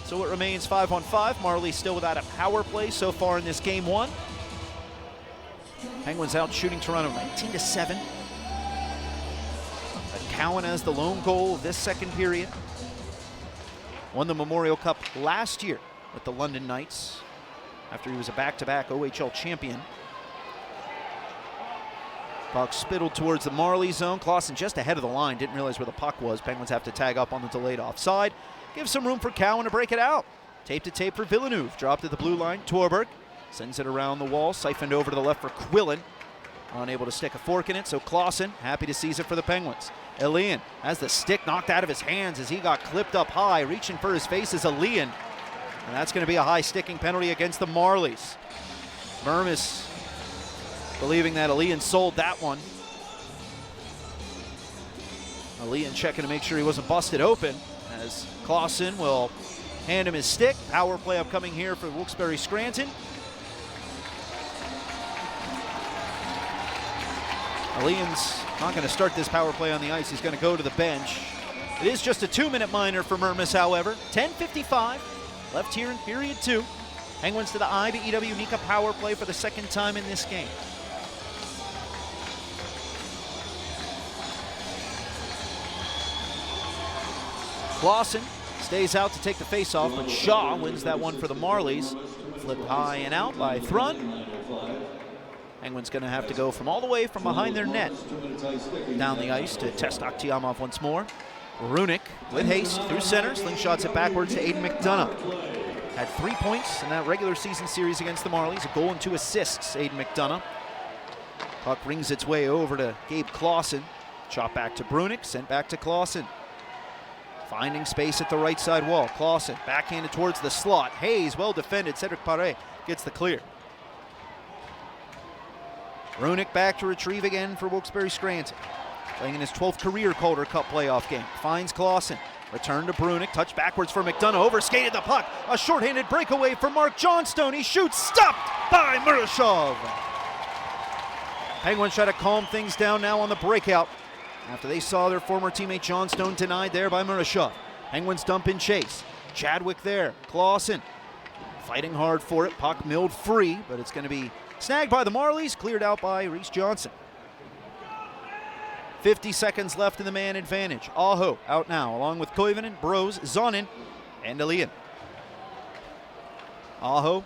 So it remains 5-on-5. Marlies still without a power play so far in this game one. Penguins out shooting Toronto 19-7. But Cowan has the lone goal of this second period. Won the Memorial Cup last year with the London Knights after he was a back-to-back OHL champion. Puck spittled towards the Marlies zone. Clausen just ahead of the line. Didn't realize where the puck was. Penguins have to tag up on the delayed offside. Gives some room for Cowan to break it out. Tape to tape for Villeneuve. Dropped at the blue line. Torberg sends it around the wall. Siphoned over to the left for Quillen. Unable to stick a fork in it, so Clausen happy to seize it for the Penguins. Elian has the stick knocked out of his hands as he got clipped up high. Reaching for his face is Elian. And that's going to be a high sticking penalty against the Marlies. Mermis believing that Elian sold that one. Elian checking to make sure he wasn't busted open as Clausen will hand him his stick. Power play upcoming here for Wilkes-Barre Scranton. Elian's not going to start this power play on the ice. He's going to go to the bench. It is just a 2-minute minor for Mermis, however. 10:55 left here in period 2. Penguins to the IBEW Nika power play for the second time in this game. Clausen stays out to take the faceoff, but Shaw wins that one for the Marlies. Flipped high and out by Thrun. Penguins going to have to go from all the way from behind their net down the ice to test Akhtiamov once more. Runick with haste through center, slingshots it backwards to Aiden McDonough. Had 3 points in that regular season series against the Marlies, a goal and 2 assists, Aiden McDonough. Puck rings its way over to Gabe Clausen. Chop back to Brunick, sent back to Clausen. Finding space at the right side wall. Clausen backhanded towards the slot. Hayes, well defended. Cedric Paré gets the clear. Runick back to retrieve again for Wilkes-Barre Scranton. Playing in his 12th career Calder Cup playoff game. Finds Clausen. Return to Brunick. Touch backwards for McDonough. Overskated the puck. A shorthanded breakaway for Mark Johnstone. He shoots. Stopped by Murashov. Penguins try to calm things down now on the breakout after they saw their former teammate Johnstone denied there by Murashov. Penguins dump in chase. Chadwick there. Clausen fighting hard for it. Puck milled free, but it's going to be snagged by the Marlies, cleared out by Reese Johnson. 50 seconds left in the man advantage. Aho out now, along with Koivunen, Brose, Zonin, and Elian. Aho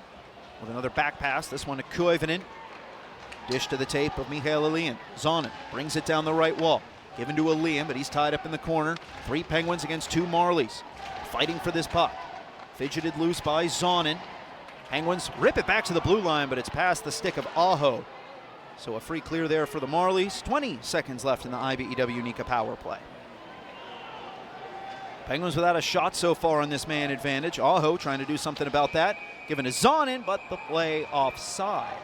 with another back pass, this one to Koivunen. Dish to the tape of Michael Elian. Zonin brings it down the right wall. Given to Elian, but he's tied up in the corner. 3 Penguins against 2 Marlies. Fighting for this puck. Fidgeted loose by Zonin. Penguins rip it back to the blue line, but it's past the stick of Aho. So a free clear there for the Marlies. 20 seconds left in the IBEW Nika power play. Penguins without a shot so far on this man advantage. Aho trying to do something about that. Given to Zonin, but the play offside.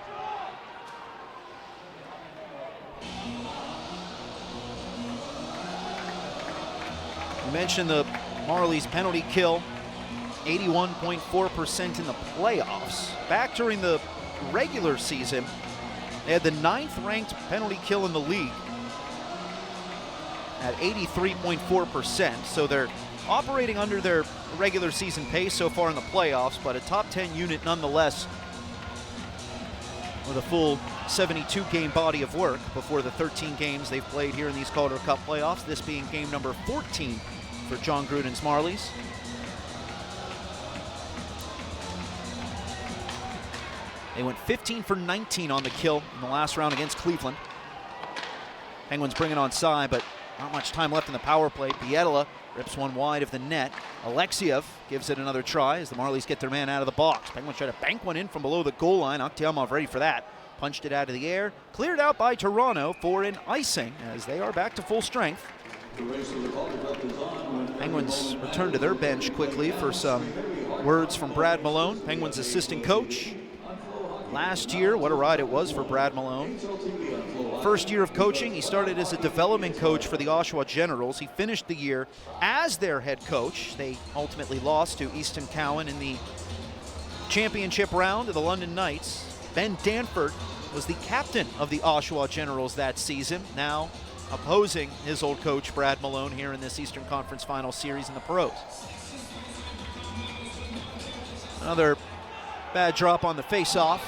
We mentioned the Marlies penalty kill, 81.4% in the playoffs. Back during the regular season, they had the 9th ranked penalty kill in the league at 83.4%. So they're operating under their regular season pace so far in the playoffs, but a top 10 unit nonetheless with a full 72-game body of work before the 13 games they've played here in these Calder Cup playoffs, this being game number 14 for John Gruden's Marlies. They went 15 for 19 on the kill in the last round against Cleveland. Penguins bring it on side, but not much time left in the power play. Biedela rips one wide of the net. Alexiev gives it another try as the Marlies get their man out of the box. Penguins try to bank one in from below the goal line. Aktiamov ready for that. Punched it out of the air. Cleared out by Toronto for an icing as they are back to full strength. Penguins return to their bench quickly for some words from Brad Malone, Penguins assistant coach. Last year, what a ride it was for Brad Malone. First year of coaching, he started as a development coach for the Oshawa Generals. He finished the year as their head coach. They ultimately lost to Easton Cowan in the championship round of the London Knights. Ben Danford was the captain of the Oshawa Generals that season, now opposing his old coach Brad Malone here in this Eastern Conference Final Series in the pros. Another bad drop on the face-off.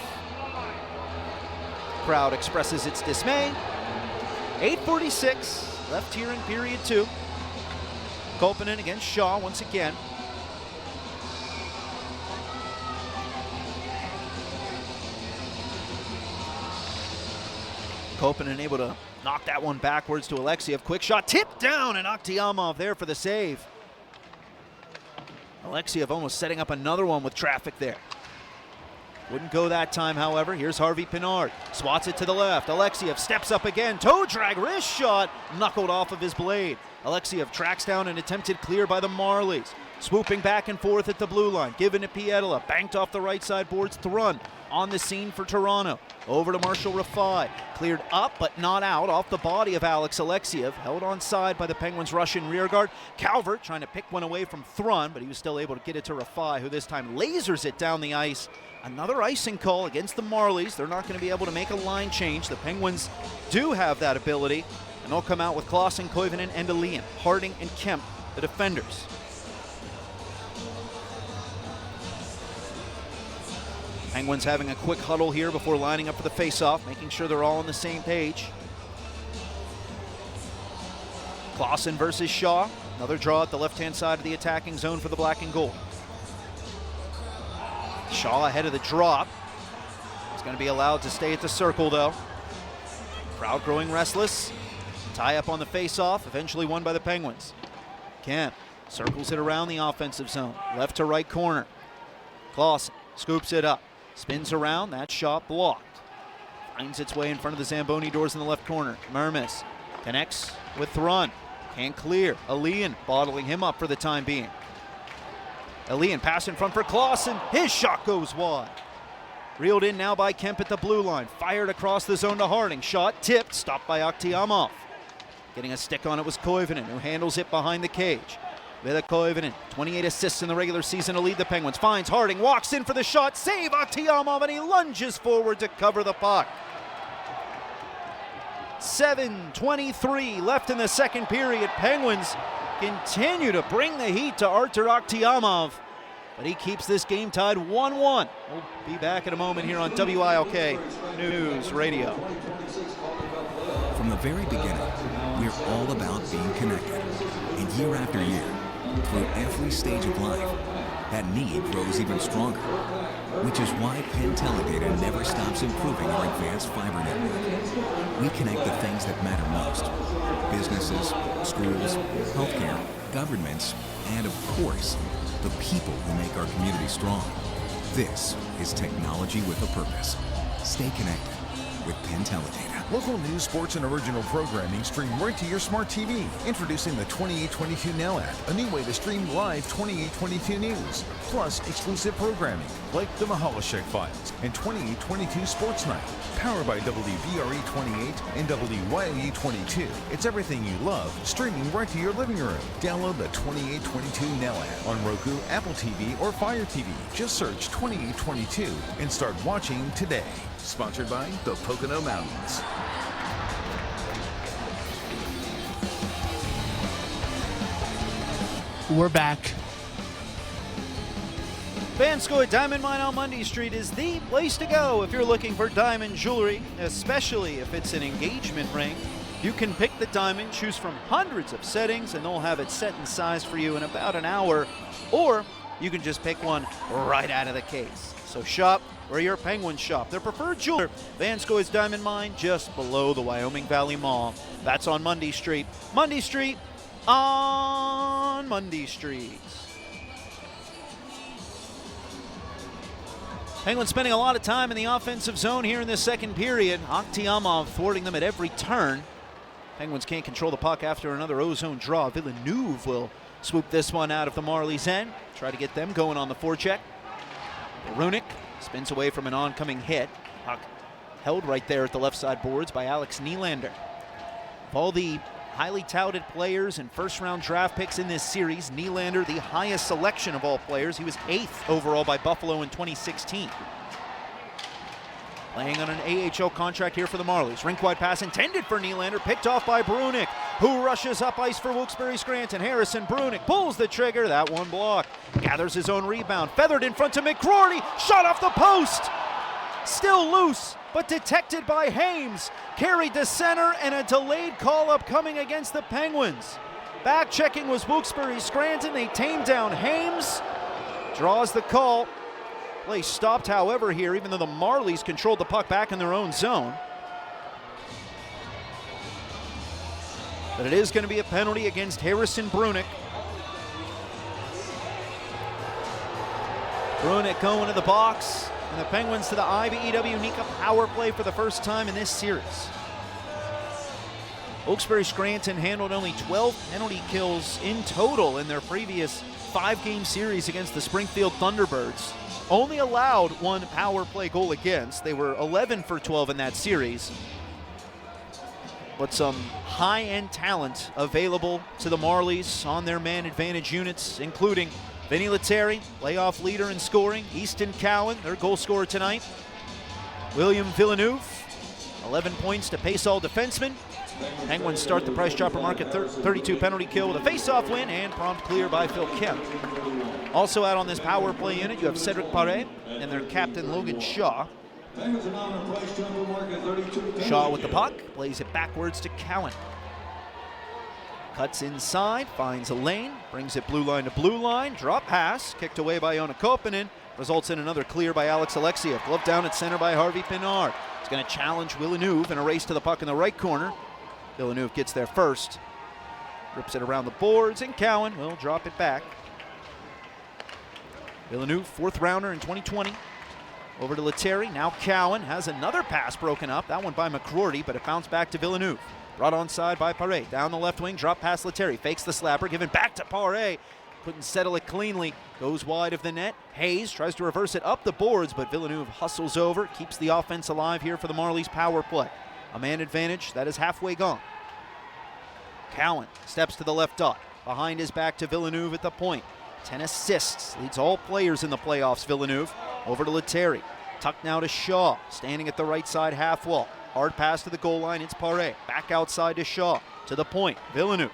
Crowd expresses its dismay. 8:46 left here in period 2. Kolpanen against Shaw once again. Kolpanen able to knock that one backwards to Alexiev. Quick shot, tipped down, and Aktiamov there for the save. Alexiev almost setting up another one with traffic there. Wouldn't go that time, however. Here's Harvey Pinard. Swats it to the left. Alexiev steps up again. Toe drag, wrist shot, knuckled off of his blade. Alexiev tracks down an attempted clear by the Marlies. Swooping back and forth at the blue line. Given to Pietila. Banked off the right side boards. Thrun on the scene for Toronto. Over to Marshall Rafai. Cleared up but not out off the body of Alex Alexiev. Held on side by the Penguins' Russian rearguard. Calvert trying to pick one away from Thrun, but he was still able to get it to Rafai, who this time lasers it down the ice. Another icing call against the Marlies. They're not going to be able to make a line change. The Penguins do have that ability, and they'll come out with Klassen, Koivunen, and Elian. Harding and Kemp, the defenders. Penguins having a quick huddle here before lining up for the face-off, making sure they're all on the same page. Klassen versus Shaw. Another draw at the left-hand side of the attacking zone for the black and gold. Shaw ahead of the drop. He's going to be allowed to stay at the circle, though. Crowd growing restless. Tie up on the face-off, eventually won by the Penguins. Kemp circles it around the offensive zone. Left to right corner. Klassen scoops it up. Spins around, that shot blocked. Finds its way in front of the Zamboni doors in the left corner. Mermis connects with Thrun. Can't clear. Elian bottling him up for the time being. Elian pass in front for Klassen. His shot goes wide. Reeled in now by Kemp at the blue line. Fired across the zone to Harding. Shot tipped, stopped by Aktiamov. Getting a stick on it was Koivunen, who handles it behind the cage. Vela Koivunen, 28 assists in the regular season to lead the Penguins. Finds Harding, walks in for the shot, save Aktiamov, and he lunges forward to cover the puck. 7:23 left in the second period. Penguins continue to bring the heat to Artur Aktiamov, but he keeps this game tied 1-1. We'll be back in a moment here on WILK News Radio. From the very beginning, we're all about being connected. And year after year, through every stage of life, that need grows even stronger. Which is why Penn Teledata never stops improving our advanced fiber network. We connect the things that matter most. Businesses, schools, healthcare, governments, and of course, the people who make our community strong. This is technology with a purpose. Stay connected with Penn Teledata. Local news, sports, and original programming streamed right to your smart TV. Introducing the 2822 Now app, a new way to stream live 2822 news. Plus, exclusive programming like the Mahalashek Files and 2822 Sports Night. Powered by WVRE 28 and WYOE 22. It's everything you love, streaming right to your living room. Download the 2822 Now app on Roku, Apple TV, or Fire TV. Just search 2822 and start watching today. Sponsored by the Pocono Mountains. We're back. Vanscoy Diamond Mine on Mundy Street is the place to go if you're looking for diamond jewelry, especially if it's an engagement ring. You can pick the diamond, choose from hundreds of settings, and they'll have it set and sized for you in about an hour. Or you can just pick one right out of the case. So shop where your Penguins shop. Their preferred jeweler, Vanscoy's Diamond Mine, just below the Wyoming Valley Mall. That's on Mundy Street. Mundy Street on Mundy Street. Penguins spending a lot of time in the offensive zone here in this second period. Akhtiamov thwarting them at every turn. Penguins can't control the puck after another ozone draw. Villeneuve will swoop this one out of the Marlies' end. Try to get them going on the forecheck. Runic spins away from an oncoming hit. Puck held right there at the left side boards by Alex Nylander. Of all the highly touted players and first-round draft picks in this series, Nylander, the highest selection of all players. He was 8th overall by Buffalo in 2016. Playing on an AHL contract here for the Marlies. Rink-wide pass intended for Nylander, picked off by Brunick, who rushes up ice for Wilkes-Barre Scranton. Harrison Brunick pulls the trigger, that one blocked. Gathers his own rebound, feathered in front to McCrory, shot off the post! Still loose, but detected by Hames. Carried to center, and a delayed call-up coming against the Penguins. Back checking was Wilkes-Barre Scranton. They tamed down Hames. Draws the call. Play stopped, however, here, even though the Marlies controlled the puck back in their own zone. But it is going to be a penalty against Harrison Brunick. Brunick going to the box. And the Penguins to the IBEW Nika power play for the first time in this series. Wilkes-Barre Scranton handled only 12 penalty kills in total in their previous 5-game series against the Springfield Thunderbirds. Only allowed one power play goal against. They were 11 for 12 in that series. But some high-end talent available to the Marlies on their man advantage units, including Vinny Lettieri, playoff leader in scoring. Easton Cowan, their goal scorer tonight. William Villeneuve, 11 points to pace all defensemen. Penguins start the price chopper mark at 32 penalty kill with a face-off win and prompt clear by Phil Kemp. Also out on this power play unit, you have Cedric Paré and their captain Logan Shaw. Shaw with the puck, plays it backwards to Cowan. Cuts inside, finds a lane, brings it blue line to blue line, drop pass, kicked away by Joona Koppanen, results in another clear by Alex Alexiev. Glove down at center by Harvey Pinard. He's going to challenge Villeneuve in a race to the puck in the right corner. Villeneuve gets there first, rips it around the boards, and Cowan will drop it back. Villeneuve, 4th rounder in 2020. Over to Lettieri, now Cowan has another pass broken up, that one by McCrory, but it bounced back to Villeneuve. Brought onside by Paré. Down the left wing, drop past Lettieri. Fakes the slapper, given back to Paré. Couldn't settle it cleanly. Goes wide of the net. Hayes tries to reverse it up the boards, but Villeneuve hustles over. Keeps the offense alive here for the Marlies power play. A man advantage that is halfway gone. Cowan steps to the left dot. Behind his back to Villeneuve at the point. 10 assists. Leads all players in the playoffs, Villeneuve. Over to Lettieri. Tucked now to Shaw. Standing at the right side half wall. Hard pass to the goal line, it's Paré. Back outside to Shaw, to the point, Villeneuve.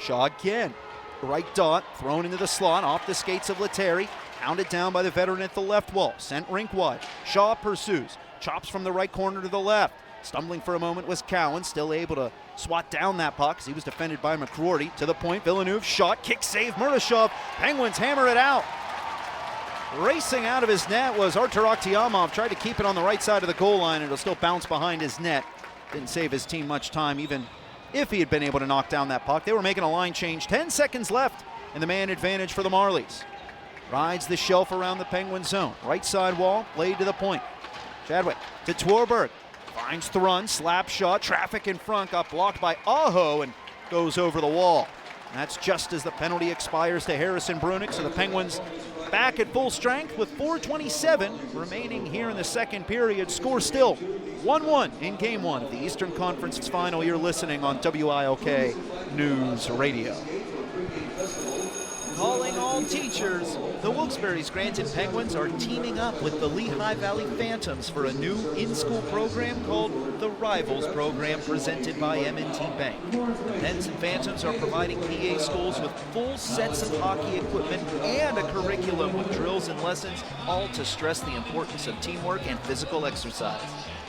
Shaw again, right dot, thrown into the slot, off the skates of Lettieri. Hounded down by the veteran at the left wall, sent rink wide. Shaw pursues, chops from the right corner to the left. Stumbling for a moment was Cowan, still able to swat down that puck as he was defended by McCrory. To the point, Villeneuve, shot, kick save, Murashov. Penguins hammer it out. Racing out of his net was Artur Akhtiamov. Tried to keep it on the right side of the goal line. It'll still bounce behind his net. Didn't save his team much time, even if he had been able to knock down that puck. They were making a line change. 10 seconds left in the man advantage for the Marlies. rides the shelf around the Penguin zone. Right side wall, played to the point. Chadwick to Twerberg, finds Thrun, slap shot, traffic in front, got blocked by Aho and goes over the wall. And that's just as the penalty expires to Harrison Brunick, so the Penguins back at full strength with 4:27 remaining here in the second period. Score still 1-1 in Game 1 of the Eastern Conference Final. You're listening on WILK News Radio. Calling all teachers, the Wilkes-Barre Scranton Penguins are teaming up with the Lehigh Valley Phantoms for a new in-school program called the Rivals Program, presented by M&T Bank. The Pens and Phantoms are providing PA schools with full sets of hockey equipment and a curriculum with drills and lessons, all to stress the importance of teamwork and physical exercise.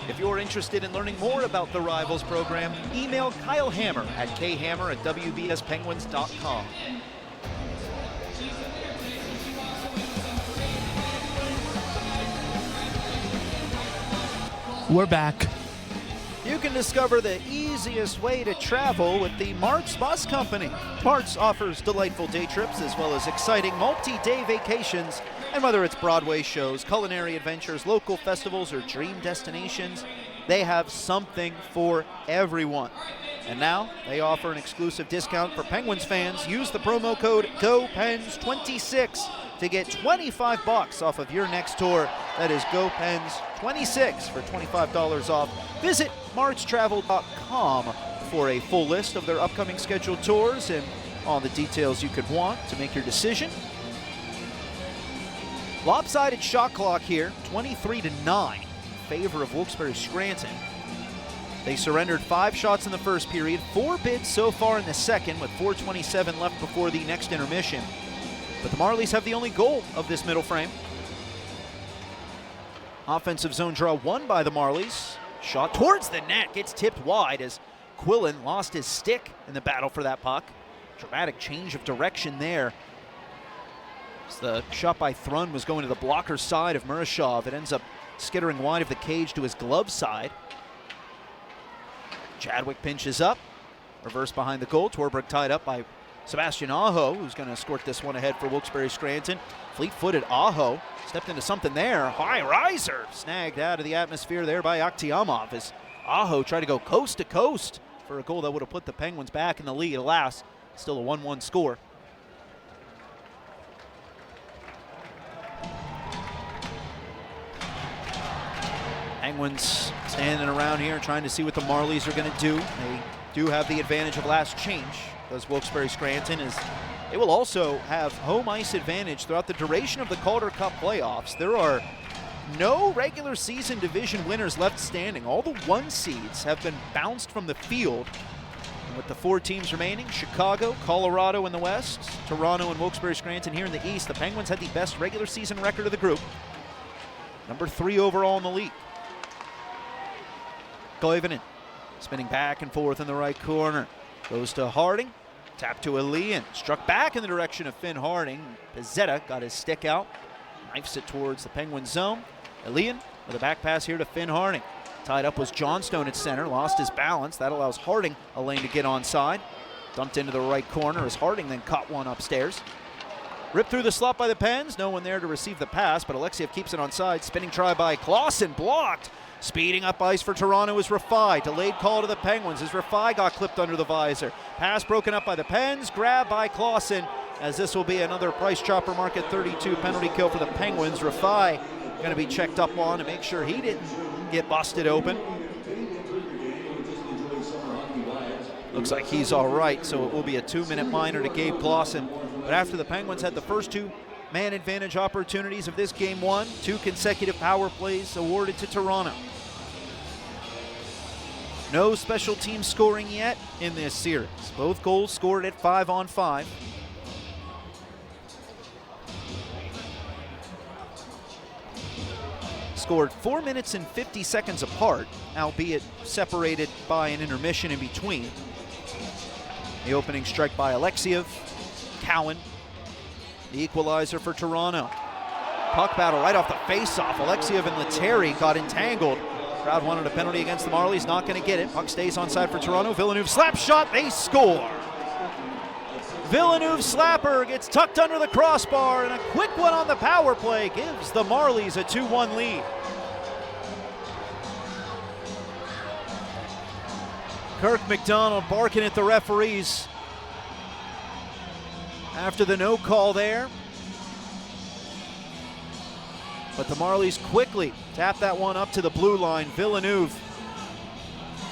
If you're interested in learning more about the Rivals Program, email Kyle Hammer at khammer@wbspenguins.com. We're back. You can discover the easiest way to travel with the Martz Bus Company. Martz offers delightful day trips as well as exciting multi-day vacations. And whether it's Broadway shows, culinary adventures, local festivals, or dream destinations, they have something for everyone. And now they offer an exclusive discount for Penguins fans. Use the promo code GOPENS26 to get $25 off of your next tour. That is GOPENS26 for $25 off. Visit martztravel.com for a full list of their upcoming scheduled tours and all the details you could want to make your decision. Lopsided shot clock here, 23-9 in favor of Wilkes-Barre Scranton. They surrendered 5 shots in the first period, 4 bids so far in the second, with 4:27 left before the next intermission. But the Marlies have the only goal of this middle frame. Offensive zone draw won by the Marlies. Shot towards the net, gets tipped wide as Quillen lost his stick in the battle for that puck. Dramatic change of direction there. As the shot by Thrun was going to the blocker side of Murashov. It ends up skittering wide of the cage to his glove side. Chadwick pinches up. Reverse behind the goal. Twerberg tied up by Sebastian Aho, who's going to escort this one ahead for Wilkes-Barre Scranton. Fleet-footed Aho stepped into something there. High riser snagged out of the atmosphere there by Akhtiamov as Aho tried to go coast to coast for a goal that would have put the Penguins back in the lead. Alas, still a 1-1 score. Penguins standing around here trying to see what the Marlies are going to do. They do have the advantage of last change, because Wilkes-Barre Scranton is. They will also have home ice advantage throughout the duration of the Calder Cup playoffs. There are no regular season division winners left standing. All the 1 seeds have been bounced from the field. And with the 4 teams remaining, Chicago, Colorado in the west, Toronto and Wilkes-Barre Scranton here in the east, the Penguins had the best regular season record of the group. Number 3 overall in the league. Koivunen spinning back and forth in the right corner. Goes to Harding. Tap to Elian. Struck back in the direction of Finn Harding. Pizzetta got his stick out. Knifes it towards the Penguin zone. Elian with a back pass here to Finn Harding. Tied up was Johnstone at center. Lost his balance. That allows Harding a lane to get onside. Dumped into the right corner as Harding then caught one upstairs. Ripped through the slot by the Pens. No one there to receive the pass, but Alexiev keeps it onside. Spinning try by Clausen. Blocked. Speeding up ice for Toronto is Rafai. Delayed call to the Penguins as Rafai got clipped under the visor. Pass broken up by the Pens. Grab by Clausen, as this will be another Price Chopper Market 32 penalty kill for the Penguins. Rafai going to be checked up on to make sure he didn't get busted open. Looks like he's all right, so it will be a 2-minute minor to Gabe Clausen. But after the Penguins had the first 2 man advantage opportunities of this Game 1, 2 consecutive power plays awarded to Toronto. No special team scoring yet in this series. Both goals scored at 5-on-5. Scored 4 minutes and 50 seconds apart, albeit separated by an intermission in between. The opening strike by Alexiev. Cowan, the equalizer for Toronto. Puck battle right off the face-off. Alexiev and Lettieri got entangled. Crowd wanted a penalty against the Marlies, not going to get it. Puck stays onside for Toronto. Villeneuve slap shot, they score. Villeneuve's slapper gets tucked under the crossbar, and a quick one on the power play gives the Marlies a 2-1 lead. Kirk McDonald barking at the referees after the no call there. But the Marlies quickly tap that one up to the blue line. Villeneuve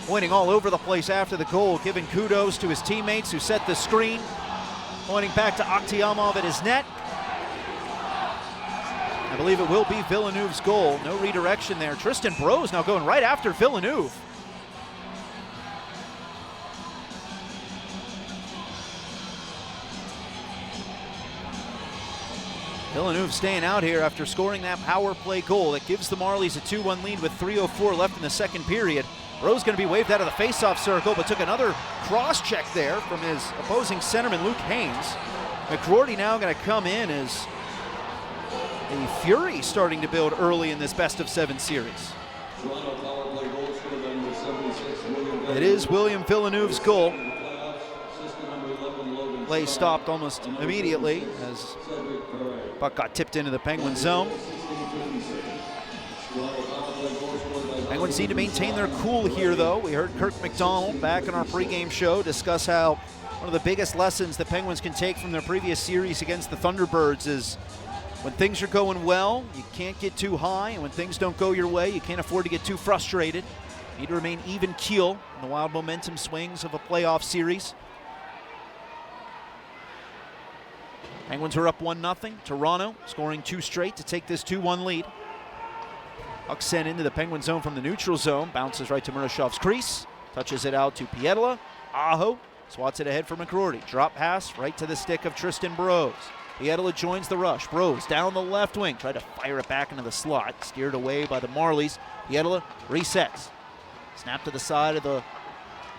pointing all over the place after the goal, giving kudos to his teammates who set the screen, pointing back to Akhtiamov at his net. I believe it will be Villeneuve's goal. No redirection there. Tristan Brose now going right after Villeneuve. Villeneuve staying out here after scoring that power play goal that gives the Marlies a 2-1 lead with 3:04 left in the second period. Rose going to be waved out of the faceoff circle, but took another cross-check there from his opposing centerman, Luke Haynes. McCrory now going to come in as a fury starting to build early in this best-of-7 series. It is William Villeneuve's goal. Play stopped almost immediately as puck got tipped into the Penguin zone. Penguins need to maintain their cool here, though. We heard Kirk McDonald back in our pregame show discuss how one of the biggest lessons the Penguins can take from their previous series against the Thunderbirds is when things are going well, you can't get too high, and when things don't go your way, you can't afford to get too frustrated. You need to remain even keel in the wild momentum swings of a playoff series. Penguins are up 1-0. Toronto scoring 2 straight to take this 2-1 lead. Puck sent into the Penguin zone from the neutral zone. Bounces right to Murashov's crease. Touches it out to Pietila. Aho swats it ahead for McCrory. Drop pass right to the stick of Tristan Brose. Pietila joins the rush. Brose down the left wing. Tried to fire it back into the slot. Steered away by the Marlies. Pietila resets. Snap to the side of the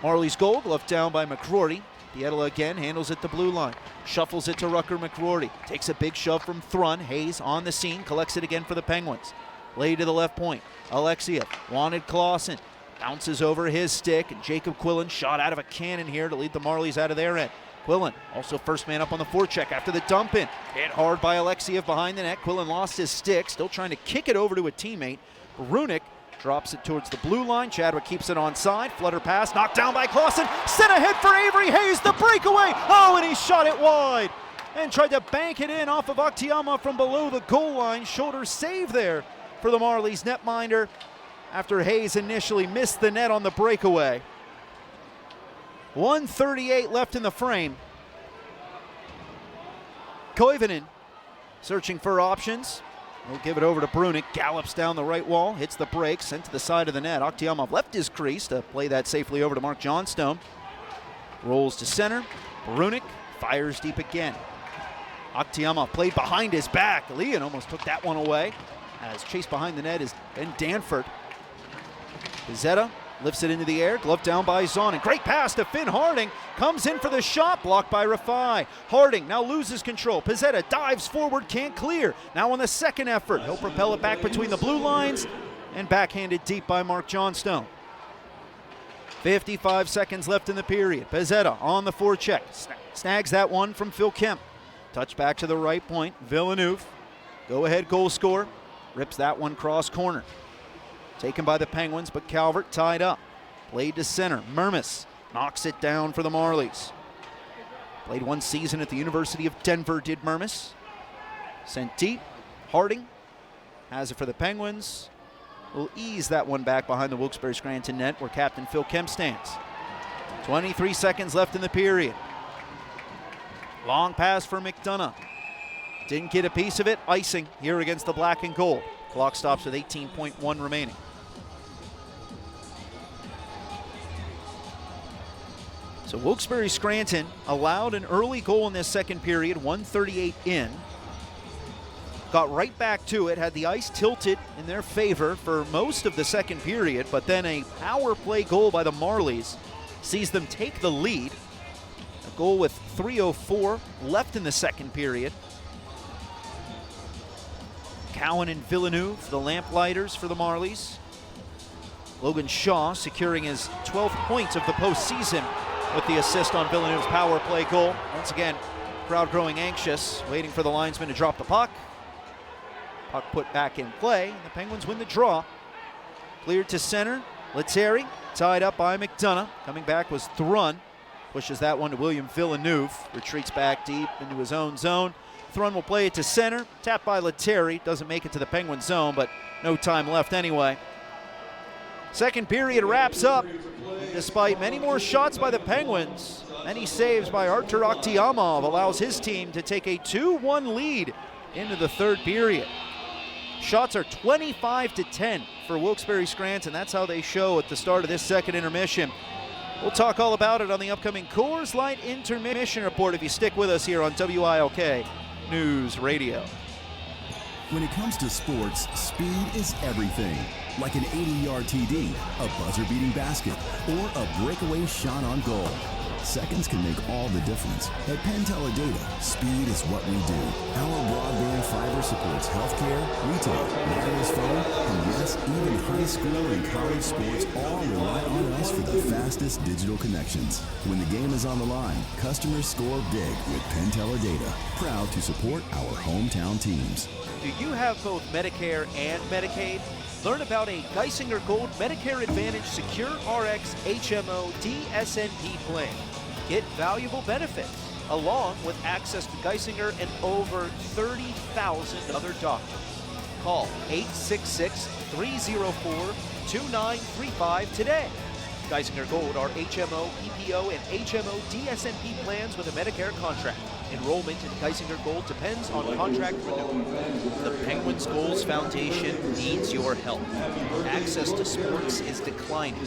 Marlies goal. Gloved down by McCrory. Pietila again handles it the blue line. Shuffles it to Rucker McCrory. Takes a big shove from Thrun. Hayes on the scene. Collects it again for the Penguins. Lay to the left point. Alexiev wanted Clausen. Bounces over his stick. And Jacob Quillen shot out of a cannon here to lead the Marlies out of their end. Quillen also first man up on the forecheck after the dump in. Hit hard by Alexiev behind the net. Quillen lost his stick. Still trying to kick it over to a teammate. Runick drops it towards the blue line. Chadwick keeps it onside. Flutter pass knocked down by Clausen. Sent ahead for Avery Hayes. The breakaway. Oh, and he shot it wide. And tried to bank it in off of Akhtiamov from below the goal line. Shoulder save there for the Marlies netminder after Hayes initially missed the net on the breakaway. 1:38 left in the frame. Koivunen searching for options. We'll give it over to Brunick. Gallops down the right wall, hits the break, sent to the side of the net. Akhtiamov left his crease to play that safely over to Mark Johnstone. Rolls to center. Brunick fires deep again. Akhtiamov played behind his back. Leon almost took that one away. As chased behind the net is Ben Danford. Pizzetta lifts it into the air, gloved down by Zahn. And great pass to Finn Harding. Comes in for the shot, blocked by Rafai. Harding now loses control. Pizzetta dives forward, can't clear. Now on the second effort, he'll propel it back between the blue lines and backhanded deep by Mark Johnstone. 55 seconds left in the period. Pizzetta on the forecheck. Snags that one from Phil Kemp. Touch back to the right point. Villeneuve, go-ahead goal scorer. Rips that one cross corner. Taken by the Penguins, but Calvert tied up. Played to center. Mermis knocks it down for the Marlies. Played one season at the University of Denver, did Mermis. Sent deep. Harding has it for the Penguins. Will ease that one back behind the Wilkes-Barre Scranton net where Captain Phil Kemp stands. 23 seconds left in the period. Long pass for McDonough. Didn't get a piece of it. Icing here against the black and gold. Clock stops with 18.1 remaining. So Wilkes-Barre Scranton allowed an early goal in this second period, 1:38 in. Got right back to it, had the ice tilted in their favor for most of the second period, but then a power play goal by the Marlies sees them take the lead. A goal with 3:04 left in the second period. Cowan and Villeneuve, the lamplighters for the Marlies. Logan Shaw securing his 12th point of the postseason with the assist on Villeneuve's power play goal. Once again, crowd growing anxious, waiting for the linesman to drop the puck. Puck put back in play, and the Penguins win the draw. Cleared to center. Lettieri tied up by McDonough. Coming back was Thrun. Pushes that one to William Villeneuve. Retreats back deep into his own zone. Thrun will play it to center. Tapped by Lettieri. Doesn't make it to the Penguin zone, but no time left anyway. Second period wraps up. Despite many more shots by the Penguins, many saves by Artur Akhtiamov allows his team to take a 2-1 lead into the third period. Shots are 25-10 for Wilkes-Barre Scranton. That's how they show at the start of this second intermission. We'll talk all about it on the upcoming Coors Light Intermission Report if you stick with us here on WILK News Radio. When it comes to sports, speed is everything. Like an 80-yard TD, a buzzer-beating basket, or a breakaway shot on goal. Seconds can make all the difference. At Penn Data, speed is what we do. Our broadband fiber supports healthcare, retail, wireless phone, and yes, even high school and college sports all rely on us for the fastest digital connections. When the game is on the line, customers score big with Penn Data. Proud to support our hometown teams. Do you have both Medicare and Medicaid? Learn about a Geisinger Gold Medicare Advantage Secure RX HMO DSNP plan. Get valuable benefits, along with access to Geisinger and over 30,000 other doctors. Call 866-304-2935 today. Geisinger Gold are HMO, PPO, and HMO DSNP plans with a Medicare contract. Enrollment in Geisinger Gold depends on contract renewal. The Penguins Goals Foundation needs your help. Access to sports is declining.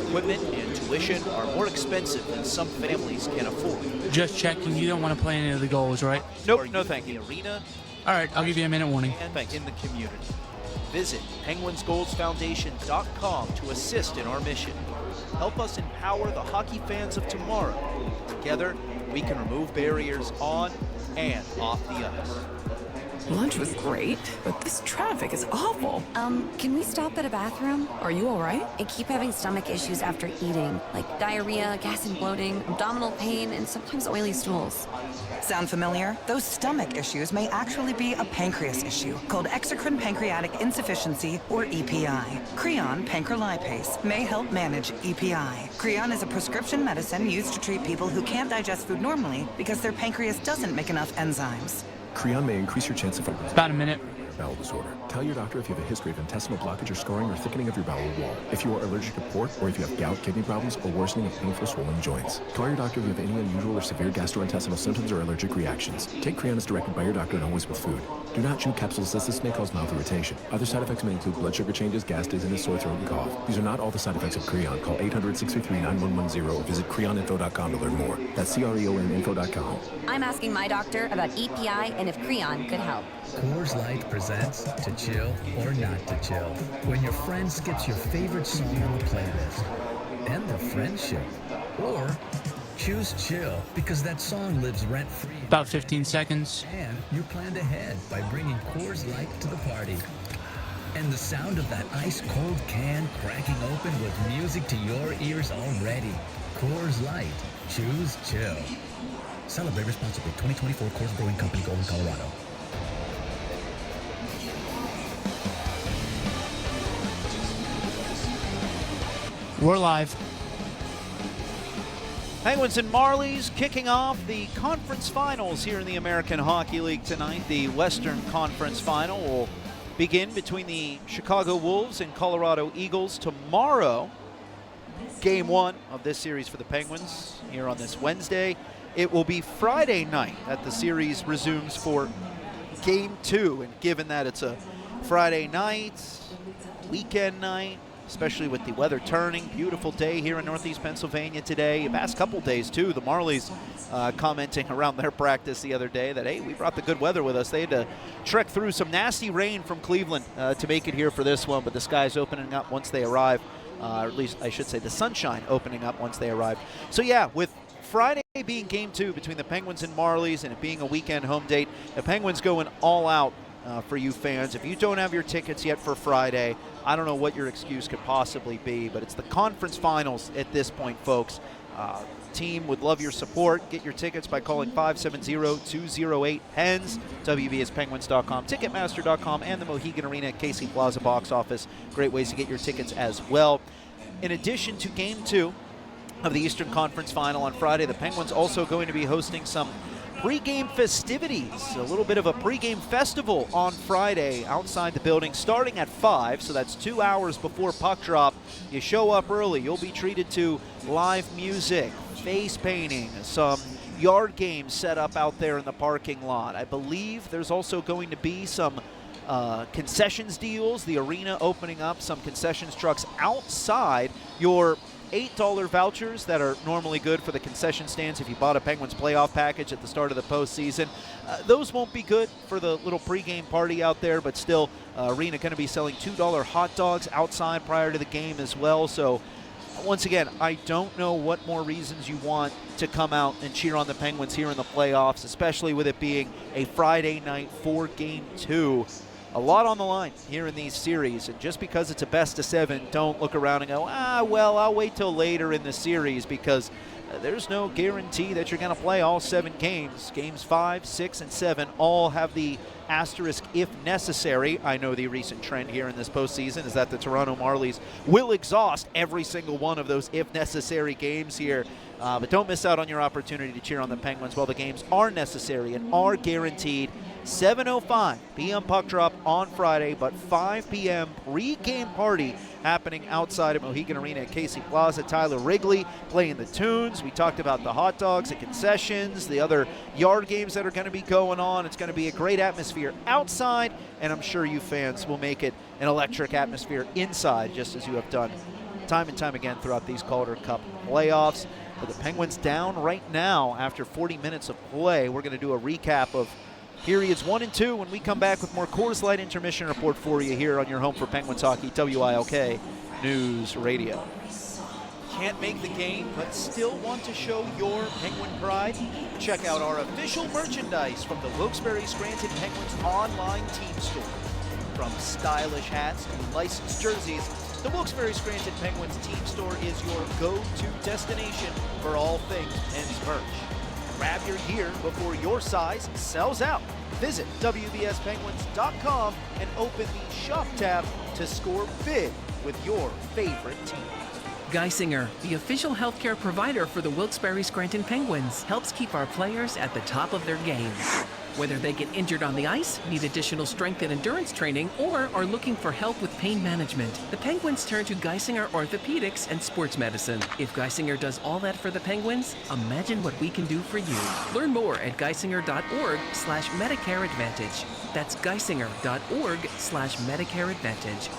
Equipment and tuition are more expensive than some families can afford. Just checking, you don't want to play any of the goals, right? Nope, no thank you. Arena. All right, I'll give you a minute warning. Thanks. In the community. Visit penguinsgoalsfoundation.com to assist in our mission. Help us empower the hockey fans of tomorrow. Together, we can remove barriers on and off the ice. Lunch was great, but this traffic is awful. Can we stop at a bathroom? Are you all right? I keep having stomach issues after eating, like diarrhea, gas and bloating, abdominal pain, and sometimes oily stools. Sound familiar? Those stomach issues may actually be a pancreas issue called exocrine pancreatic insufficiency, or EPI. Creon pancrelipase may help manage EPI. Creon is a prescription medicine used to treat people who can't digest food normally because their pancreas doesn't make enough enzymes. Creon may increase your chance of About a minute. bowel disorder. Tell your doctor if you have a history of intestinal blockage or scarring or thickening of your bowel wall. If you are allergic to pork, or if you have gout, kidney problems, or worsening of painful swollen joints. Call your doctor if you have any unusual or severe gastrointestinal symptoms or allergic reactions. Take Creon as directed by your doctor and always with food. Do not chew capsules as this may cause mouth irritation. Other side effects may include blood sugar changes, gas, dizziness, sore throat, and cough. These are not all the side effects of Creon. Call 800-633-9110 or visit creoninfo.com to learn more. That's creoninfo.com. I'm asking my doctor about EPI and if Creon could help. Coors Light presents To Chill or Not to Chill. When your friend skips your favorite song on the playlist. End the friendship. Or choose chill because that song lives rent-free. About 15 seconds. And you planned ahead by bringing Coors Light to the party. And the sound of that ice-cold can cracking open with music to your ears already. Coors Light. Choose chill. Celebrate responsibly. 2024 Coors Brewing Company, Golden, Colorado. We're live. Penguins and Marlies kicking off the conference finals here in the American Hockey League tonight. The Western Conference Final will begin between the Chicago Wolves and Colorado Eagles tomorrow. Game 1 of this series for the Penguins here on this Wednesday. It will be Friday night that the series resumes for Game 2. And given that it's a Friday night, weekend night, especially with the weather turning. Beautiful day here in Northeast Pennsylvania today. The past couple days, too. The Marlies commenting around their practice the other day that, hey, we brought the good weather with us. They had to trek through some nasty rain from Cleveland to make it here for this one, but the sky's opening up once they arrive. Or at least, I should say, the sunshine opening up once they arrive. So, yeah, with Friday being Game 2 between the Penguins and Marlies and it being a weekend home date, the Penguins going all out for you fans. If you don't have your tickets yet for Friday, I don't know what your excuse could possibly be, but it's the conference finals at this point, folks. team would love your support. Get your tickets by calling 570-208-PENS, WBSPenguins.com, Ticketmaster.com, and the Mohegan Arena at Casey Plaza box office. Great ways to get your tickets as well. In addition to Game 2 of the Eastern Conference Final on Friday, the Penguins also going to be hosting some pregame festivities, a little bit of a pregame festival on Friday outside the building starting at 5, so that's 2 hours before puck drop. You show up early, you'll be treated to live music, face painting, some yard games set up out there in the parking lot. I believe there's also going to be some concessions deals, the arena opening up some concessions trucks outside. Your $8 vouchers that are normally good for the concession stands if you bought a Penguins playoff package at the start of the postseason. Those won't be good for the little pregame party out there, but still, arena going to be selling $2 hot dogs outside prior to the game as well. So once again, I don't know what more reasons you want to come out and cheer on the Penguins here in the playoffs, especially with it being a Friday night for Game 2. A lot on the line here in these series, and just because it's a best-of-7, don't look around and go, well, I'll wait till later in the series, because there's no guarantee that you're going to play all 7 games. Games 5, 6, and 7 all have the asterisk if necessary. I know the recent trend here in this postseason is that the Toronto Marlies will exhaust every single one of those if necessary games here. But don't miss out on your opportunity to cheer on the Penguins while the games are necessary and are guaranteed. 7:05 p.m. puck drop on Friday, but 5 p.m. pre-game party happening outside of Mohegan Arena at Casey Plaza. Tyler Wrigley playing the tunes. We talked about the hot dogs, the concessions, the other yard games that are going to be going on. It's going to be a great atmosphere outside, and I'm sure you fans will make it an electric atmosphere inside, just as you have done time and time again throughout these Calder Cup playoffs. But the Penguins down right now after 40 minutes of play. We're going to do a recap of periods 1 and 2 when we come back with more Coors Light intermission report for you here on your home for Penguins hockey, WILK News Radio. Can't make the game, but still want to show your Penguin pride? Check out our official merchandise from the Wilkes-Barre Scranton Penguins online team store. From stylish hats to licensed jerseys, the Wilkes-Barre Scranton Penguins team store is your go-to destination for all things Pens merch. Grab your gear before your size sells out. Visit WBSPenguins.com and open the shop tab to score big with your favorite team. Geisinger, the official healthcare provider for the Wilkes-Barre Scranton Penguins, helps keep our players at the top of their game. Whether they get injured on the ice, need additional strength and endurance training, or are looking for help with pain management, the Penguins turn to Geisinger Orthopedics and Sports Medicine. If Geisinger does all that for the Penguins, imagine what we can do for you. Learn more at geisinger.org/Medicare Advantage. That's geisinger.org/Medicare Advantage.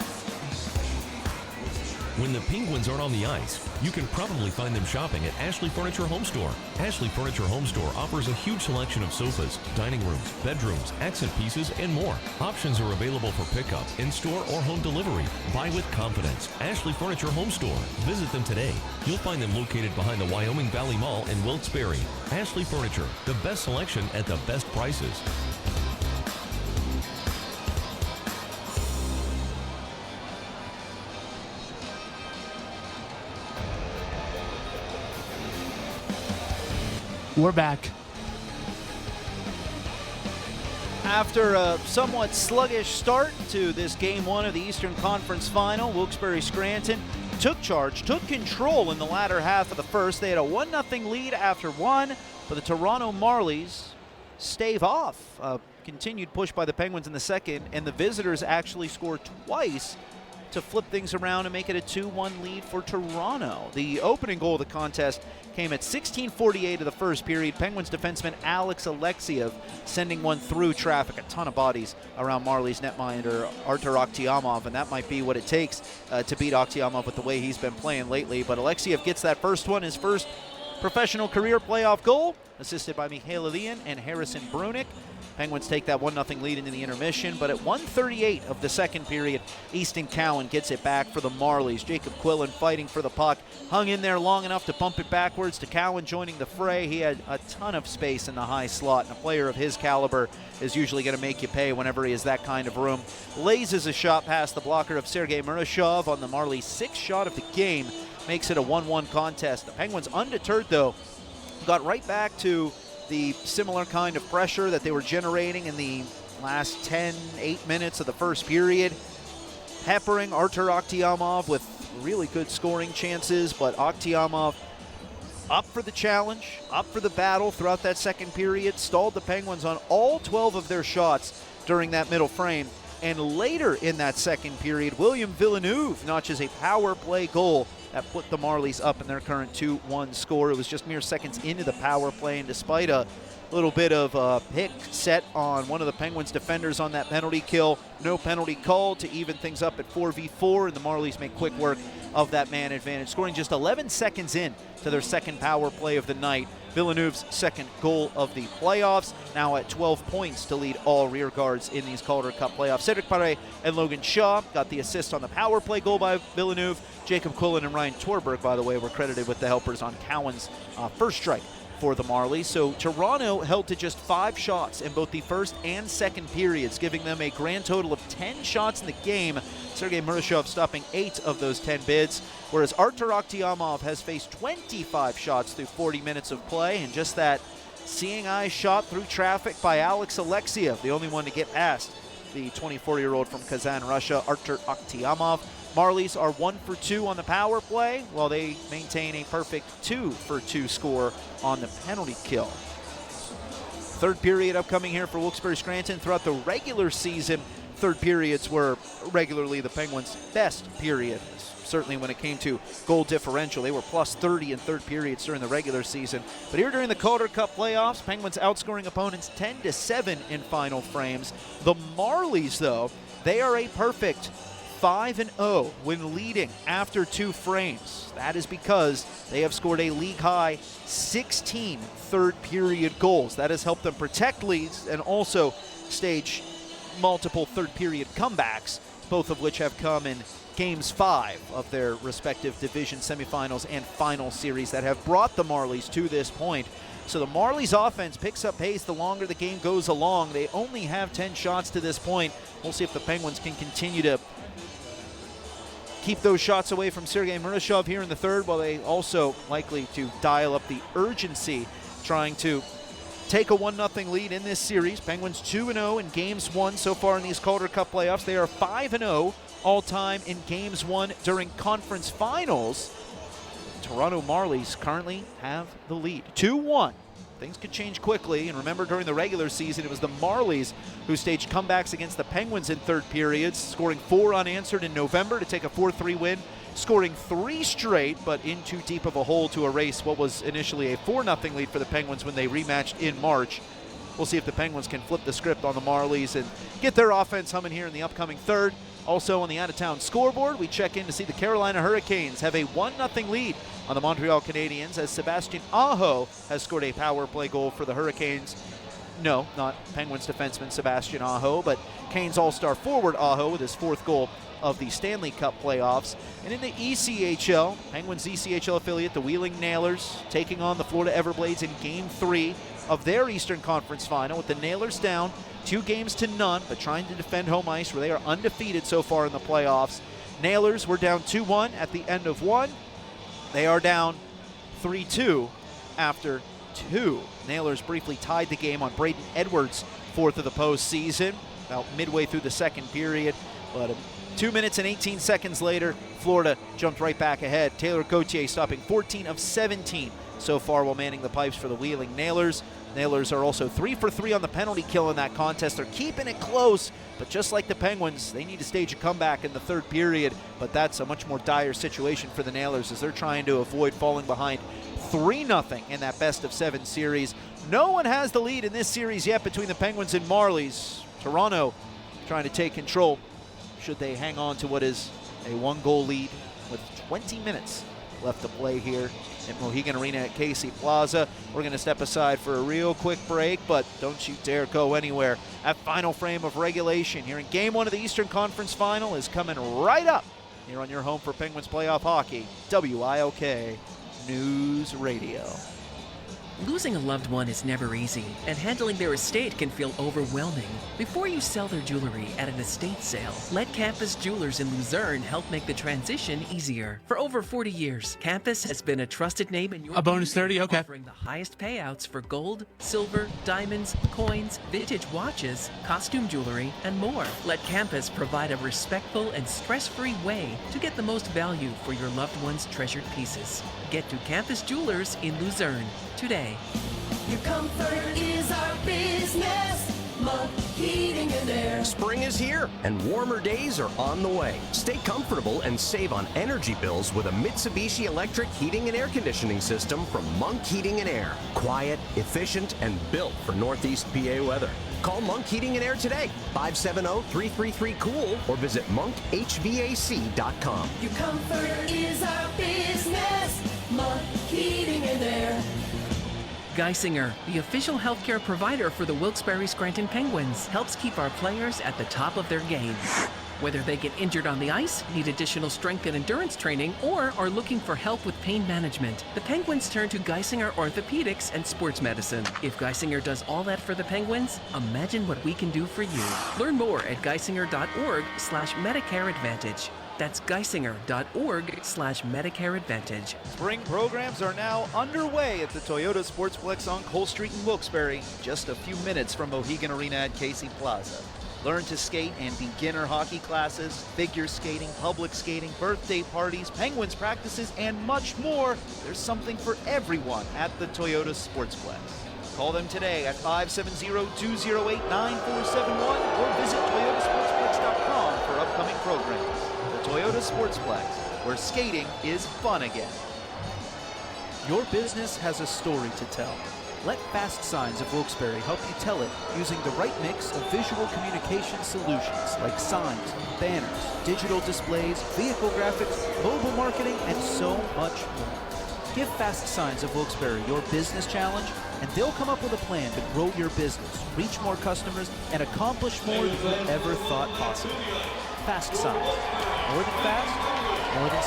When the Penguins aren't on the ice, you can probably find them shopping at Ashley Furniture Home Store. Ashley Furniture Home Store offers a huge selection of sofas, dining rooms, bedrooms, accent pieces, and more. Options are available for pickup, in-store, or home delivery. Buy with confidence. Ashley Furniture Home Store. Visit them today. You'll find them located behind the Wyoming Valley Mall in Wilkes-Barre. Ashley Furniture, the best selection at the best prices. We're back. After a somewhat sluggish start to this Game 1 of the Eastern Conference Final, Wilkes-Barre Scranton took charge, took control in the latter half of the first. They had a 1-0 lead after 1, but the Toronto Marlies stave off. Continued push by the Penguins in the second, and the visitors actually scored twice to flip things around and make it a 2-1 lead for Toronto. The opening goal of the contest came at 16:48 of the first period. Penguins defenseman Alex Alexiev sending one through traffic. A ton of bodies around Marlies netminder Artur Akhtiamov, and that might be what it takes to beat Akhtiamov with the way he's been playing lately. But Alexiev gets that first one, his first professional career playoff goal, assisted by Mikhail Ilian and Harrison Brunick. Penguins take that 1-0 lead into the intermission, but at 1:38 of the second period, Easton Cowan gets it back for the Marlies. Jacob Quillen fighting for the puck, hung in there long enough to bump it backwards to Cowan joining the fray. He had a ton of space in the high slot, and a player of his caliber is usually going to make you pay whenever he has that kind of room. Blazes a shot past the blocker of Sergei Murashov on the Marlies' 6th shot of the game. makes it a 1-1 contest. The Penguins, undeterred though, got right back to the similar kind of pressure that they were generating in the last 8 minutes of the first period, peppering Artur Akhtiamov with really good scoring chances, but Akhtiamov up for the challenge, up for the battle throughout that second period, stalled the Penguins on all 12 of their shots during that middle frame. And later in that second period, William Villeneuve notches a power play goal that put the Marlies up in their current 2-1 score. It was just mere seconds into the power play, and despite a little bit of a pick set on one of the Penguins' defenders on that penalty kill, no penalty called to even things up at 4v4, and the Marlies make quick work of that man advantage, scoring just 11 seconds in to their second power play of the night. Villeneuve's second goal of the playoffs, now at 12 points to lead all rear guards in these Calder Cup playoffs. Cedric Paré and Logan Shaw got the assist on the power play goal by Villeneuve. Jacob Quillen and Ryan Torberg, by the way, were credited with the helpers on Cowan's first strike for the Marlies. So Toronto held to just 5 shots in both the first and second periods, giving them a grand total of 10 shots in the game. Sergei Murashov stopping 8 of those 10 bids, whereas Artur Akhtiamov has faced 25 shots through 40 minutes of play, and just that seeing eye shot through traffic by Alex Alexiev, the only one to get past the 24-year-old from Kazan, Russia, Artur Akhtiamov. Marlies are 1 for 2 on the power play, while they maintain a perfect 2 for 2 score on the penalty kill. Third period upcoming here for Wilkes-Barre Scranton. Throughout the regular season, third periods were regularly the Penguins' best period. Certainly when it came to goal differential, they were plus 30 in third periods during the regular season. But here during the Calder Cup playoffs, Penguins outscoring opponents 10-7 in final frames. The Marlies, though, they are a perfect 5-0 when leading after 2 frames. That is because they have scored a league-high 16 third-period goals. That has helped them protect leads and also stage multiple third-period comebacks, both of which have come in Games 5 of their respective division semifinals and final series that have brought the Marlies to this point. So the Marlies offense picks up pace the longer the game goes along. They only have 10 shots to this point. We'll see if the Penguins can continue to keep those shots away from Sergei Murashov here in the third, while they also likely to dial up the urgency, trying to take a 1-0 lead in this series. Penguins 2-0 in Games 1 so far in these Calder Cup playoffs. They are 5-0 all-time in Games 1 during conference finals. Toronto Marlies currently have the lead, 2-1. Things could change quickly, and remember during the regular season it was the Marlies who staged comebacks against the Penguins in third periods, scoring 4 unanswered in November to take a 4-3 win, scoring 3 straight, but in too deep of a hole to erase what was initially a 4-0 lead for the Penguins when they rematched in March. We'll see if the Penguins can flip the script on the Marlies and get their offense humming here in the upcoming third. Also on the out-of-town scoreboard, we check in to see the Carolina Hurricanes have a 1-0 lead on the Montreal Canadiens as Sebastian Aho has scored a power play goal for the Hurricanes. No, not Penguins defenseman Sebastian Aho, but Canes all-star forward Aho with his 4th goal of the Stanley Cup playoffs. And in the ECHL, Penguins ECHL affiliate, the Wheeling Nailers, taking on the Florida Everblades in Game 3 of their Eastern Conference final, with the Nailers down 2-0, but trying to defend home ice where they are undefeated so far in the playoffs. Nailers were down 2-1 at the end of 1. They are down 3-2 after 2. Nailers briefly tied the game on Braden Edwards' 4th of the postseason, about midway through the second period, but 2 minutes and 18 seconds later, Florida jumped right back ahead. Taylor Gauthier stopping 14 of 17 so far while manning the pipes for the Wheeling Nailers. Nailers are also 3 for 3 on the penalty kill in that contest. They're keeping it close, but just like the Penguins, they need to stage a comeback in the third period, but that's a much more dire situation for the Nailers as they're trying to avoid falling behind 3-0 in that best-of-7 series. No one has the lead in this series yet between the Penguins and Marlies. Toronto trying to take control should they hang on to what is a 1-goal lead with 20 minutes left to play here at Mohegan Arena at Casey Plaza. We're going to step aside for a real quick break, but don't you dare go anywhere. That final frame of regulation here in Game 1 of the Eastern Conference Final is coming right up here on your home for Penguins playoff hockey, WIOK News Radio. Losing a loved one is never easy, and handling their estate can feel overwhelming. Before you sell their jewelry at an estate sale, let Campus Jewelers in Luzerne help make the transition easier. For over 40 years, Campus has been a trusted name in your A bonus 30, okay. offering the highest payouts for gold, silver, diamonds, coins, vintage watches, costume jewelry, and more. Let Campus provide a respectful and stress-free way to get the most value for your loved one's treasured pieces. Get to Campus Jewelers in Luzerne today. Your comfort is our business. Mug Heating and Air. Spring is here, and warmer days are on the way. Stay comfortable and save on energy bills with a Mitsubishi electric heating and air conditioning system from Monk Heating and Air. Quiet, efficient, and built for Northeast PA weather. Call Monk Heating and Air today, 570-333-COOL, or visit monkhvac.com. Your comfort is our business. Mug Heating and Air. Geisinger, the official healthcare provider for the Wilkes-Barre Scranton Penguins, helps keep our players at the top of their game. Whether they get injured on the ice, need additional strength and endurance training, or are looking for help with pain management, the Penguins turn to Geisinger Orthopedics and Sports Medicine. If Geisinger does all that for the Penguins, imagine what we can do for you. Learn more at geisinger.org/Medicare Advantage. That's geisinger.org/Medicare Advantage. Spring programs are now underway at the Toyota Sportsplex on Cole Street in Wilkes-Barre, just a few minutes from Mohegan Arena at Casey Plaza. Learn to skate and beginner hockey classes, figure skating, public skating, birthday parties, Penguins practices, and much more. There's something for everyone at the Toyota Sportsplex. Call them today at 570-208-9471 or visit toyotasportsplex.com for upcoming programs. The Toyota Sportsplex, where skating is fun again. Your business has a story to tell. Let Fast Signs of Wilkes-Barre help you tell it using the right mix of visual communication solutions like signs, banners, digital displays, vehicle graphics, mobile marketing, and so much more. Give Fast Signs of Wilkes-Barre your business challenge, and they'll come up with a plan to grow your business, reach more customers, and accomplish more than you ever thought possible. Fast Signs. More than fast, more than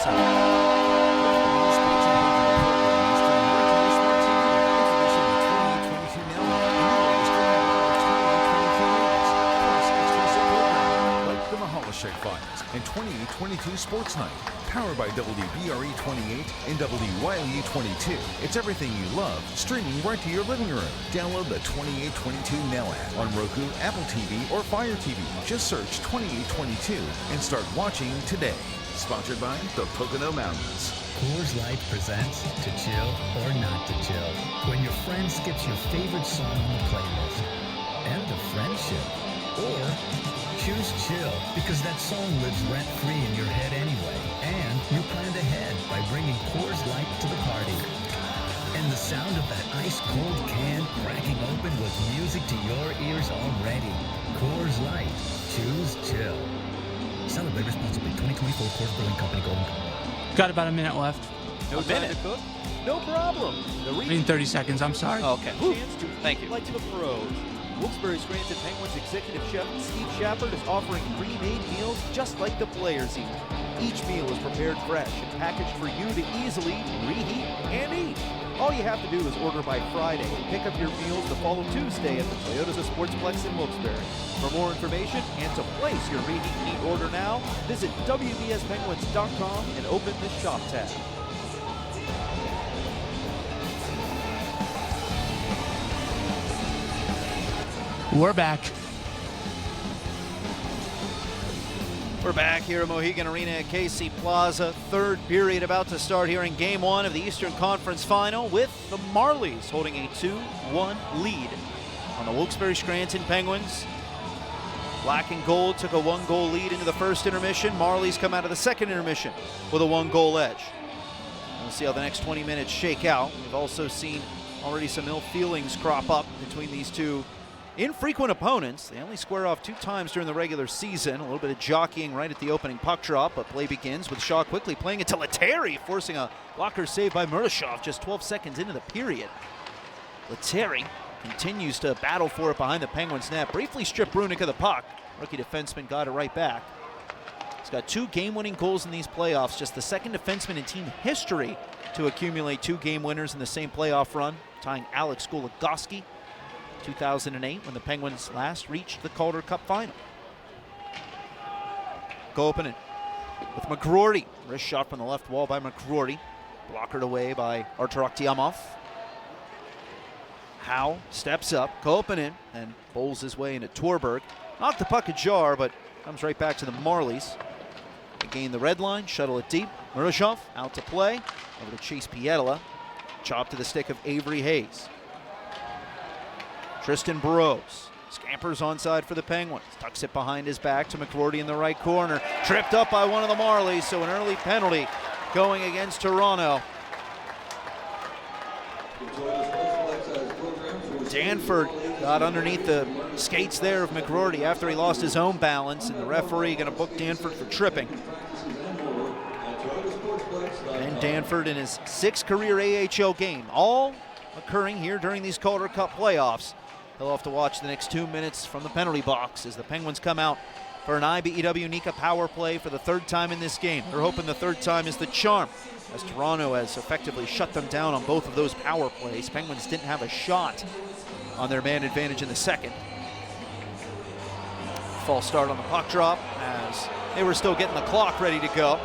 Shake Finals and 28-22 Sports Night, powered by WBRE 28 and WYLE 22. It's everything you love, streaming right to your living room. Download the 28-22 Now app on Roku, Apple TV, or Fire TV. Just search 28-22 and start watching today. Sponsored by the Pocono Mountains. Coors Light presents To Chill or Not to Chill. When your friend skips your favorite song on the playlist. End of friendship. Or choose chill because that song lives rent-free in your head anyway. And you planned ahead by bringing Coors Light to the party. And the sound of that ice-cold can cracking open with music to your ears already. Coors Light. Choose chill. Celebrate responsibly. 2024 Coors Brewing Company, Golden. Got about a minute left. No time to cook? No problem. I mean 30 seconds, I'm sorry. Okay. Thank you. Like to the pros. Wilkes-Barre Scranton Penguins executive chef Steve Shepard is offering pre-made meals just like the players eat. Each meal is prepared fresh and packaged for you to easily reheat and eat. All you have to do is order by Friday and pick up your meals the following Tuesday at the Toyota Sportsplex in Wilkes-Barre. For more information and to place your reheat and eat order now, visit WBSPenguins.com and open the shop tab. We're back. We're back here at Mohegan Arena at Casey Plaza. Third period about to start here in Game 1 of the Eastern Conference Final with the Marlies holding a 2-1 lead on the Wilkes-Barre Scranton Penguins. Black and gold took a 1-goal lead into the first intermission. Marlies come out of the second intermission with a 1-goal edge. We'll see how the next 20 minutes shake out. We've also seen already some ill feelings crop up between these two infrequent opponents. They only square off 2 times during the regular season. A little bit of jockeying right at the opening puck drop, but play begins with Shaw quickly playing it to Lettieri, forcing a blocker save by Murashov just 12 seconds into the period. Lettieri continues to battle for it behind the Penguins' net. Briefly stripped Brunick of the puck. Rookie defenseman got it right back. He's got 2 game-winning goals in these playoffs, just the second defenseman in team history to accumulate 2 game winners in the same playoff run. tying Alex Goligoski 2008 when the Penguins last reached the Calder Cup final. Koivunen with McGroarty. Wrist shot from the left wall by McGroarty. Blockered away by Artur Tiamov. Howe steps up. Koivunen and bowls his way into Torberg. Knocked the puck ajar, but comes right back to the Marlies. They gain the red line, shuttle it deep. Murashov out to play. Over to Chase Pietila. Chop to the stick of Avery Hayes. Tristan Burrows scampers onside for the Penguins. Tucks it behind his back to McGroarty in the right corner. Tripped up by one of the Marlies, so an early penalty going against Toronto. Danford got underneath the skates there of McGroarty after he lost his own balance, and the referee going to book Danford for tripping. And Danford in his 6th career AHL game, all occurring here during these Calder Cup playoffs. He'll have to watch the next 2 minutes from the penalty box as the Penguins come out for an IBEW Nika power play for the 3rd time in this game. They're hoping the 3rd time is the charm, as Toronto has effectively shut them down on both of those power plays. Penguins didn't have a shot on their man advantage in the 2nd. False start on the puck drop as they were still getting the clock ready to go.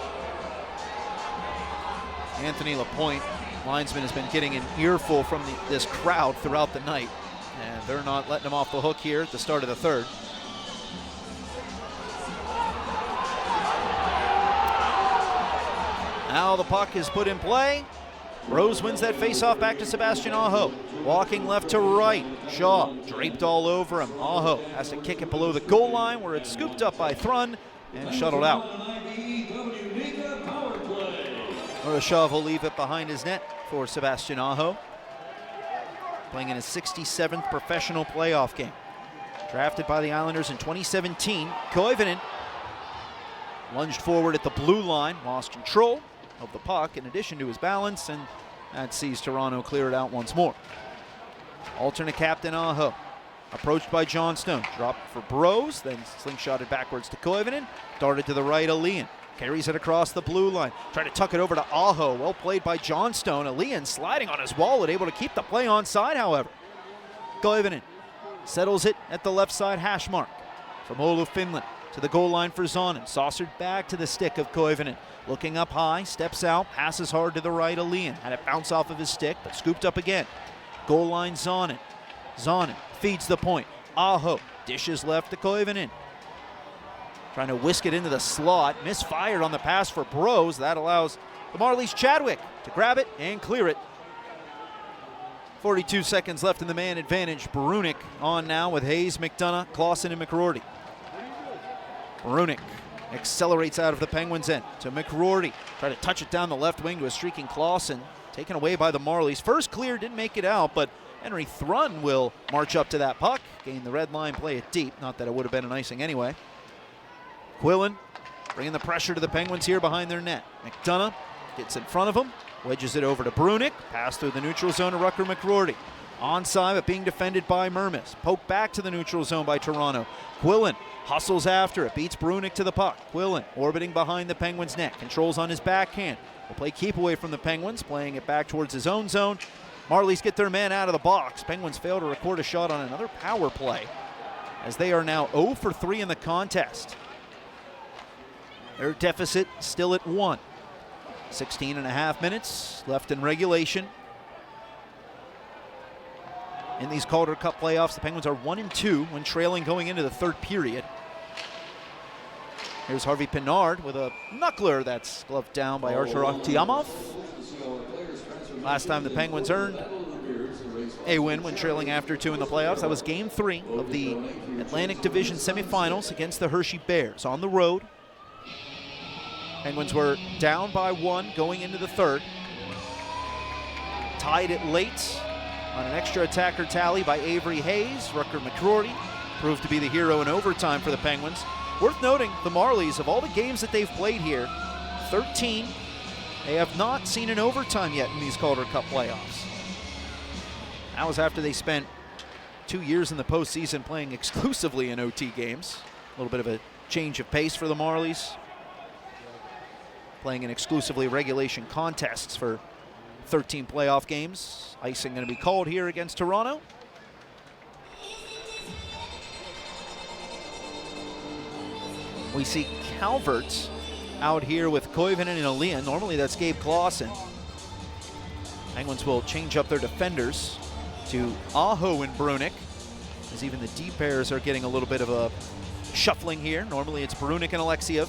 Anthony Lapointe, linesman, has been getting an earful from this crowd throughout the night, and they're not letting him off the hook here at the start of the 3rd. Now the puck is put in play. Rose wins that faceoff back to Sebastian Aho. Walking left to right. Shaw draped all over him. Aho has to kick it below the goal line where it's scooped up by Thrun and shuttled out. Murashov will leave it behind his net for Sebastian Aho. Playing in his 67th professional playoff game. Drafted by the Islanders in 2017, Koivunen lunged forward at the blue line, lost control of the puck in addition to his balance, and that sees Toronto clear it out once more. Alternate captain Aho, approached by Johnstone, dropped for Burrows, then slingshotted backwards to Koivunen, darted to the right, Alian. Carries it across the blue line, trying to tuck it over to Aho, well played by Johnstone. Alian sliding on his wallet, able to keep the play onside, however. Koivunen settles it at the left side hash mark. From Oulu, Finland, to the goal line for Zonin. Saucered back to the stick of Koivunen. Looking up high, steps out, passes hard to the right, Alian. Had it bounce off of his stick, but scooped up again. Goal line, Zonin. Zonin feeds the point. Aho dishes left to Koivunen. Trying to whisk it into the slot. Misfired on the pass for Burrows. That allows the Marlies' Chadwick to grab it and clear it. 42 seconds left in the man advantage. Brunik on now with Hayes, McDonough, Clausen, and McGroarty. Brunik accelerates out of the Penguins' end to McGroarty. Try to touch it down the left wing to a streaking Clausen. Taken away by the Marlies. First clear, didn't make it out, but Henry Thrun will march up to that puck. Gain the red line, play it deep. Not that it would have been an icing anyway. Quillen bringing the pressure to the Penguins here behind their net. McDonough gets in front of him, wedges it over to Brunik. Pass through the neutral zone to Rucker McGroarty. Onside, but being defended by Mermis. Poked back to the neutral zone by Toronto. Quillen hustles after it, beats Brunik to the puck. Quillen orbiting behind the Penguins' net, controls on his backhand. Will play keep away from the Penguins, playing it back towards his own zone. Marlies get their man out of the box. Penguins fail to record a shot on another power play, as they are now 0 for 3 in the contest. Their deficit still at 1. 16.5 minutes left in regulation. In these Calder Cup playoffs, the Penguins are 1-2 when trailing going into the 3rd period. Here's Harvey Pinard with a knuckler that's gloved down by Artur Tiamov. Last time the Penguins earned a win when trailing after 2 in the playoffs, that was Game 3 of the Atlantic Division semifinals against the Hershey Bears on the road. Penguins were down by 1 going into the 3rd. Tied it late on an extra attacker tally by Avery Hayes. Rucker McGroarty proved to be the hero in overtime for the Penguins. Worth noting, the Marlies, of all the games that they've played here, 13, they have not seen an overtime yet in these Calder Cup playoffs. That was after they spent 2 years in the postseason playing exclusively in OT games. A little bit of a change of pace for the Marlies. Playing in exclusively regulation contests for 13 playoff games. Icing going to be called here against Toronto. We see Calvert out here with Koivunen and Elian. Normally that's Gabe Clausen. Penguins will change up their defenders to Aho and Brunick, as even the D pairs are getting a little bit of a shuffling here. Normally it's Brunick and Alexiev.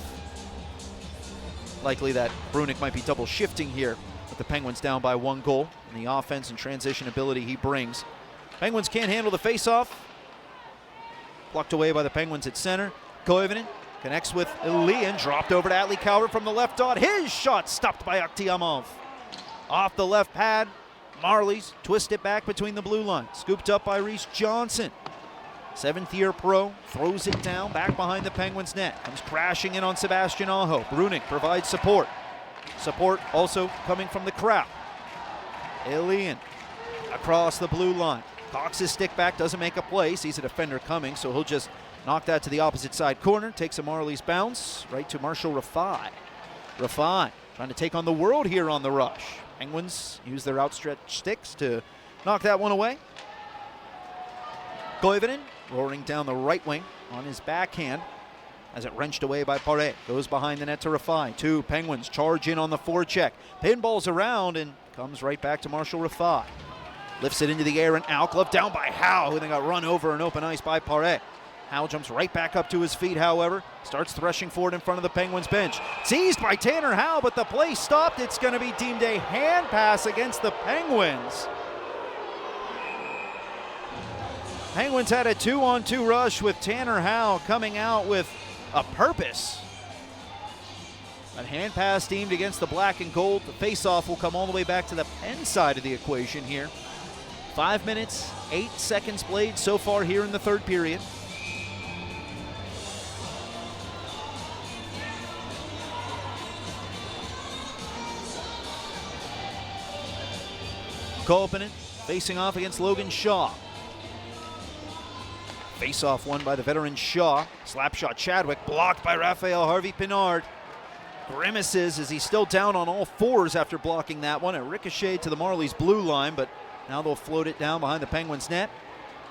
Likely that Brunick might be double shifting here with the Penguins down by 1 goal and the offense and transition ability he brings. Penguins can't handle the faceoff. Plucked away by the Penguins at center. Koivunen connects with Elian, dropped over to Atlee Calvert from the left dot. His shot stopped by Akhtiamov. Off the left pad, Marlies twist it back between the blue line. Scooped up by Reese Johnson. 7th-year pro, throws it down back behind the Penguins' net. Comes crashing in on Sebastian Aho. Brunick provides support. Support also coming from the crowd. Elian across the blue line. Cocks his stick back, doesn't make a play. Sees a defender coming, so he'll just knock that to the opposite side corner. Takes a Marlies bounce right to Marshall Rafai. Rafai trying to take on the world here on the rush. Penguins use their outstretched sticks to knock that one away. Koivunen roaring down the right wing on his backhand as it wrenched away by Paré. Goes behind the net to Rafai. 2 Penguins charge in on the forecheck. Pinballs around and comes right back to Marshall Rafai. Lifts it into the air and out. Glove down by Howe, who then got run over in open ice by Paré. Howe jumps right back up to his feet, however. Starts threshing forward in front of the Penguins bench. Seized by Tanner Howe, but the play stopped. It's going to be deemed a hand pass against the Penguins. Penguins had a 2-on-2 rush with Tanner Howe coming out with a purpose. A hand pass deemed against the black and gold. The face-off will come all the way back to the Penn side of the equation here. 5 minutes, 8 seconds played so far here in the third period. Kolpanen facing off against Logan Shaw. Face-off won by the veteran Shaw. Slap shot Chadwick blocked by Raphael Harvey-Pinard. Grimaces as he's still down on all fours after blocking that one. It ricocheted to the Marlies blue line, but now they'll float it down behind the Penguins net.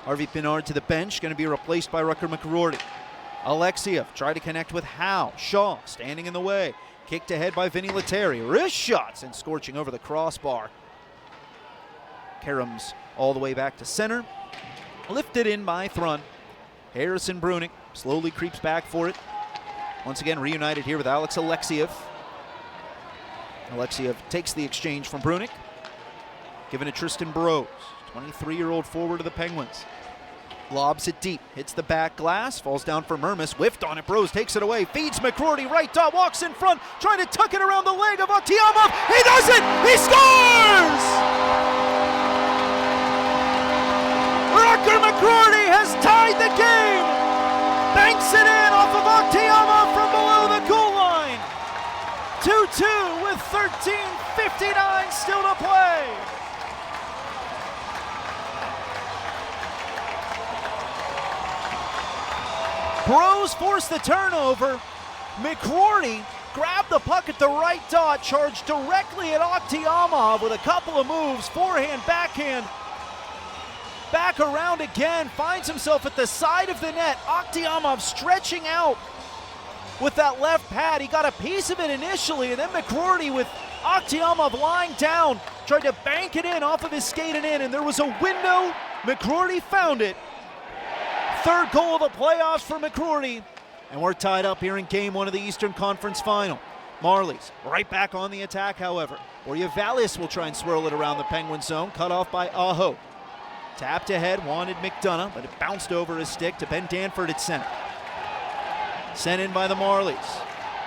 Harvey-Pinard to the bench, going to be replaced by Rutger McGroarty. Alexiev tried to connect with Howe. Shaw standing in the way. Kicked ahead by Vinny Lettieri. Wrist shots and scorching over the crossbar. Karams all the way back to center. Lifted in by Thrun. Harrison Brunick slowly creeps back for it. Once again reunited here with Alex Alexiev. Alexiev takes the exchange from Brunick. Given to Tristan Brose, 23-year-old forward of the Penguins. Lobs it deep, hits the back glass, falls down for Mermis, whiffed on it, Brose takes it away, feeds McGroarty, right dot, walks in front, trying to tuck it around the leg of Akhtiamov. He does it! He scores! Rutger McGroarty has tied the game! Banks it in off of Akhtiamov from below the goal line. 2-2 with 13:59 still to play. Brose forced the turnover. McGroarty grabbed the puck at the right dot, charged directly at Akhtiamov with a couple of moves, forehand, backhand. Back around again, finds himself at the side of the net. Akhtiamov stretching out with that left pad. He got a piece of it initially, and then McGroarty with Akhtiamov lying down, tried to bank it in off of his skating in, and there was a window. McGroarty found it. Third goal of the playoffs for McGroarty, and we're tied up here in Game 1 of the Eastern Conference Final. Marlies right back on the attack, however. Orjavalis will try and swirl it around the Penguin zone, cut off by Aho. Tapped ahead, wanted McDonough, but it bounced over his stick to Ben Danford at center. Sent in by the Marlies.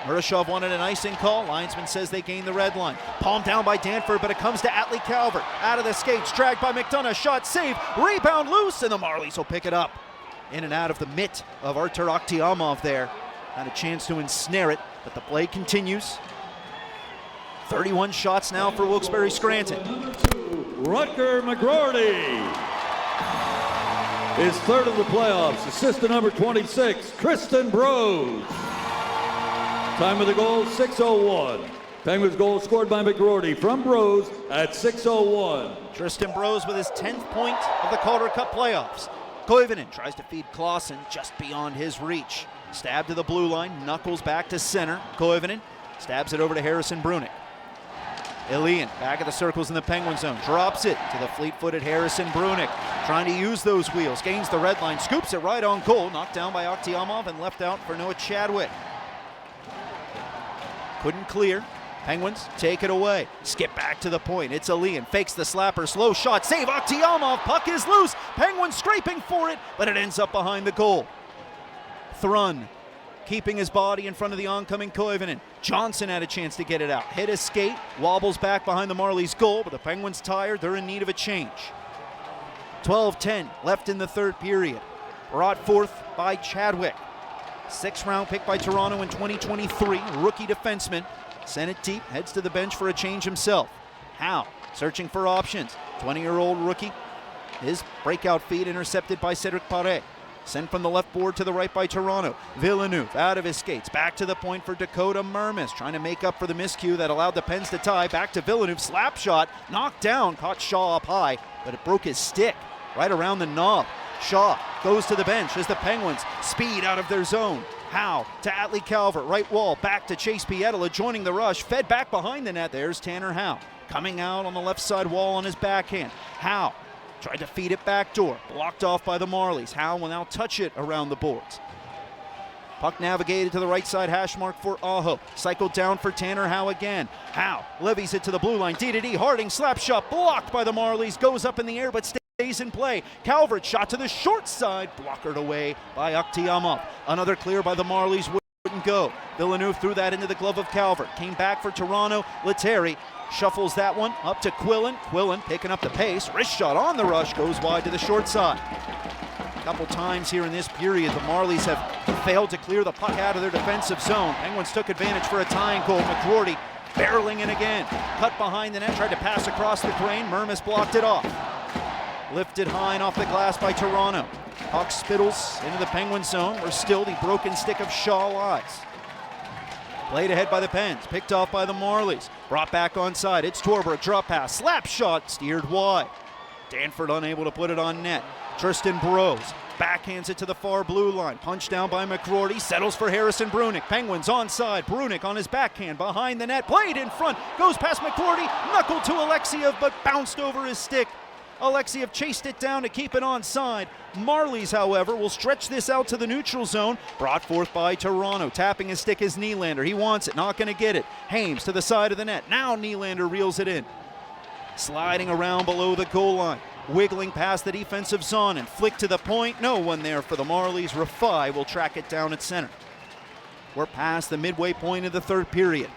Murashov wanted an icing call. Linesman says they gained the red line. Palmed down by Danford, but it comes to Atlee Calvert. Out of the skates, dragged by McDonough. Shot saved, rebound loose, and the Marlies will pick it up. In and out of the mitt of Artur Akhtiamov there. Had a chance to ensnare it, but the play continues. 31 shots now for Wilkes-Barre Scranton. Rutger McGroarty. His third of the playoffs, assistant number 26, Tristan Brose. Time of the goal, 6:01. Penguins goal scored by McGroarty from Bros at 6:01. Tristan Bros with his 10th point of the Calder Cup playoffs. Koivunen tries to feed Clausen just beyond his reach. Stab to the blue line, knuckles back to center. Koivunen stabs it over to Harrison Brunick. Elian back at the circles in the Penguin zone, drops it to the fleet-footed Harrison Brunick, trying to use those wheels, gains the red line, scoops it right on goal, knocked down by Akhtiamov and left out for Noah Chadwick. Couldn't clear. Penguins take it away. Skip back to the point. It's Elian. Fakes the slapper. Slow shot. Save Akhtiamov. Puck is loose. Penguins scraping for it, but it ends up behind the goal. Thrun keeping his body in front of the oncoming Koivunen. Johnson had a chance to get it out. Hit his skate. Wobbles back behind the Marlies goal, but the Penguins tired. They're in need of a change. 12-10 left in the third period. Brought forth by Chadwick. 6th round pick by Toronto in 2023. Rookie defenseman. Sent it deep, heads to the bench for a change himself. Howe searching for options. 20-year-old rookie. His breakout feed intercepted by Cedric Paré. Sent from the left board to the right by Toronto. Villeneuve out of his skates. Back to the point for Dakota Mermis. Trying to make up for the miscue that allowed the Pens to tie. Back to Villeneuve. Slap shot. Knocked down. Caught Shaw up high, but it broke his stick right around the knob. Shaw goes to the bench as the Penguins speed out of their zone. Howe to Atlee Calvert, right wall, back to Chase Pietila, joining the rush, fed back behind the net. There's Tanner Howe, coming out on the left side wall on his backhand. Howe tried to feed it backdoor, blocked off by the Marlies. Howe will now touch it around the boards. Puck navigated to the right side hash mark for Aho. Cycled down for Tanner Howe again. Howe levies it to the blue line. D-to-D, Harding, slap shot, blocked by the Marlies, goes up in the air but stays in play. Calvert shot to the short side, blockered away by Akhtiamov. Another clear by the Marlies wouldn't go. Villeneuve threw that into the glove of Calvert. Came back for Toronto. Letteri shuffles that one up to Quillen. Quillen picking up the pace. Wrist shot on the rush, goes wide to the short side. A couple times here in this period, the Marlies have failed to clear the puck out of their defensive zone. Penguins took advantage for a tying goal. McGroarty barreling in again. Cut behind the net, tried to pass across the grain. Mermis blocked it off. Lifted high and off the glass by Toronto. Puck spittles into the Penguin zone, where still the broken stick of Shaw lies. Played ahead by the Pens, picked off by the Marlies. Brought back onside, it's Torberg, drop pass, slap shot, steered wide. Danford unable to put it on net. Tristan Bros backhands it to the far blue line. Punched down by McGroarty, settles for Harrison Brunick. Penguins onside, Brunick on his backhand, behind the net, played in front, goes past McGroarty, knuckled to Alexiev, but bounced over his stick. Alexiev chased it down to keep it onside. Marlies, however, will stretch this out to the neutral zone. Brought forth by Toronto. Tapping his stick is Nylander. He wants it, not going to get it. Hames to the side of the net. Now Nylander reels it in. Sliding around below the goal line. Wiggling past the defensive zone and flick to the point. No one there for the Marlies. Rafai will track it down at center. We're past the midway point of the third period.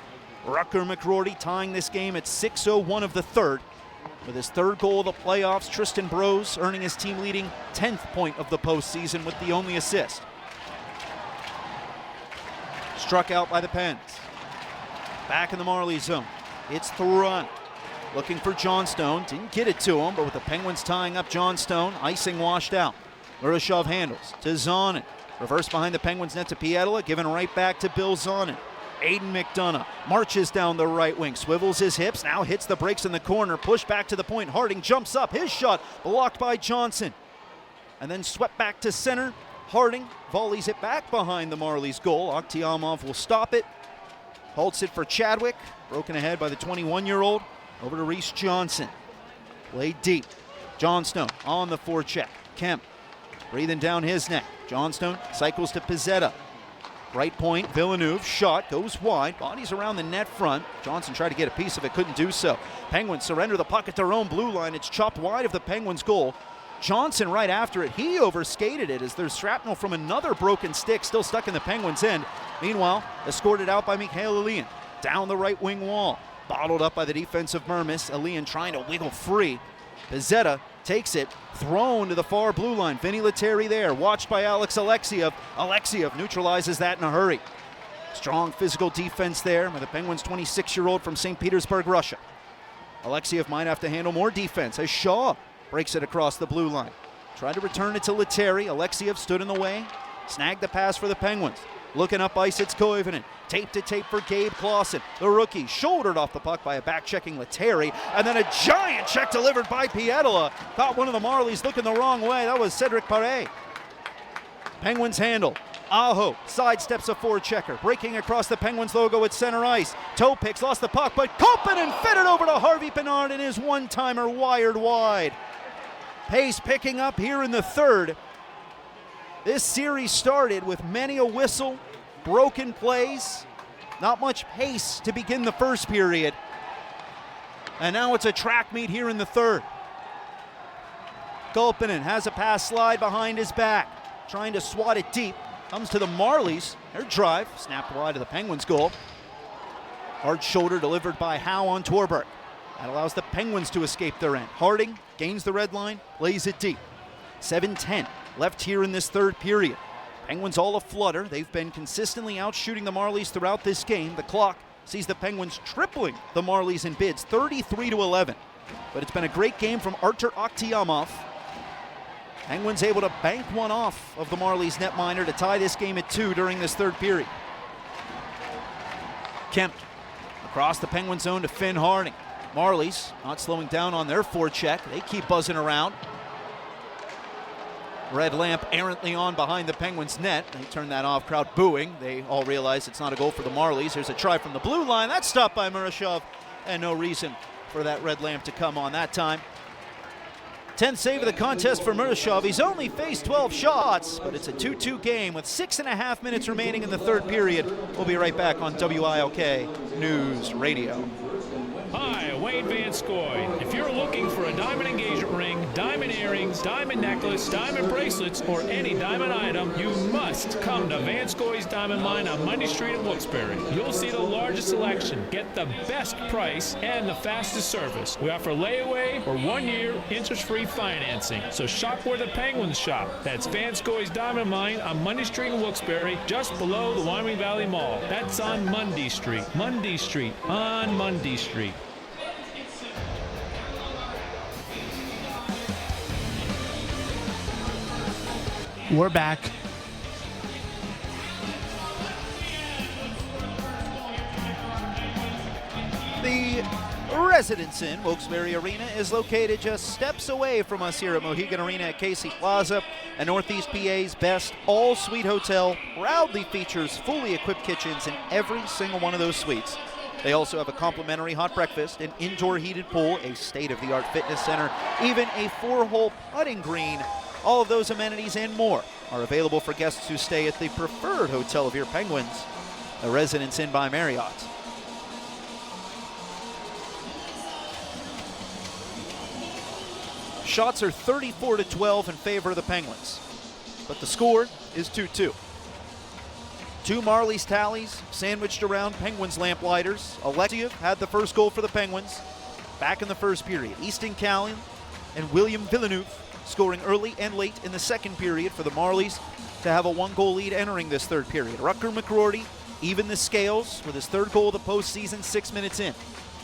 Rutger McGroarty tying this game at 6:01 of the third. With his third goal of the playoffs, Tristan Bros earning his team-leading 10th point of the postseason with the only assist. Struck out by the Pens. Back in the Marlies zone, it's Thrun. Looking for Johnstone, didn't get it to him, but with the Penguins tying up Johnstone, icing washed out. Lurashov handles to Zonin. Reverse behind the Penguins net to Pietila, given right back to Bill Zonin. Aiden McDonough marches down the right wing, swivels his hips, now hits the brakes in the corner, pushed back to the point. Harding jumps up, his shot blocked by Johnson. And then swept back to center. Harding volleys it back behind the Marlies goal. Akhtiamov will stop it. Holds it for Chadwick, broken ahead by the 21-year-old. Over to Reese Johnson. Played deep. Johnstone on the forecheck. Kemp breathing down his neck. Johnstone cycles to Pizzetta. Right point, Villeneuve, shot, goes wide, bodies around the net front. Johnson tried to get a piece of it, couldn't do so. Penguins surrender the puck at their own blue line. It's chopped wide of the Penguins' goal. Johnson right after it, he overskated it as there's shrapnel from another broken stick still stuck in the Penguins' end. Meanwhile, escorted out by Mikhail Elian. Down the right wing wall, bottled up by the defensive Mermis. Elian trying to wiggle free. Pizzetta takes it, thrown to the far blue line. Vinny Letteri there, watched by Alex Alexiev. Alexiev neutralizes that in a hurry. Strong physical defense there by the Penguins' 26-year-old from St. Petersburg, Russia. Alexiev might have to handle more defense as Shaw breaks it across the blue line. Tried to return it to Letteri. Alexiev stood in the way, snagged the pass for the Penguins. Looking up ice, it's Koivunen. Tape to tape for Gabe Clausen. The rookie shouldered off the puck by a back-checking Lettieri, and then a giant check delivered by Pietila. Caught one of the Marlies looking the wrong way. That was Cedric Paré. Penguins handle. Aho sidesteps a forechecker, breaking across the Penguins logo at center ice. Toe picks, lost the puck, but Koppinen fed it over to Harvey Pinard, and his one-timer wired wide. Pace picking up here in the third. This series started with many a whistle, broken plays, not much pace to begin the first period. And now it's a track meet here in the third. Koppinen has a pass slide behind his back, trying to swat it deep. Comes to the Marlies. Their drive snapped wide of the Penguins' goal. Hard shoulder delivered by Howe on Torberg. That allows the Penguins to escape their end. Harding gains the red line, plays it deep. 7:10 left here in this third period. Penguins all aflutter. They've been consistently outshooting the Marlies throughout this game. The clock sees the Penguins tripling the Marlies in bids, 33-11. But it's been a great game from Artur Akhtiamov. Penguins able to bank one off of the Marlies netminder to tie this game at 2 during this third period. Kemp across the Penguin zone to Finn Harding. Marlies not slowing down on their forecheck. They keep buzzing around. Red lamp errantly on behind the Penguins' net. They turn that off, crowd booing. They all realize it's not a goal for the Marlies. There's a try from the blue line. That's stopped by Murashov, and no reason for that red lamp to come on that time. 10th save of the contest for Murashov. He's only faced 12 shots, but it's a 2-2 game with 6.5 minutes remaining in the third period. We'll be right back on WILK News Radio. Hi, Wayne Van Scoy. If you're looking for a diamond engagement ring, diamond earrings, diamond necklace, diamond bracelets, or any diamond item, you must come to Van Scoy's Diamond Mine on Monday Street in Wilkes-Barre. You'll see the largest selection, get the best price, and the fastest service. We offer layaway or 1-year interest-free financing. So shop where the Penguins shop. That's Van Scoy's Diamond Mine on Monday Street in Wilkes-Barre, just below the Wyoming Valley Mall. That's on Mundy Street. Mundy Street on Mundy Street. We're back. The Residence Inn, Wilkes-Barre Arena, is located just steps away from us here at Mohegan Arena at Casey Plaza. And Northeast PA's best all-suite hotel proudly features fully equipped kitchens in every single one of those suites. They also have a complimentary hot breakfast, an indoor heated pool, a state-of-the-art fitness center, even a 4-hole putting green. All of those amenities and more are available for guests who stay at the preferred hotel of your Penguins, the Residence Inn by Marriott. Shots are 34-12 in favor of the Penguins, but the score is 2-2. Two Marlies tallies sandwiched around Penguins lamplighters. Alexiev had the first goal for the Penguins back in the first period. Easton Callan and William Villeneuve scoring early and late in the second period for the Marlies to have a 1-goal lead entering this third period. Rutger McGroarty even the scales with his third goal of the postseason 6 minutes in.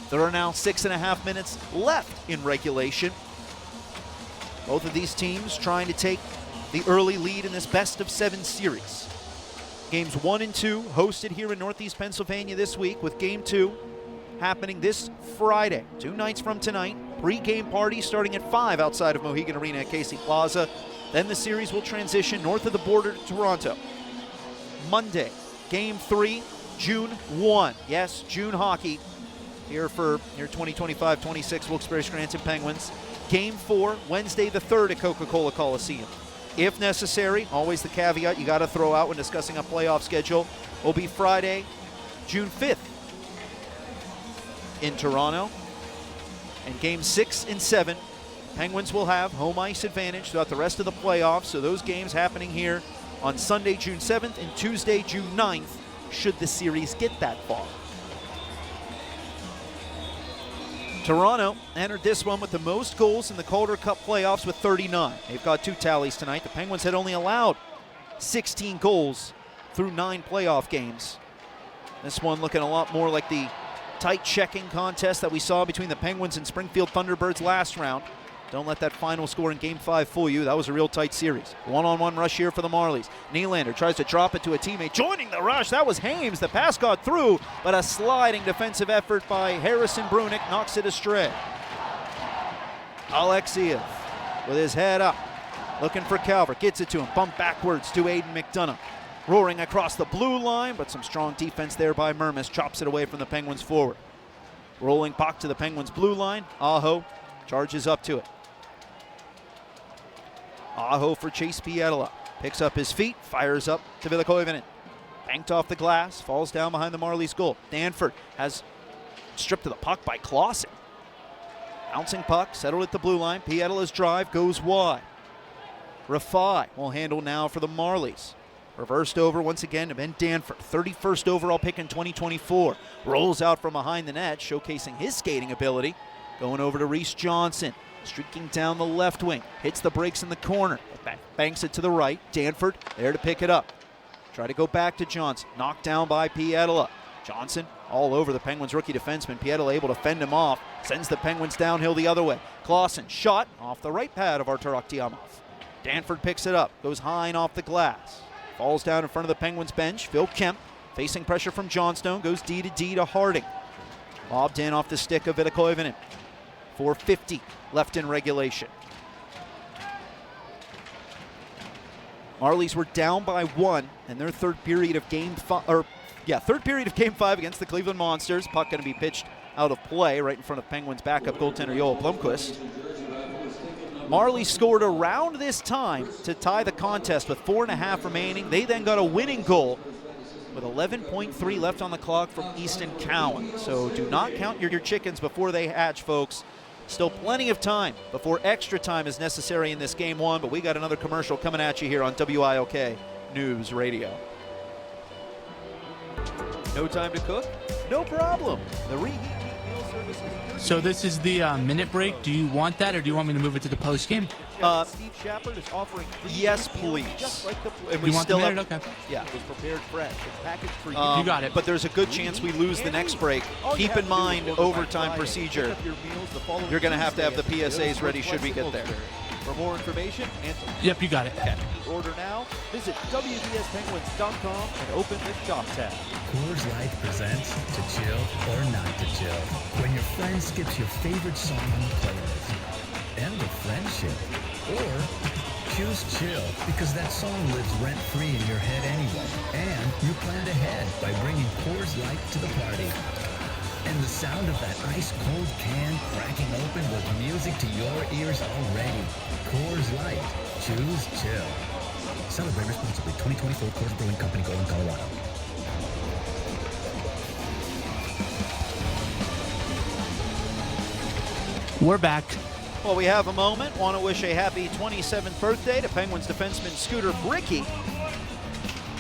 There are now 6.5 minutes left in regulation. Both of these teams trying to take the early lead in this best-of-7 series. Games 1 and 2 hosted here in Northeast Pennsylvania this week, with Game 2 happening this Friday, 2 nights from tonight. Pre-game party starting at 5 outside of Mohegan Arena at Casey Plaza. Then the series will transition north of the border to Toronto. Monday, Game 3, June 1. Yes, June hockey here for your 2025-26 Wilkes-Barre Scranton Penguins. Game 4, Wednesday the 3rd at Coca-Cola Coliseum. If necessary, always the caveat you got to throw out when discussing a playoff schedule, will be Friday, June 5th in Toronto. And Game 6 and 7, Penguins will have home ice advantage throughout the rest of the playoffs, so those games happening here on Sunday, June 7th and Tuesday, June 9th, should the series get that far. Toronto entered this one with the most goals in the Calder Cup playoffs with 39. They've got 2 tallies tonight. The Penguins had only allowed 16 goals through 9 playoff games. This one looking a lot more like the tight checking contest that we saw between the Penguins and Springfield Thunderbirds last round. Don't let that final score in Game 5 fool you. That was a real tight series. One-on-one rush here for the Marlies. Nylander tries to drop it to a teammate. Joining the rush, that was Hames. The pass got through, but a sliding defensive effort by Harrison Brunick knocks it astray. Alexiev with his head up, looking for Calvert. Gets it to him. Bump backwards to Aiden McDonough. Roaring across the blue line, but some strong defense there by Mermis. Chops it away from the Penguins forward. Rolling puck to the Penguins blue line. Aho charges up to it. Aho for Chase Pietila. Picks up his feet, fires up to Vilikoivinen. Banked off the glass, falls down behind the Marlies goal. Danford has stripped to the puck by Clausen. Bouncing puck, settled at the blue line. Pietila's drive goes wide. Rafai will handle now for the Marlies. Reversed over once again to Ben Danford. 31st overall pick in 2024. Rolls out from behind the net, showcasing his skating ability. Going over to Reese Johnson. Streaking down the left wing. Hits the brakes in the corner. Banks it to the right. Danford there to pick it up. Try to go back to Johnson. Knocked down by Pietila. Johnson all over the Penguins rookie defenseman. Pietila able to fend him off. Sends the Penguins downhill the other way. Clausen shot off the right pad of Artur Akhtiamov. Danford picks it up. Goes high and off the glass. Falls down in front of the Penguins bench. Phil Kemp facing pressure from Johnstone. Goes D to Harding. Lobbed in off the stick of Vilikoivinen. 4:50 left in regulation. Marlies were down by 1 in their third period of Game 5 against the Cleveland Monsters. Puck going to be pitched out of play right in front of Penguins backup goaltender Joel Blomqvist. Marlies scored around this time to tie the contest with 4.5 remaining. They then got a winning goal with 11.3 left on the clock from Easton Cowan. So do not count your chickens before they hatch, folks. Still plenty of time before extra time is necessary in this Game 1, but we got another commercial coming at you here on WIOK News Radio. No time to cook? No problem. The Reheat Meal Service is So this is the minute break. Do you want that, or do you want me to move it to the post game? Steve Shepard is offering yes, please. Just like the And You want the minute? Okay. Yeah. It was prepared fresh and packaged for you. You got it. But there's a good chance we lose the next break. Keep in mind, overtime procedure. You're going to have the PSAs ready should we get there. For more information and Yep, you got it. Okay. order now, visit WBSPenguins.com and open the shop tab. Coors Light presents To Chill or Not to Chill. When your friend skips your favorite song on the playlist. End of friendship. Or choose chill because that song lives rent-free in your head anyway. And you planned ahead by bringing Coors Light to the party. And the sound of that ice-cold can cracking open with music to your ears already. Coors Light. Choose chill. Celebrate responsibly. 2024 Coors Brewing Company, Golden, Colorado. We're back. Well, we have a moment. Want to wish a happy 27th birthday to Penguins defenseman Scooter Bricky.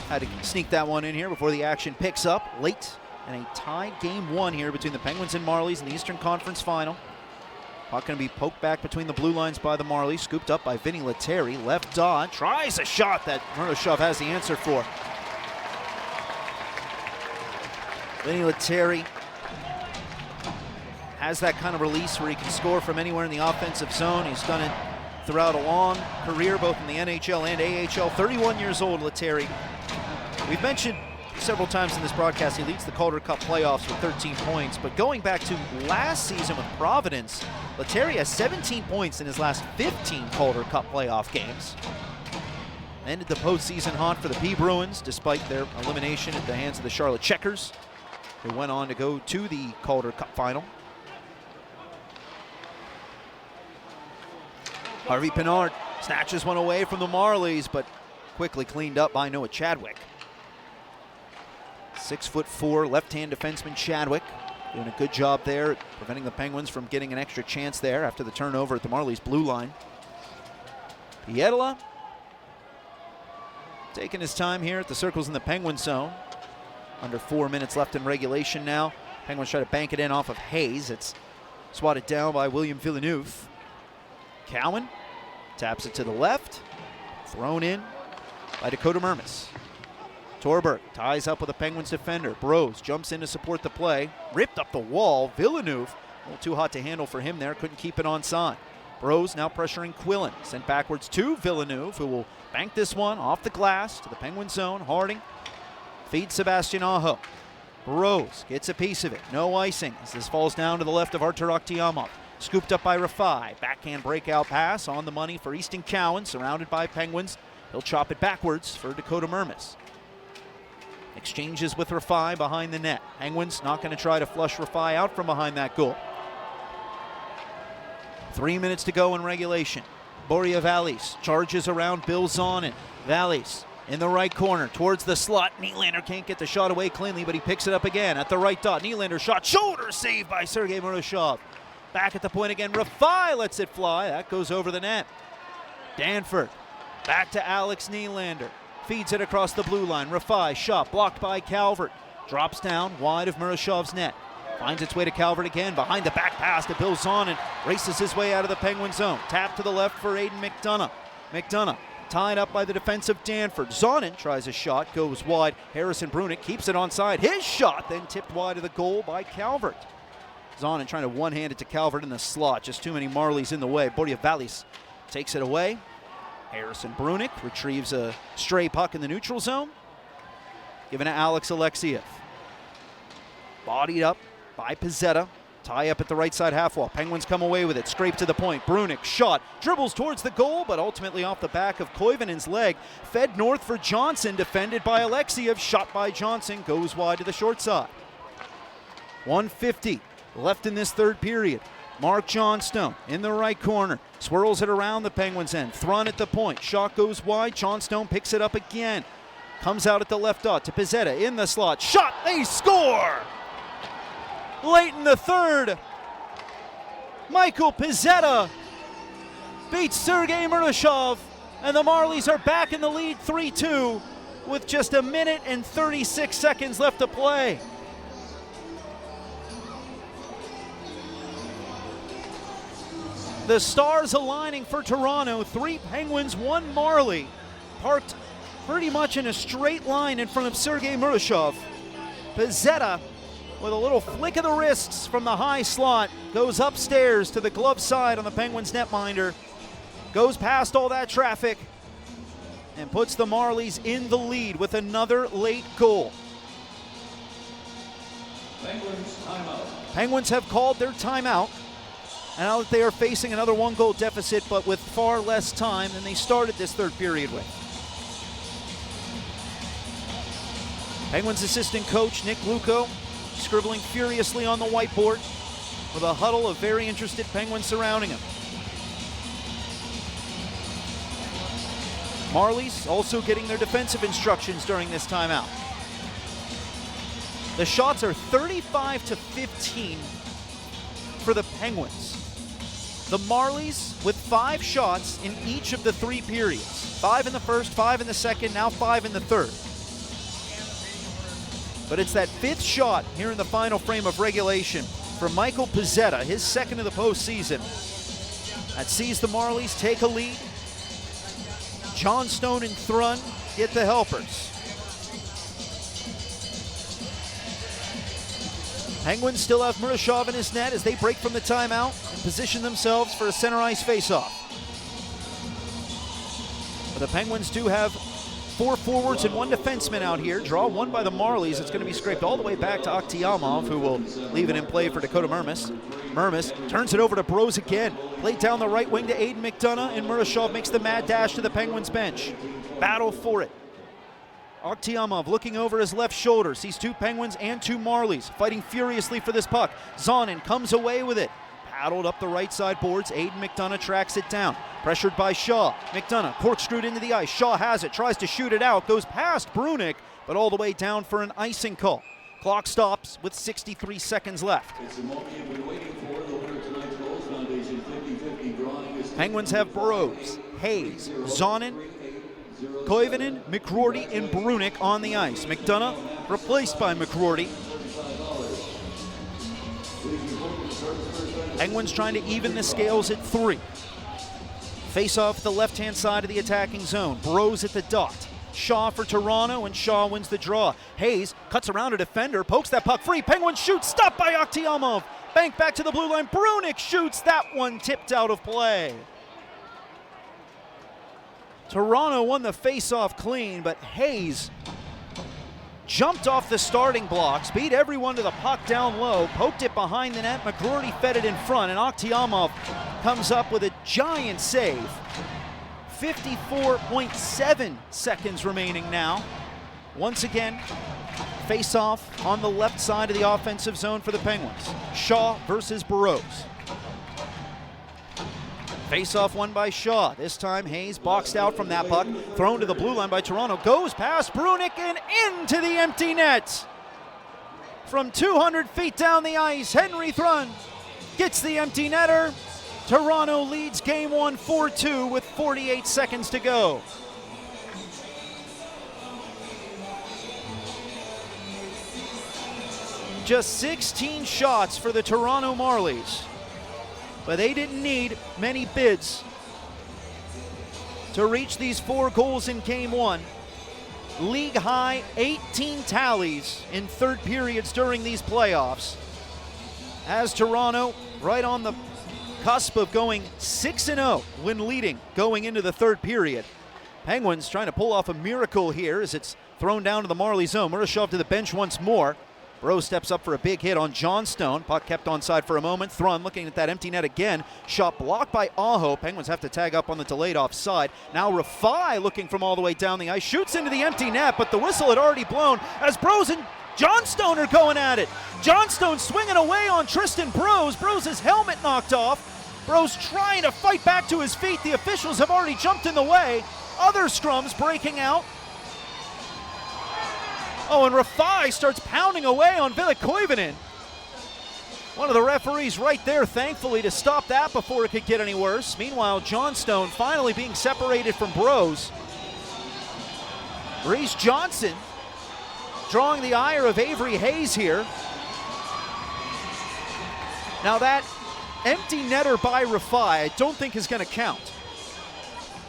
Had to sneak that one in here before the action picks up late in a tied Game 1 here between the Penguins and Marlies in the Eastern Conference Final. Puck going to be poked back between the blue lines by the Marlies. Scooped up by Vinny Lettieri. Left dot. Tries a shot that Murdoshov has the answer for. Vinny Lettieri has that kind of release where he can score from anywhere in the offensive zone. He's done it throughout a long career, both in the NHL and AHL. 31 years old, Lettieri. We've mentioned several times in this broadcast he leads the Calder Cup playoffs with 13 points, but going back to last season with Providence, Lettieri has 17 points in his last 15 Calder Cup playoff games. Ended the postseason hot for the P Bruins, despite their elimination at the hands of the Charlotte Checkers, who went on to go to the Calder Cup final. Harvey Pinard snatches one away from the Marlies, but quickly cleaned up by Noah Chadwick. 6'4" left-hand defenseman Chadwick doing a good job there at preventing the Penguins from getting an extra chance there after the turnover at the Marlies blue line. Pietila taking his time here at the circles in the Penguin zone. Under 4 minutes left in regulation now. Penguins try to bank it in off of Hayes. It's swatted down by William Villeneuve. Cowan taps it to the left. Thrown in by Dakota Mermis. Torberg ties up with a Penguins defender. Bros jumps in to support the play. Ripped up the wall. Villeneuve, a little too hot to handle for him there. Couldn't keep it onside. Bros now pressuring Quillen. Sent backwards to Villeneuve, who will bank this one off the glass to the Penguin zone. Harding feeds Sebastian Aho. Bros gets a piece of it. No icing as this falls down to the left of Artur Akhtiamov. Scooped up by Rafai. Backhand breakout pass on the money for Easton Cowan, surrounded by Penguins. He'll chop it backwards for Dakota Mermis. Exchanges with Rafai behind the net. Penguins not going to try to flush Rafai out from behind that goal. 3 minutes to go in regulation. Borja Vallis charges around Bill Zonin. Vallis in the right corner towards the slot. Nylander can't get the shot away cleanly, but he picks it up again at the right dot. Nylander shot, shoulder save by Sergei Murashov. Back at the point again. Rafai lets it fly. That goes over the net. Danford back to Alex Nylander. Feeds it across the blue line. Rafai shot blocked by Calvert. Drops down wide of Murashov's net. Finds its way to Calvert again. Behind the back pass to Bill Zonin. Races his way out of the Penguin zone. Tap to the left for Aiden McDonough. McDonough tied up by the defense of Danford. Zonin tries a shot, goes wide. Harrison Brunick keeps it onside. His shot then tipped wide of the goal by Calvert. Zonin trying to one-hand it to Calvert in the slot. Just too many Marlies in the way. Borja Vallis takes it away. Harrison Brunick retrieves a stray puck in the neutral zone. Given to Alex Alexiev. Bodied up by Pizzetta. Tie up at the right side half wall. Penguins come away with it. Scrape to the point. Brunick shot. Dribbles towards the goal, but ultimately off the back of Koivunen's leg. Fed north for Johnson. Defended by Alexiev. Shot by Johnson. Goes wide to the short side. 1:50 left in this third period. Mark Johnstone in the right corner. Swirls it around the Penguins' end. Thrun at the point. Shot goes wide. Johnstone picks it up again. Comes out at the left dot to Pizzetta in the slot. Shot. They score! Late in the third, Michael Pizzetta beats Sergei Murashov, and the Marlies are back in the lead 3-2 with just a minute and 36 seconds left to play. The stars aligning for Toronto. 3 Penguins, 1 Marlie. Parked pretty much in a straight line in front of Sergei Murashov. Pizzetta, with a little flick of the wrists from the high slot, goes upstairs to the glove side on the Penguins netminder, goes past all that traffic, and puts the Marlies in the lead with another late goal. Penguins timeout. Penguins have called their timeout, and now that they are facing another 1-goal deficit, but with far less time than they started this third period with. Penguins assistant coach Nick Luco scribbling furiously on the whiteboard with a huddle of very interested Penguins surrounding him. Marlies also getting their defensive instructions during this timeout. The shots are 35-15 for the Penguins. The Marlies with 5 shots in each of the 3 periods. 5 in the first, 5 in the second, now 5 in the third. But it's that 5th shot here in the final frame of regulation for Michael Pizzetta, his second of the postseason, that sees the Marlies take a lead. Johnstone and Thrun get the helpers. Penguins still have Murashov in his net as they break from the timeout and position themselves for a center ice faceoff. But the Penguins do have 4 forwards and 1 defenseman out here. Draw won by the Marlies. It's going to be scraped all the way back to Akhtiamov, who will leave it in play for Dakota Mermis. Mermis turns it over to Bros again. Played down the right wing to Aiden McDonough, and Murashov makes the mad dash to the Penguins bench. Battle for it. Akhtiamov looking over his left shoulder. Sees 2 Penguins and 2 Marlies fighting furiously for this puck. Zonin comes away with it. Paddled up the right side boards. Aiden McDonough tracks it down. Pressured by Shaw. McDonough corkscrewed into the ice. Shaw has it. Tries to shoot it out. Goes past Brunick, but all the way down for an icing call. Clock stops with 63 seconds left. Penguins have Burrows, Hayes, Zonin, Koivunen, McRourty, and Brunick on the ice. McDonough replaced by McRourty. Penguins trying to even the scales at 3. Face off the left-hand side of the attacking zone. Bros at the dot. Shaw for Toronto, and Shaw wins the draw. Hayes cuts around a defender, pokes that puck free. Penguins shoot, stopped by Akhtiamov. bank back to the blue line. Brunick shoots. That one tipped out of play. Toronto won the face-off clean, but Hayes jumped off the starting blocks, beat everyone to the puck down low, poked it behind the net. McGroarty fed it in front, and Akhtiamov comes up with a giant save. 54.7 seconds remaining now. Once again, face-off on the left side of the offensive zone for the Penguins. Shaw versus Burroughs. Face-off won by Shaw. This time Hayes boxed out from that puck, thrown to the blue line by Toronto, goes past Brunick and into the empty net. From 200 feet down the ice, Henry Thrun gets the empty netter. Toronto leads Game 1 4-2 with 48 seconds to go. Just 16 shots for the Toronto Marlies, but they didn't need many bids to reach these 4 goals in Game 1. League high 18 tallies in third periods during these playoffs. As Toronto right on the cusp of going 6-0 when leading going into the third period. Penguins trying to pull off a miracle here as it's thrown down to the Marley zone. Murashov to the bench once more. Bro steps up for a big hit on Johnstone. Puck kept onside for a moment. Thrun looking at that empty net again. Shot blocked by Aho. Penguins have to tag up on the delayed offside. Now Rafai looking from all the way down the ice. Shoots into the empty net, but the whistle had already blown as Bros and Johnstone are going at it. Johnstone swinging away on Tristan Bros. Bros' helmet knocked off. Bros trying to fight back to his feet. The officials have already jumped in the way. Other scrums breaking out. Oh, and Rafai starts pounding away on Ville Koivunen. One of the referees right there, thankfully, to stop that before it could get any worse. Meanwhile, Johnstone finally being separated from Bros. Reese Johnson drawing the ire of Avery Hayes here. Now that empty netter by Rafai I don't think is going to count.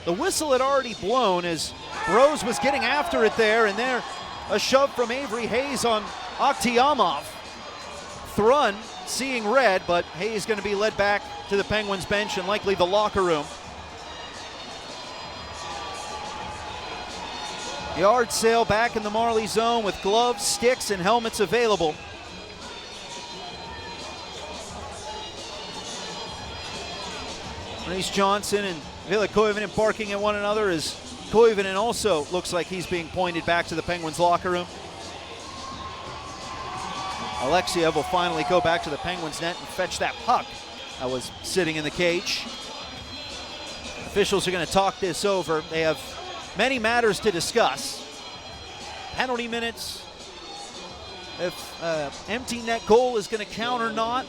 The whistle had already blown as Bros was getting after it there, and there a shove from Avery Hayes on Akhtiamov. Thrun seeing red, but Hayes going to be led back to the Penguins bench and likely the locker room. Yard sale back in the Marley zone with gloves, sticks, and helmets available. Reese Johnson and Ville Koivunen barking at one another as Koivunen also looks like he's being pointed back to the Penguins locker room. Alexiev will finally go back to the Penguins net and fetch that puck that was sitting in the cage. Officials are going to talk this over. They have many matters to discuss. Penalty minutes, if empty net goal is going to count or not.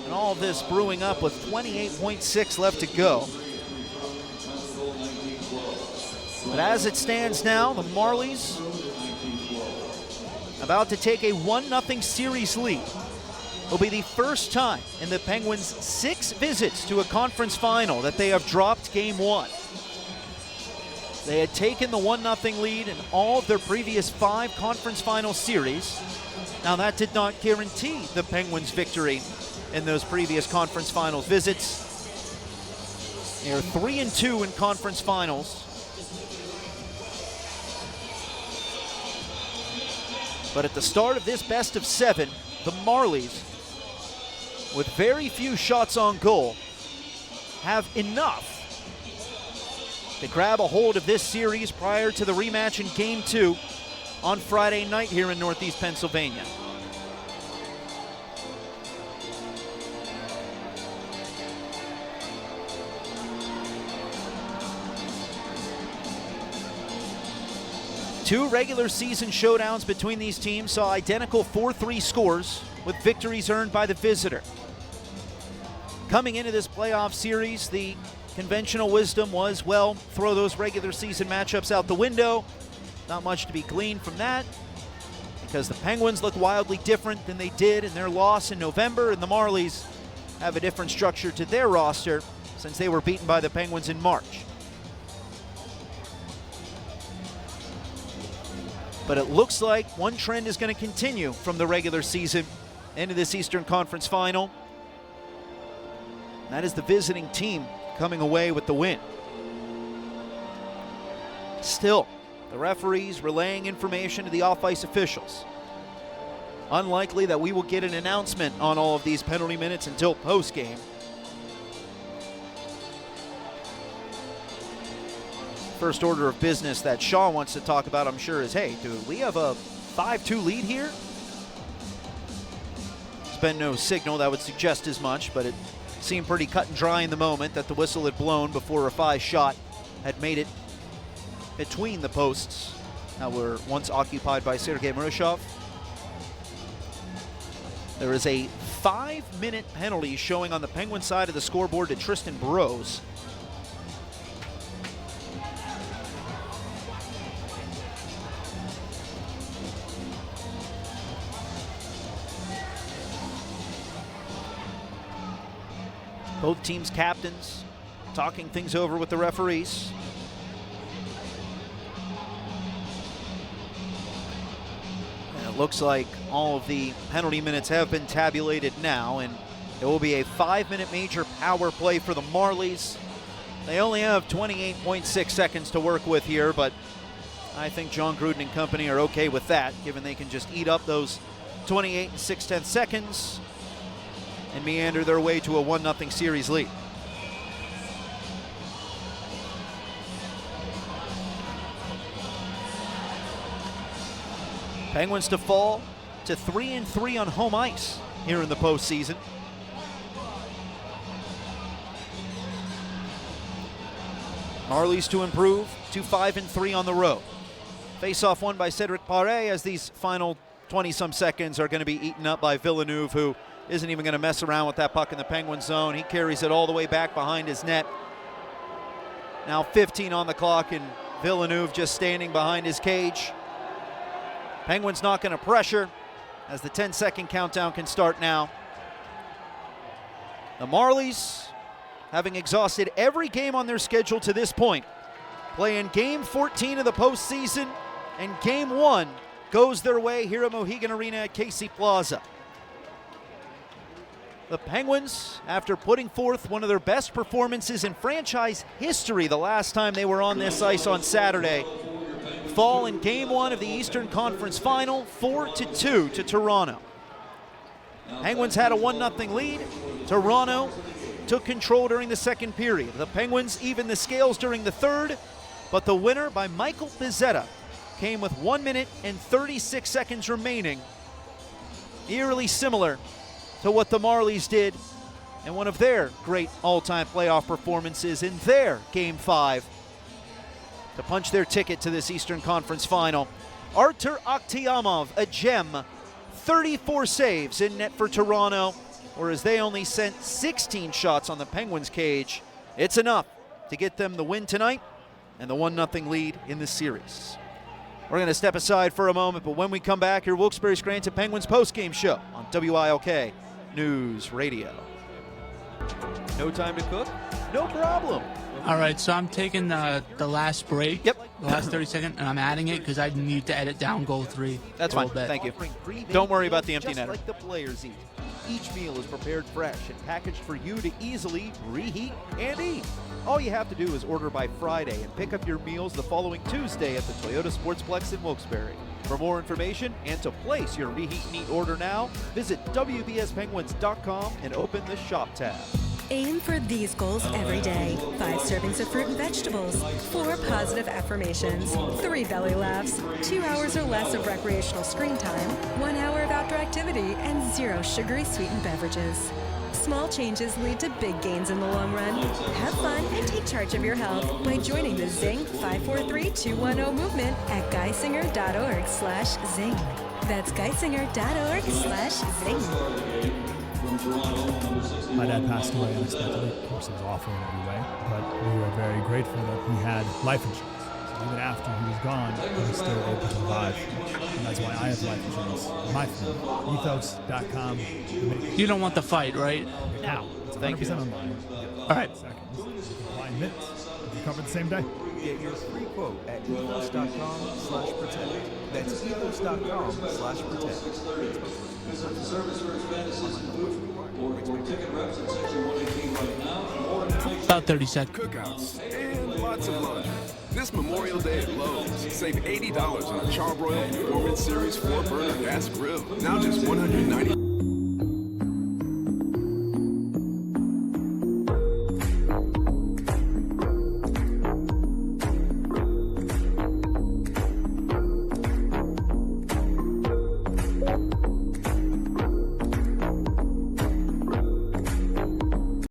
And all of this brewing up with 28.6 left to go. But as it stands now, the Marlies about to take a 1-0 series lead. It'll be the first time in the Penguins' 6 visits to a conference final that they have dropped Game 1. They had taken the 1-0 lead in all of their previous 5 conference final series. Now that did not guarantee the Penguins' victory in those previous conference finals visits. They are 3-2 in conference finals. But at the start of this best of 7, the Marlies, with very few shots on goal, have enough to grab a hold of this series prior to the rematch in Game 2 on Friday night here in Northeast Pennsylvania. Two regular season showdowns between these teams saw identical 4-3 scores with victories earned by the visitor. Coming into this playoff series, the conventional wisdom was, well, throw those regular season matchups out the window. Not much to be gleaned from that because the Penguins look wildly different than they did in their loss in November, and the Marlies have a different structure to their roster since they were beaten by the Penguins in March. But it looks like one trend is going to continue from the regular season into this Eastern Conference Final. That is the visiting team coming away with the win. Still, the referees relaying information to the off-ice officials. Unlikely that we will get an announcement on all of these penalty minutes until post-game. First order of business that Shaw wants to talk about, I'm sure, is, hey, do we have a 5-2 lead here? There's been no signal that would suggest as much, but it seemed pretty cut and dry in the moment that the whistle had blown before a 5 shot had made it between the posts that were once occupied by Sergei Murashov. There is a 5-minute penalty showing on the Penguin side of the scoreboard to Tristan Burrows. Both teams' captains talking things over with the referees. And it looks like all of the penalty minutes have been tabulated now, and it will be a 5-minute major power play for the Marlies. They only have 28.6 seconds to work with here, but I think John Gruden and company are okay with that, given they can just eat up those 28 and 6/10 seconds and meander their way to a 1-0 series lead. Penguins to fall to 3-3 on home ice here in the postseason. Marlies to improve to 5-3 on the road. Face-off won by Cedric Paré, as these final 20-some seconds are going to be eaten up by Villeneuve, who isn't even going to mess around with that puck in the Penguin zone. He carries it all the way back behind his net. Now 15 on the clock, and Villeneuve just standing behind his cage. Penguins not going to pressure, as the 10-second countdown can start now. The Marlies, having exhausted every game on their schedule to this point, play in Game 14 of the postseason, and Game 1 goes their way here at Mohegan Arena at Casey Plaza. The Penguins, after putting forth one of their best performances in franchise history the last time they were on this ice on Saturday, fall in Game 1 of the Eastern Conference Final, 4-2 to Toronto. Penguins had a 1-0 lead. Toronto took control during the second period. The Penguins evened the scales during the third, but the winner by Michael Pizzetta came with 1 minute and 36 seconds remaining. Eerily similar to what the Marlies did in one of their great all-time playoff performances in their Game 5 to punch their ticket to this Eastern Conference Final. Artur Akhtiamov, a gem, 34 saves in net for Toronto, whereas they only sent 16 shots on the Penguins' cage. It's enough to get them the win tonight and the 1-0 lead in this series. We're going to step aside for a moment, but when we come back, your Wilkes-Barre Scranton Penguins postgame show on WILK News Radio. No time to cook? No problem. All right, so I'm taking the last break. Yep. The last 30 seconds, and I'm adding it because I need to edit down goal 3. That's fine. Thank you. Don't worry about the empty netter. Just like the players eat. Each meal is prepared fresh and packaged for you to easily reheat and eat. All you have to do is order by Friday and pick up your meals the following Tuesday at the Toyota Sportsplex in Wilkes-Barre. For more information and to place your reheat and eat order now, visit WBSPenguins.com and open the shop tab. Aim for these goals every day. 5 servings of fruit and vegetables, 4 positive affirmations, 3 belly laughs, 2 hours or less of recreational screen time, 1 hour of outdoor activity, and 0 sugary sweetened beverages. Small changes lead to big gains in the long run. Have fun and take charge of your health by joining the Zing 543-210 movement at geisinger.org/zing. That's geisinger.org/zing. My dad passed away unexpectedly. Of course, it was awful in every way, but we were very grateful that he had life insurance. So even after he was gone, he was still able to survive. And that's why I have life insurance. My family. Ethos.com. You don't want the fight, right? Now. It's 100% online. All right. Seconds. Buy minutes. Covered the same day. Get your free quote at ethos.com/protect. That's ethos.com/protect. About 30 seconds. Cookouts and lots of lunch. This Memorial Day at Lowe's, save $80 on a Charbroil Performance Series 4-burner gas grill. Now just $190.